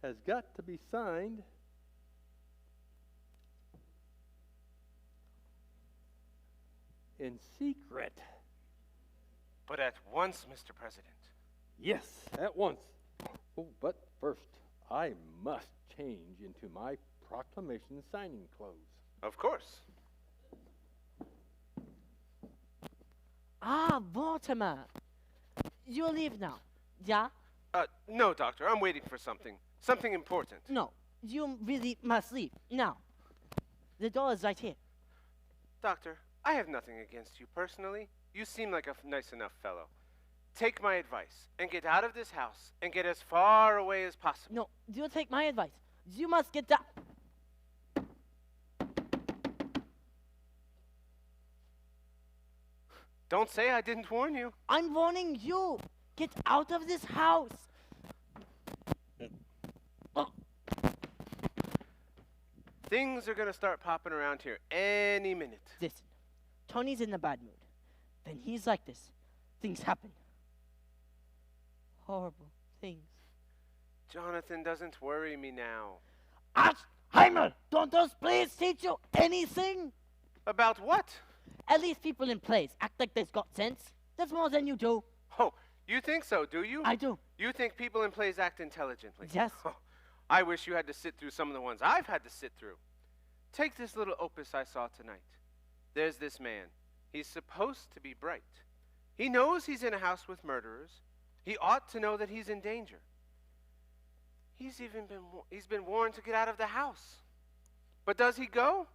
has got to be signed in secret. But at once, Mr. President. Yes, at once. Oh, but first, I must change into my proclamation signing clothes. Of course. Mortimer. You leave now. Yeah? No, Doctor. I'm waiting for something. Something important. No, you really must leave now. The door is right here. Doctor, I have nothing against you personally. You seem like a nice enough fellow. Take my advice and get out of this house and get as far away as possible. No, you take my advice. You must get down. Don't say I didn't warn you. I'm warning you. Get out of this house. Things are gonna start popping around here any minute. Listen, Tony's in a bad mood. When he's like this, things happen. Horrible things. Jonathan doesn't worry me now. Alzheimer, don't those plays teach you anything? About what? At least people in plays act like they've got sense. That's more than you do. Oh, you think so, do you? I do. You think people in plays act intelligently? Yes. Oh, I wish you had to sit through some of the ones I've had to sit through. Take this little opus I saw tonight. There's this man. He's supposed to be bright. He knows he's in a house with murderers. He ought to know that he's in danger. He's been warned to get out of the house. But does he go?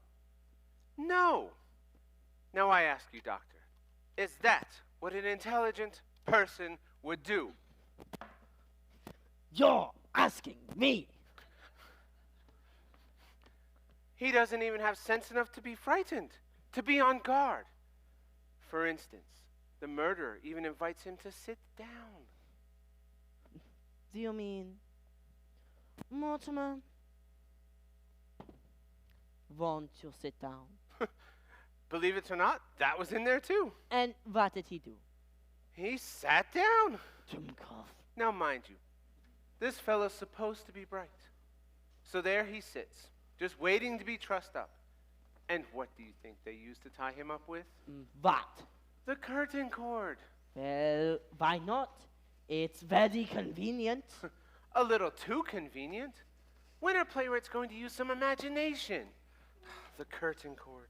No. Now I ask you, doctor, is that what an intelligent person would do? You're asking me. He doesn't even have sense enough to be frightened, to be on guard. For instance, the murderer even invites him to sit down. Do you mean, Mortimer, won't you sit down? Believe it or not, that was in there too. And what did he do? He sat down. Dumkopf. Now mind you, this fellow's supposed to be bright. So there he sits, just waiting to be trussed up. And what do you think they used to tie him up with? What? The curtain cord. Well, why not? It's very convenient. A little too convenient. When are playwrights going to use some imagination? The curtain cord.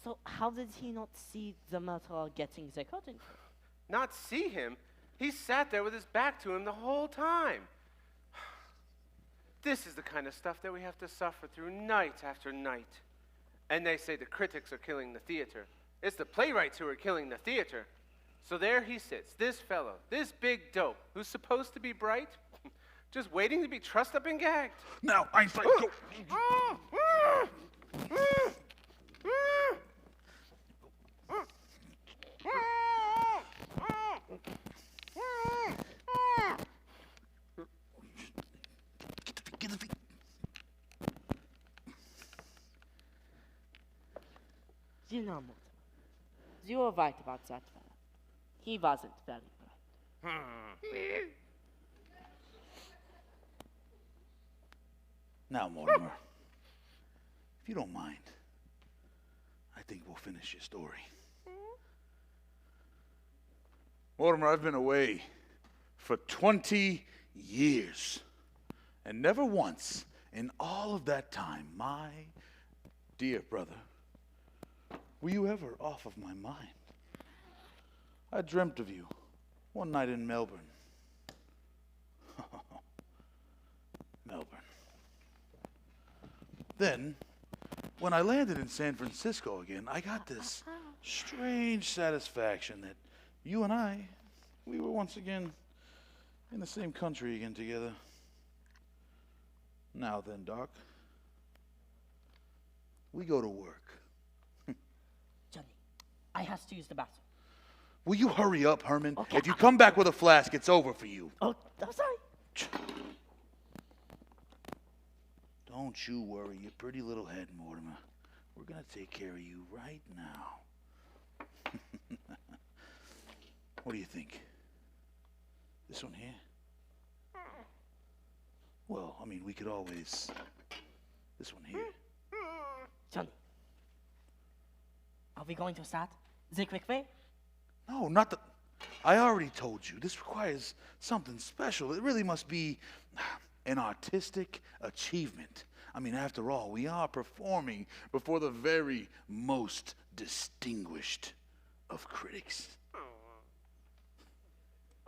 So how did he not see the murderer getting the curtain cord? Not see him? He sat there with his back to him the whole time. This is the kind of stuff that we have to suffer through night after night. And they say the critics are killing the theater. It's the playwrights who are killing the theater. So there he sits, this fellow, this big dope, who's supposed to be bright, just waiting to be trussed up and gagged. Now, Einstein, go. Get the feet. You know, Mortimer, you were right about that fella. He wasn't very bright. Now, Mortimer, if you don't mind, I think we'll finish your story. Mortimer, I've been away for 20 years. And never once in all of that time, my dear brother, were you ever off of my mind. I dreamt of you one night in Melbourne. Melbourne. Then, when I landed in San Francisco again, I got this strange satisfaction that you and we were once again in the same country again together. Now then, Doc, we go to work. Johnny, I have to use the bathroom. Will you hurry up, Herman? Okay. If you come back with a flask, it's over for you. Oh, I'm sorry. Don't you worry your pretty little head, Mortimer. We're going to take care of you right now. What do you think? This one here? Well, I mean, we could always... This one here. Johnny, are we going to start the quick way? No, not the... I already told you, this requires something special. It really must be an artistic achievement. I mean, after all, we are performing before the very most distinguished of critics.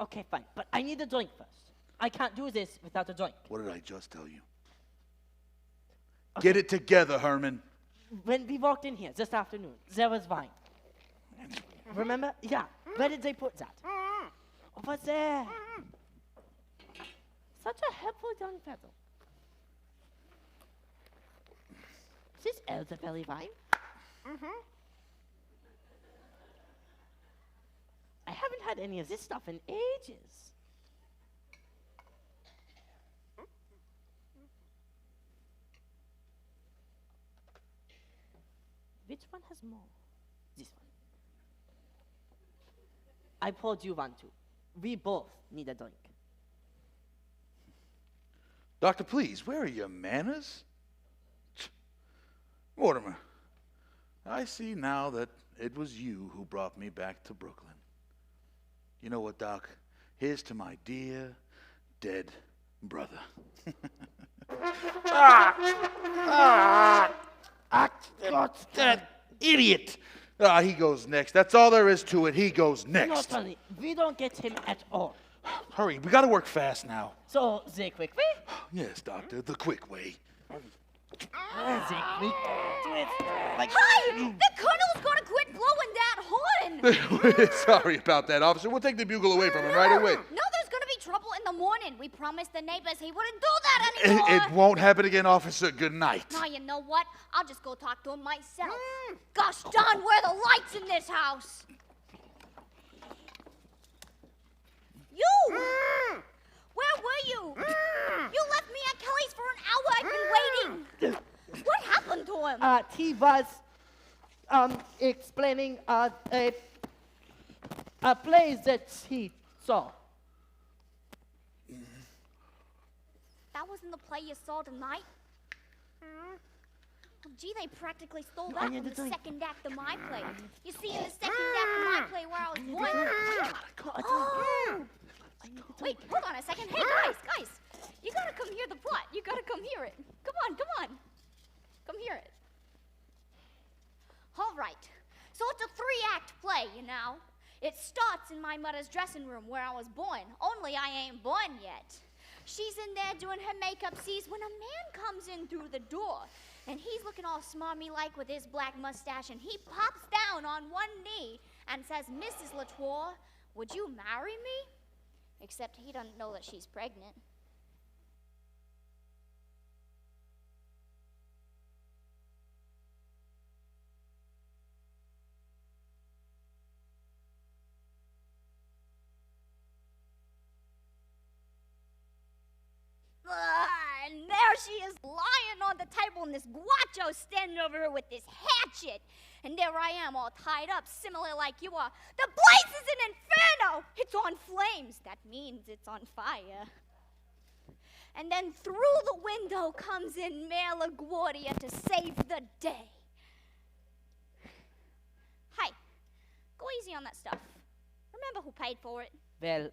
Okay, fine, but I need a drink first. I can't do this without a drink. What did I just tell you? Okay. Get it together, Herman. When we walked in here this afternoon, there was wine. Remember? Yeah. Where did they put that? Over there. Such a helpful young fellow. Is this elderberry wine? I haven't had any of this stuff in ages. Which one has more? This one. I poured you one too. We both need a drink. Doctor, please, where are your manners? Mortimer, I see now that it was you who brought me back to Brooklyn. You know what, Doc? Here's to my dear, dead brother. That idiot! He goes next. That's all there is to it. He goes No, next. Tony, we don't get him at all. Hurry, we gotta work fast now. So, the quick way? Yes, Doctor, the quick way. The quick like Hi! The colonel's gonna quit blowing that horn! Sorry about that, officer. We'll take the bugle away from him right away. No, there's gonna be trouble in the morning. We promised the neighbors he wouldn't do that anymore. It won't happen again, officer. Good night. Now, you know what? I'll just go talk to him myself. Gosh darn, where are the lights in this house? You! Where were you? You left me at Kelly's for an hour. I've been waiting. What happened to him? He was explaining a play that he saw. That wasn't the play you saw tonight? Well, gee, they practically stole that Onion from the to drink. second act of my play. You see, in the second act of my play where I was born... Oh! Wait, hold on a second. Hey, guys. You gotta come hear the plot. You gotta come hear it. Come on. Come hear it. All right. So it's a 3-act play, you know. It starts in my mother's dressing room where I was born. Only I ain't born yet. She's in there doing her makeup, sees when a man comes in through the door. And he's looking all smarmy-like with his black mustache, and he pops down on one knee and says, "Mrs. Latour, would you marry me?" Except he doesn't know that she's pregnant. And there she is lying on the table, and this guacho standing over her with this hatchet. And there I am, all tied up, similar like you are. The place is an inferno! It's on flames. That means it's on fire. And then through the window comes in Mayor LaGuardia to save the day. Hi, go easy on that stuff. Remember who paid for it. Well,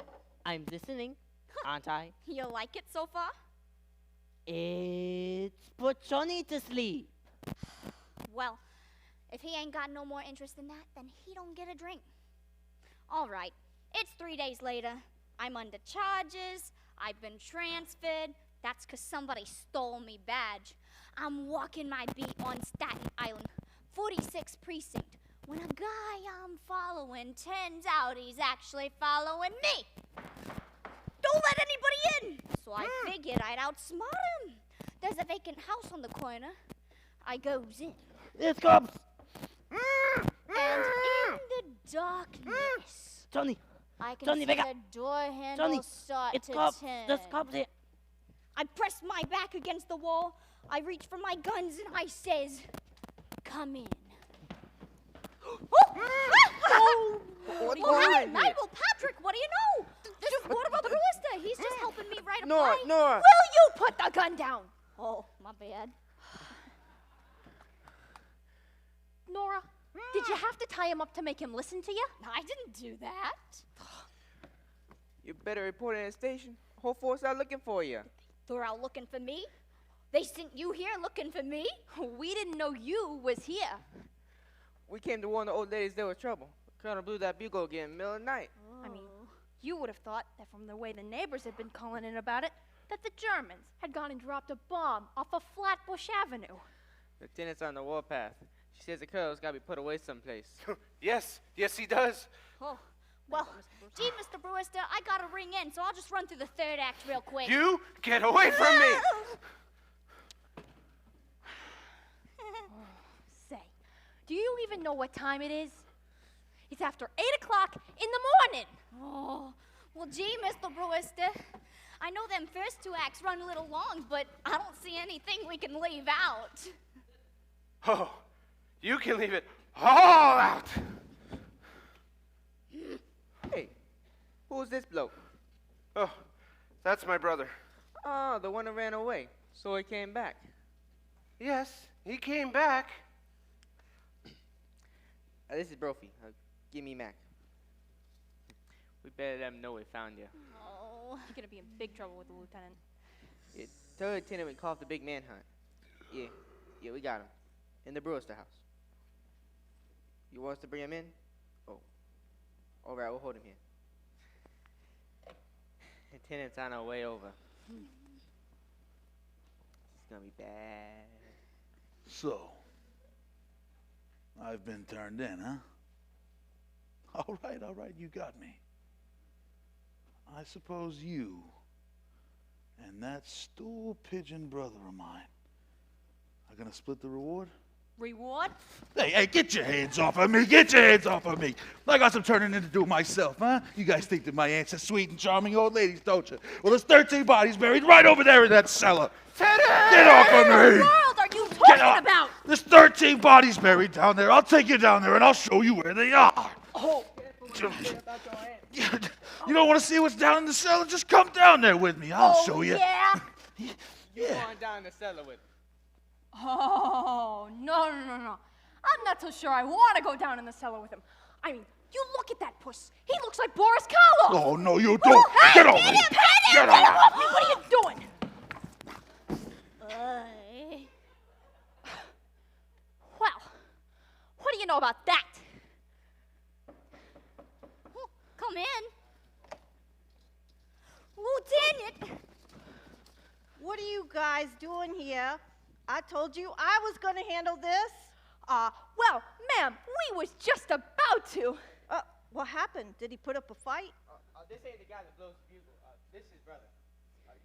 I'm listening, aren't I? You like it so far? It's put Johnny to sleep. Well, if he ain't got no more interest in that, then he don't get a drink. All right, it's 3 days later. I'm under charges. I've been transferred. That's 'cause somebody stole me badge. I'm walking my beat on Staten Island, 46th precinct, when a guy I'm following turns out he's actually following me. Don't let anybody in! So I figured I'd outsmart him. There's a vacant house on the corner. I goes in. It's cops. And in the darkness, Johnny, I can Johnny, see wake the up. door handle Johnny, start it's to cops. turn. There's cops here. I press my back against the wall. I reach for my guns and I says, "Come in." What are you Hi, doing here? Mabel, Patrick, what do you know? This is Mortimer Brewster. He's just helping me write a Nora, play. Nora. Will you put the gun down? Oh, my bad. Nora, did you have to tie him up to make him listen to you? I didn't do that. You better report it in the station. Whole force out looking for you. They're out looking for me? They sent you here looking for me? We didn't know you was here. We came to warn the old ladies there was trouble. Colonel blew that bugle again in the middle of the night. I mean, you would have thought that from the way the neighbors had been calling in about it, that the Germans had gone and dropped a bomb off of Flatbush Avenue. Lieutenant's on the warpath. She says the colonel's got to be put away someplace. Yes, he does. Oh, well, gee, Mr. Brewster, I gotta ring in, so I'll just run through the third act real quick. You get away from me! Say, do you even know what time it is? It's after 8 o'clock in the morning. Oh, well, gee, Mr. Brewster. I know them first 2 acts run a little long, but I don't see anything we can leave out. Oh, you can leave it all out. Hey, who's this bloke? Oh, that's my brother. Oh, the one who ran away. So he came back. Yes, he came back. This is Brophy. Give me Mac. We better let him know we found you. Oh, you're gonna be in big trouble with the lieutenant. Yeah, tell the lieutenant we call off the big manhunt. Yeah, we got him. In the Brewster house. You want us to bring him in? Oh. All right, we'll hold him here. Lieutenant's on our way over. It's gonna be bad. So, I've been turned in, huh? All right, you got me. I suppose you and that stool pigeon brother of mine are gonna split the reward? Reward? Hey, get your hands off of me! Get your hands off of me! I got some turning in to do myself, huh? You guys think that my aunt's a sweet and charming old lady, don't you? Well, there's 13 bodies buried right over there in that cellar. Get off of What in me! the world are you talking about? There's 13 bodies buried down there. I'll take you down there and I'll show you where they are. Oh. You don't want to see what's down in the cellar? Just come down there with me. I'll show you. Yeah? You going down the cellar with him. Oh, no. I'm not so sure I want to go down in the cellar with him. I mean, you look at that puss. He looks like Boris Karloff. Oh, no, you don't. Get off me. Get off me. What are you doing? Well, what do you know about that? Come in. Lieutenant! What are you guys doing here? I told you I was going to handle this. Well, ma'am, we was just about to. What happened? Did he put up a fight? This ain't the guy that blows the bugle. This is his brother.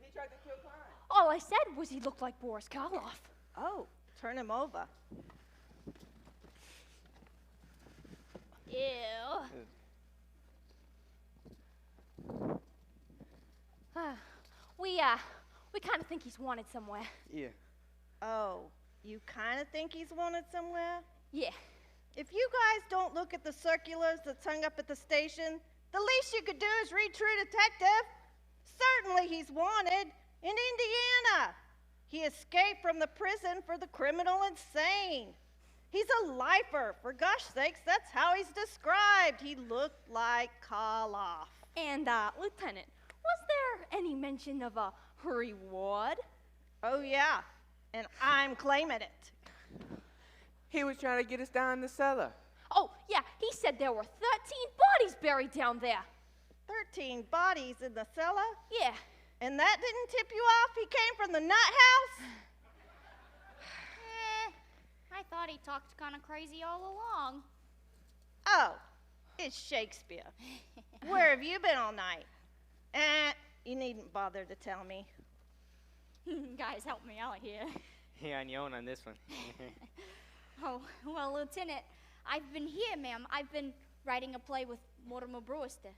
He tried to kill Klein. All I said was he looked like Boris Karloff. Oh, turn him over. Ew. We kind of think he's wanted somewhere. Yeah. Oh, you kind of think he's wanted somewhere? Yeah. If you guys don't look at the circulars that's hung up at the station, the least you could do is read True Detective. Certainly he's wanted in Indiana. He escaped from the prison for the criminal insane. He's a lifer, for gosh sakes, that's how he's described. He looked like Karloff. And, Lieutenant, was there any mention of a reward? Oh, yeah, and I'm claiming it. He was trying to get us down in the cellar. Oh, yeah, he said there were 13 bodies buried down there. 13 bodies in the cellar? Yeah. And that didn't tip you off he came from the nut house? I thought he talked kind of crazy all along. Oh, it's Shakespeare. Where have you been all night? You needn't bother to tell me. Guys, help me out here. You're on your own on this one. Oh, well, Lieutenant, I've been here, ma'am. I've been writing a play with Mortimer Brewster.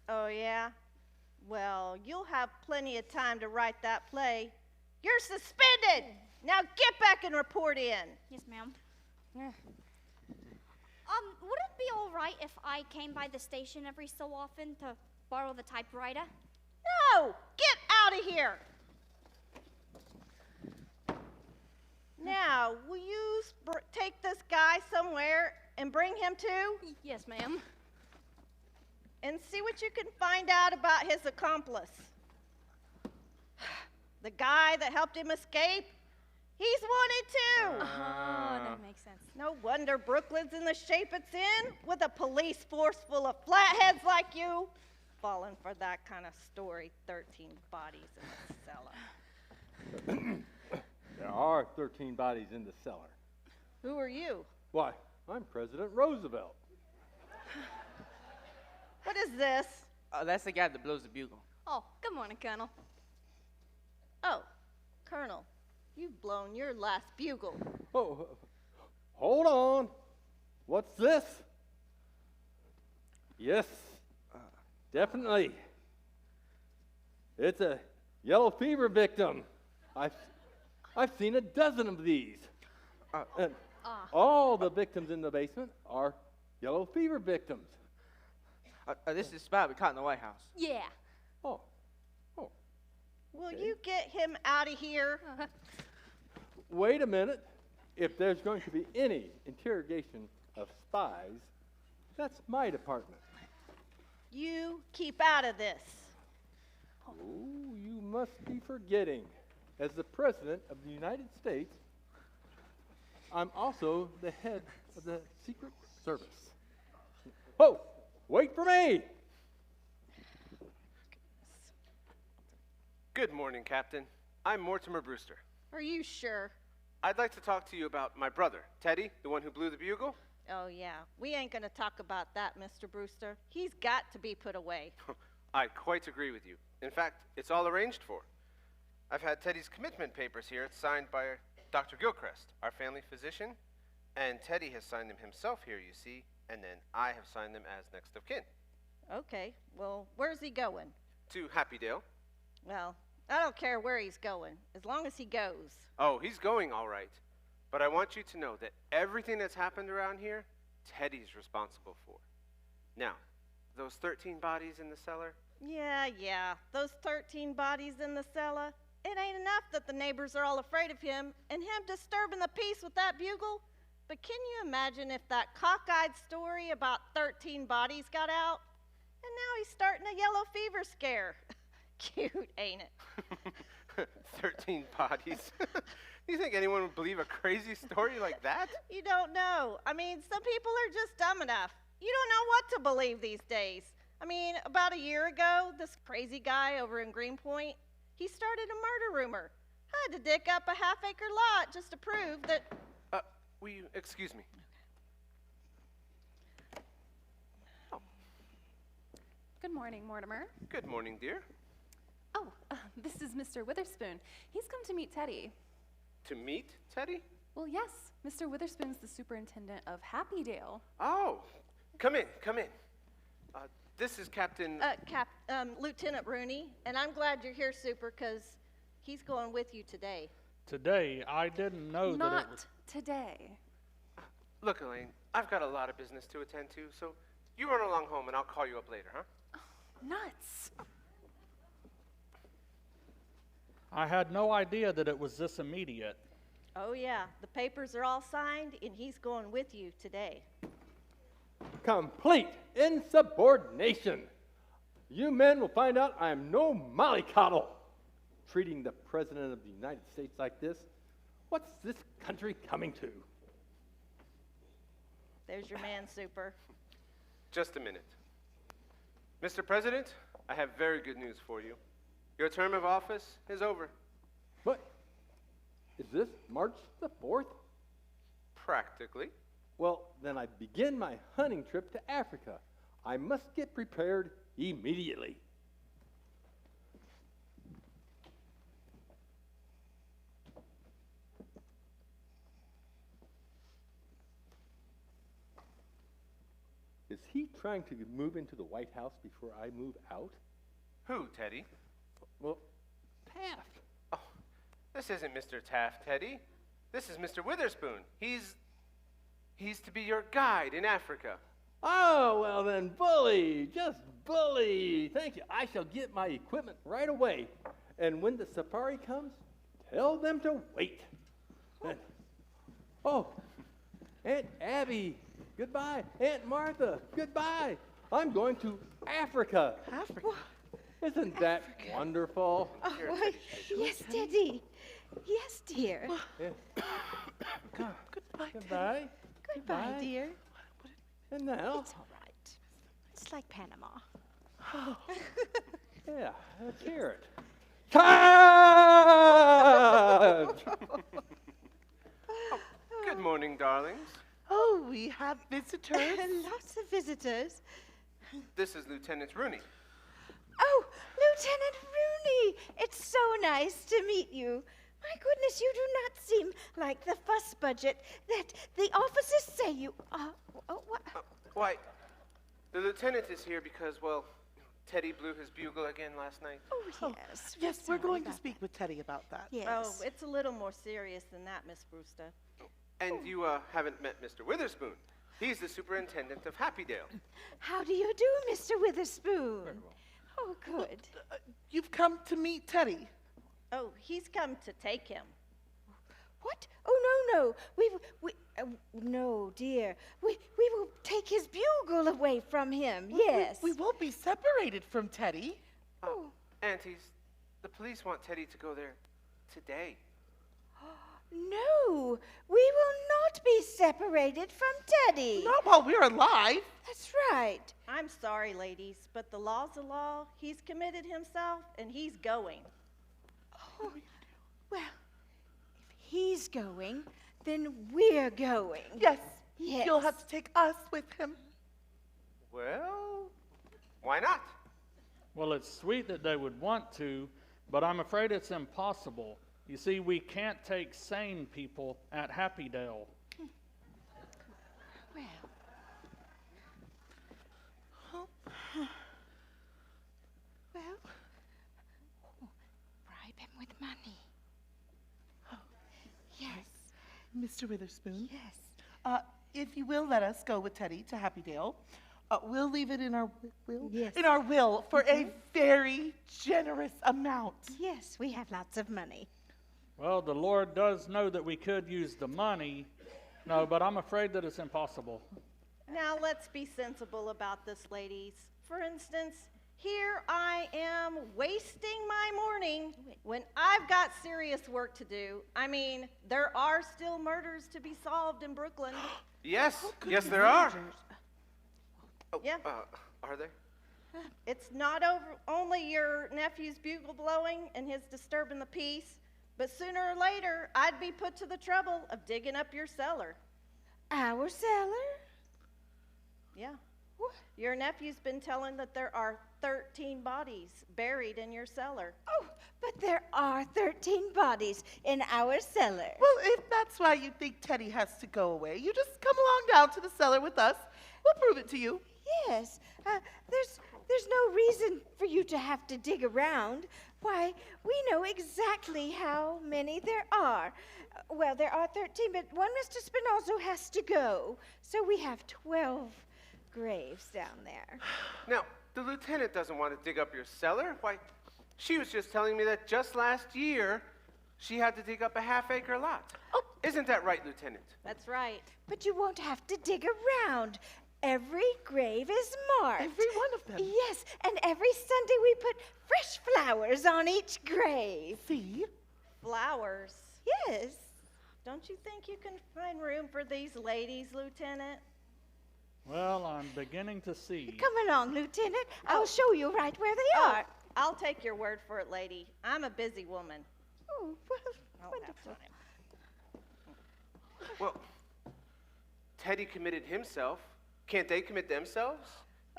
Oh, yeah? Well, you'll have plenty of time to write that play. You're suspended! Now get back and report in. Yes, ma'am. Yeah. Would it be all right if I came by the station every so often to borrow the typewriter? No! Get out of here! Now, will you take this guy somewhere and bring him to? Yes, ma'am. And see what you can find out about his accomplice. The guy that helped him escape, he's wanted too. Oh, that makes sense. No wonder Brooklyn's in the shape it's in, with a police force full of flatheads like you. Falling for that kind of story, 13 bodies in the cellar. There are 13 bodies in the cellar. Who are you? Why, I'm President Roosevelt. What is this? That's the guy that blows the bugle. Oh, good morning, Colonel. Oh, Colonel, you've blown your last bugle. Oh, hold on. What's this? Yes, definitely. It's a yellow fever victim. I've seen a dozen of these. And all the victims in the basement are yellow fever victims. This is the spot we caught in the White House. Yeah. Oh. Will you get him out of here? Wait a minute. If there's going to be any interrogation of spies, that's my department. You keep out of this. Oh, you must be forgetting. As the President of the United States, I'm also the head of the Secret Service. Oh, wait for me! Good morning, Captain. I'm Mortimer Brewster. Are you sure? I'd like to talk to you about my brother, Teddy, the one who blew the bugle. Oh, yeah. We ain't going to talk about that, Mr. Brewster. He's got to be put away. I quite agree with you. In fact, it's all arranged for. I've had Teddy's commitment papers here. It's signed by Dr. Gilchrist, our family physician, and Teddy has signed them himself here, you see, and then I have signed them as next of kin. Okay. Well, where's he going? To Happydale. Well, I don't care where he's going, as long as he goes. Oh, he's going all right. But I want you to know that everything that's happened around here, Teddy's responsible for. Now, those 13 bodies in the cellar? Yeah. Those 13 bodies in the cellar. It ain't enough that the neighbors are all afraid of him and him disturbing the peace with that bugle. But can you imagine if that cockeyed story about 13 bodies got out? And now he's starting a yellow fever scare. Cute, ain't it? 13 bodies. You think anyone would believe a crazy story like that? You don't know. I mean, some people are just dumb enough. You don't know what to believe these days. I mean, about a year ago, this crazy guy over in Greenpoint, he started a murder rumor. I had to dig up a half-acre lot just to prove that... Will you excuse me? Oh. Good morning, Mortimer. Good morning, dear. Oh, this is Mr. Witherspoon. He's come to meet Teddy. To meet Teddy? Well, yes. Mr. Witherspoon's the superintendent of Happydale. Oh, come in. This is Captain... Lieutenant Rooney, and I'm glad you're here, Super, because he's going with you today. Today, I didn't know that it was... Not today. Look, Elaine, I've got a lot of business to attend to, so you run along home and I'll call you up later, huh? Nuts. I had no idea that it was this immediate. Oh, yeah. The papers are all signed, and he's going with you today. Complete insubordination. You men will find out I am no mollycoddle. Treating the President of the United States like this, what's this country coming to? There's your man, Super. Just a minute. Mr. President, I have very good news for you. Your term of office is over. What? Is this March the 4th? Practically. Well, then I begin my hunting trip to Africa. I must get prepared immediately. Is he trying to move into the White House before I move out? Who, Teddy? Well, Taft. Oh, this isn't Mr. Taft, Teddy. This is Mr. Witherspoon. He's to be your guide in Africa. Oh, well then, bully, just bully. Thank you. I shall get my equipment right away. And when the safari comes, tell them to wait. And, oh, Aunt Abby, goodbye. Aunt Martha, goodbye. I'm going to Africa. Africa? Isn't that wonderful? Oh, why, yes, Teddy. Yes, dear. Yeah. Goodbye. Goodbye. Goodbye, dear. And now? It's all right. It's like Panama. Yeah, let's hear it. Charge! Good morning, darlings. Oh, we have visitors. Lots of visitors. This is Lieutenant Rooney. Oh, Lieutenant Rooney, it's so nice to meet you. My goodness, you do not seem like the fuss budget that the officers say you are. Oh, what? Why, The lieutenant is here because, well, Teddy blew his bugle again last night. Oh, yes. Yes, we're going to speak with Teddy about that. Yes. Oh, it's a little more serious than that, Miss Brewster. And you haven't met Mr. Witherspoon. He's the superintendent of Happydale. How do you do, Mr. Witherspoon? Very well. Oh, good. You've come to meet Teddy. Oh, he's come to take him. What? Oh, no. No, dear. We will take his bugle away from him. Yes. We won't be separated from Teddy. Oh. Aunties, the police want Teddy to go there today. No, we will not be separated from Teddy. Not while we're alive. That's right. I'm sorry, ladies, but the law's the law. He's committed himself, and he's going. Oh, well, if he's going, then we're going. Yes. Yes. You'll have to take us with him. Well, why not? Well, it's sweet that they would want to, but I'm afraid it's impossible. You see, we can't take sane people at Happydale. Well. Well, bribe him with money. Yes. Mr. Witherspoon. Yes. If you will let us go with Teddy to Happydale, we'll leave it in our will. Yes. In our will for a very generous amount. Yes, we have lots of money. Well, the Lord does know that we could use the money. No, but I'm afraid that it's impossible. Now, let's be sensible about this, ladies. For instance, here I am wasting my morning when I've got serious work to do. I mean, there are still murders to be solved in Brooklyn. Yes, yes, there are. Oh, Yeah. Are there? It's not only your nephew's bugle blowing and his disturbing the peace, but sooner or later, I'd be put to the trouble of digging up your cellar. Our cellar? Yeah. What? Your nephew's been telling that there are 13 bodies buried in your cellar. Oh, but there are 13 bodies in our cellar. Well, if that's why you think Teddy has to go away, you just come along down to the cellar with us. We'll prove it to you. Yes. There's no reason for you to have to dig around. Why, we know exactly how many there are. Well, there are 13, but one Mr. Spinozzo has to go. So we have 12 graves down there. Now, the lieutenant doesn't want to dig up your cellar. Why, she was just telling me that just last year she had to dig up a half-acre lot. Oh. Isn't that right, Lieutenant? That's right. But you won't have to dig around. Every grave is marked. Every one of them. Yes, and every Sunday we put fresh flowers on each grave. See? Flowers. Yes. Don't you think you can find room for these ladies, Lieutenant? Well, I'm beginning to see. Come along, Lieutenant. I'll show you right where they are. I'll take your word for it, lady. I'm a busy woman. Oh, well, I'll wonderful. have time. Well, Teddy committed himself. Can't they commit themselves?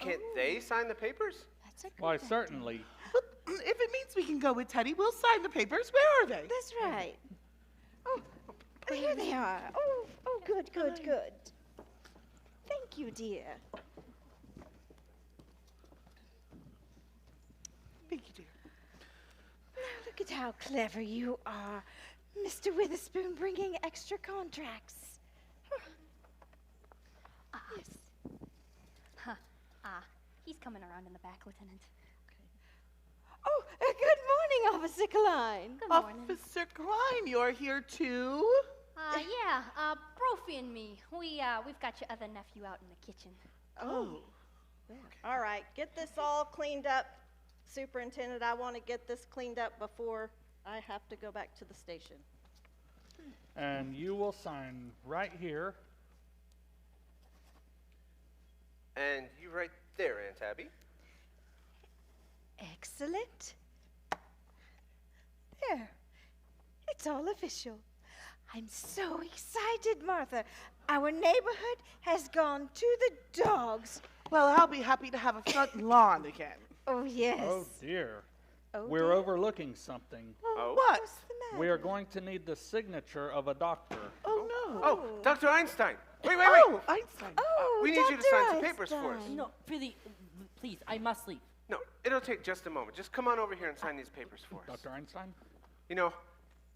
Can't they sign the papers? That's a good Why, idea. certainly. Well, if it means we can go with Teddy, we'll sign the papers. Where are they? That's right. Oh, here they are. Oh, good. Thank you, dear. Thank you, dear. Now look at how clever you are, Mr. Witherspoon, bringing extra contracts. Yes. He's coming around in the back, Lieutenant. Oh, good morning, Officer Klein. Good morning. Officer Klein, you're here too? Yeah, Brophy and me. We've got your other nephew out in the kitchen. Oh. All right, get this all cleaned up. Superintendent, I want to get this cleaned up before I have to go back to the station. And you will sign right here. And you right there, Aunt Abby. Excellent. There. It's all official. I'm so excited, Martha. Our neighborhood has gone to the dogs. Well, I'll be happy to have a front lawn again. Oh, yes. Oh, dear. Oh, We're dear. overlooking something. Oh. What's the matter? We are going to need the signature of a doctor. Oh, no. Oh, Dr. Einstein, Wait. Oh, Einstein. Oh, We need you to Dr. sign some papers for us. Einstein. No, really, please, I must leave. No, it'll take just a moment. Just come on over here and sign these papers for us. Dr. Einstein? You know,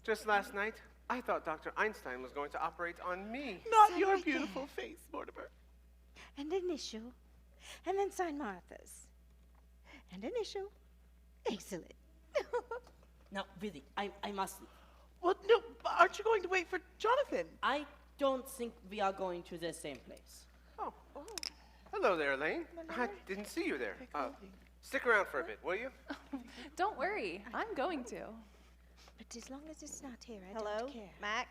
just last night, I thought Dr. Einstein was going to operate on me. Not Sign your right beautiful face, Mortimer. And initial. And then sign Martha's. And initial. Excellent. No, really, I must leave. Well, no, aren't you going to wait for Jonathan? I don't think we are going to the same place. Oh. Hello there, Elaine. I didn't see you there. Stick around for a bit, will you? Don't worry, I'm going to. But as long as it's not here, I Hello, don't care. Mac?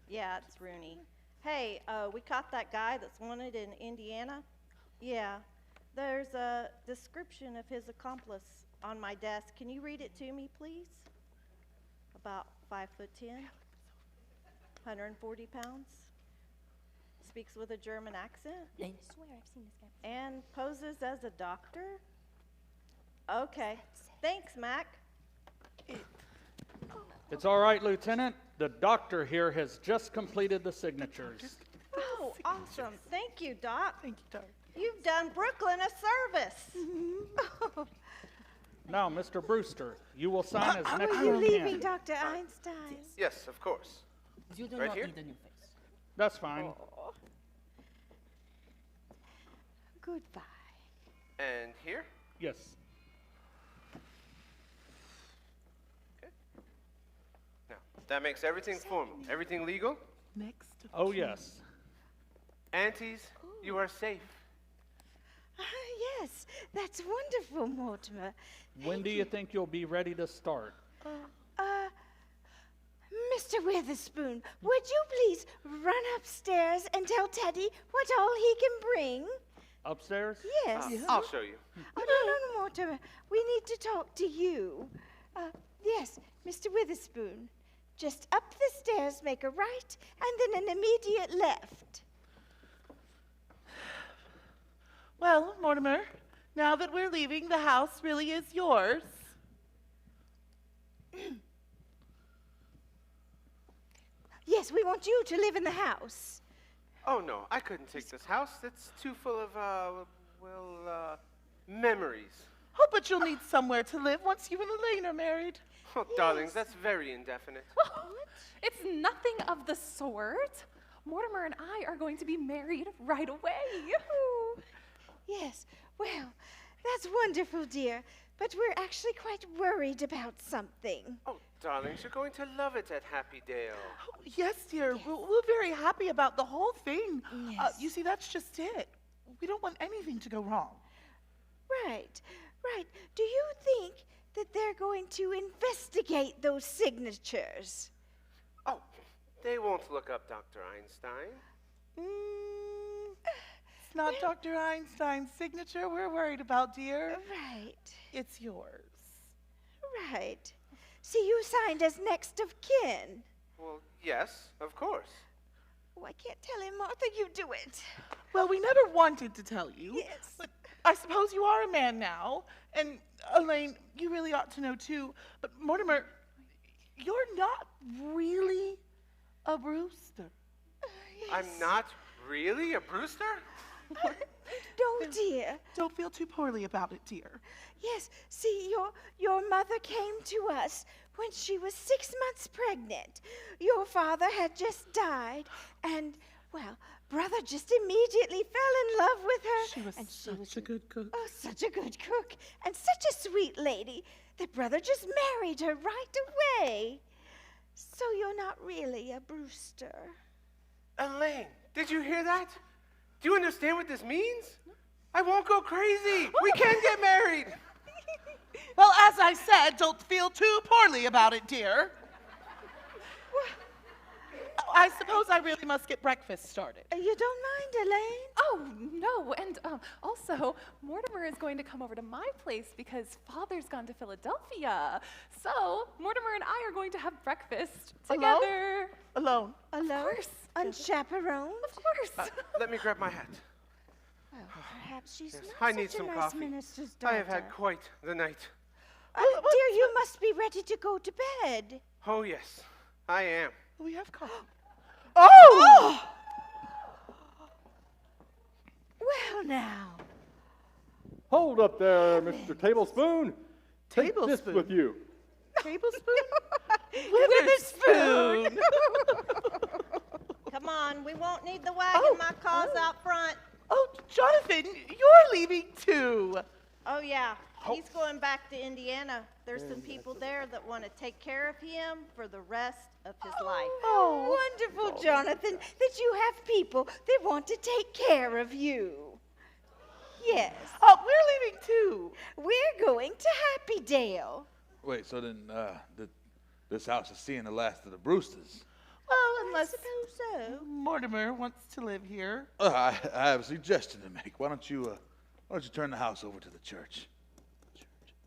Yeah, it's Rooney. Hey, we caught that guy that's wanted in Indiana. Yeah, there's a description of his accomplice on my desk. Can you read it to me, please? About 5'10", 140 pounds. Speaks with a German accent. I swear I've seen this guy. And poses as a doctor. Okay. Thanks, Mac. It's all right, Lieutenant. The doctor here has just completed the signatures. Oh, awesome. Thank you, Doc. Thank you, Doc. You've done Brooklyn a service. Now, Mr. Brewster, you will sign as next Are you in leaving, hand. Dr. Einstein? Yes, of course. You do Right not here? need a new face. That's fine. Goodbye. And here? Yes. Okay. Now, that makes everything formal. Everything legal? Next. Oh, yes. Aunties, you are safe. Yes, that's wonderful, Mortimer. When do you think you'll be ready to start? Mr. Witherspoon, would you please run upstairs and tell Teddy what all he can bring? Upstairs? Yes. I'll show you. Oh, no, Mortimer. We need to talk to you. Yes, Mr. Witherspoon. Just up the stairs, make a right, and then an immediate left. Well, Mortimer, now that we're leaving, the house really is yours. Yes, we want you to live in the house. Oh, no, I couldn't take this house. It's too full of, memories. Oh, but you'll need somewhere to live once you and Elaine are married. Oh, darlings, that's very indefinite. It's nothing of the sort. Mortimer and I are going to be married right away. Yes, well, that's wonderful, dear. But we're actually quite worried about something. Oh, darlings, you're going to love it at Happy Dale. Oh, yes, dear. We're very happy about the whole thing. Yes. You see, that's just it. We don't want anything to go wrong. Right. Do you think that they're going to investigate those signatures? Oh, they won't look up Dr. Einstein. It's not Dr. Einstein's signature we're worried about, dear. Right. It's yours. Right. See, you signed as next of kin. Well, yes, of course. Oh, I can't tell him, Martha, you do it. Well, we never wanted to tell you. Yes. But I suppose you are a man now. And Elaine, you really ought to know too. But Mortimer, you're not really a Brewster. I'm not really a Brewster? No, dear. Don't feel too poorly about it, dear. Yes, see, your mother came to us when she was 6 months pregnant. Your father had just died, and, well, Brother just immediately fell in love with her. She was such a good cook. Oh, such a good cook, and such a sweet lady that Brother just married her right away. So you're not really a Brewster. Elaine, did you hear that? Do you understand what this means? I won't go crazy. We can get married. Well, as I said, don't feel too poorly about it, dear. I suppose I really must get breakfast started. You don't mind, Elaine? Oh, no, and also, Mortimer is going to come over to my place because Father's gone to Philadelphia. So, Mortimer and I are going to have breakfast together. Alone. Alone? Of course. Unchaperoned? Of course. Let me grab my hat. Well, perhaps she's Yes, not I such need a some nice coffee. minister's I have daughter. had quite the night. Dear, you must be ready to go to bed. Oh, yes, I am. We have coffee. Oh! Well, now. Hold up there, Mr. Tablespoon. Take this Tablespoon? with you. Tablespoon? Witherspoon! Come on, we won't need the wagon. My car's out front. Oh, Jonathan, you're leaving too. Oh, yeah. He's going back to Indiana. There's some people there that want to take care of him for the rest of his life. Oh, wonderful, Jonathan, that you have people that want to take care of you. Yes. Oh, we're leaving too. We're going to Happydale. Wait, so then this house is seeing the last of the Brewsters. Well, unless Suppose so. Mortimer wants to live here. I have a suggestion to make. Why don't you turn the house over to the church?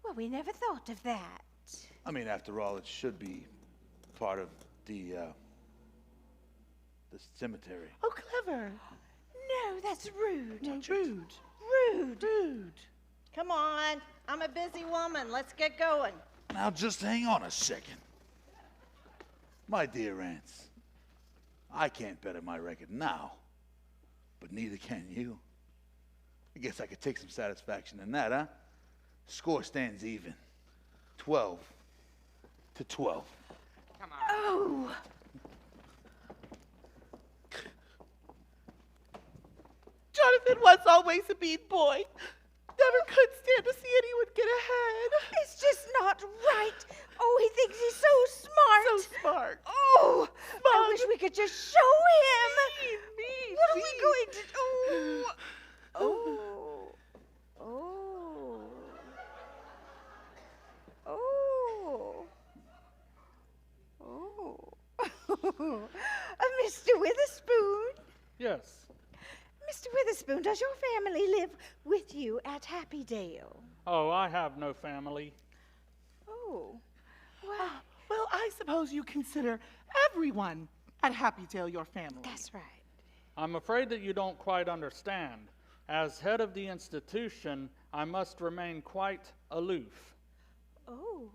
Well, we never thought of that. I mean, after all, it should be part of the cemetery. Oh, clever. No, that's rude. Rude. Rude. Rude. Come on. I'm a busy woman. Let's get going. Now, just hang on a second. My dear aunts, I can't bet on my record now, but neither can you. I guess I could take some satisfaction in that, huh? Score stands even. 12-12. Come on. Oh. Jonathan was always a mean boy. Never could stand to see anyone get ahead. It's just not right. Oh, he thinks he's so smart. So smart. Oh, I wish we could just show him. Me. What are we going to do? Oh. Oh. Oh. Oh. Oh. Mr. Witherspoon. Yes. Mr. Witherspoon, does your family live with you at Happydale? Oh, I have no family. Oh. Well, Well, I suppose you consider everyone at Happydale your family. that's right. I'm afraid that you don't quite understand. As head of the institution, I must remain quite aloof. Oh.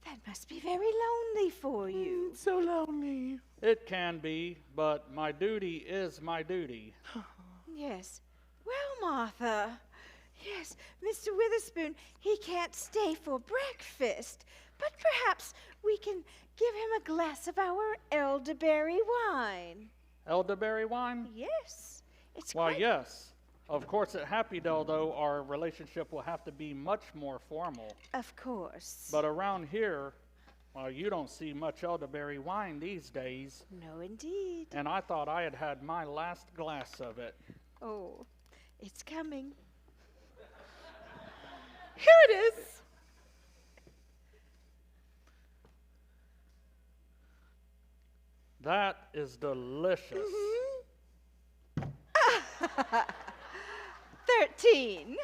That must be very lonely for you. So lonely. It can be, but my duty is my duty. Yes. Well, Martha. Yes, Mr. Witherspoon, he can't stay for breakfast, but perhaps we can give him a glass of our elderberry wine. Elderberry wine? Yes. It's Why, quite... yes. Of course, at Happydale, though, our relationship will have to be much more formal. Of course. But around here, well, you don't see much elderberry wine these days. No, indeed. And I thought I had had my last glass of it. Oh, it's coming. Here it is. That is delicious. 13.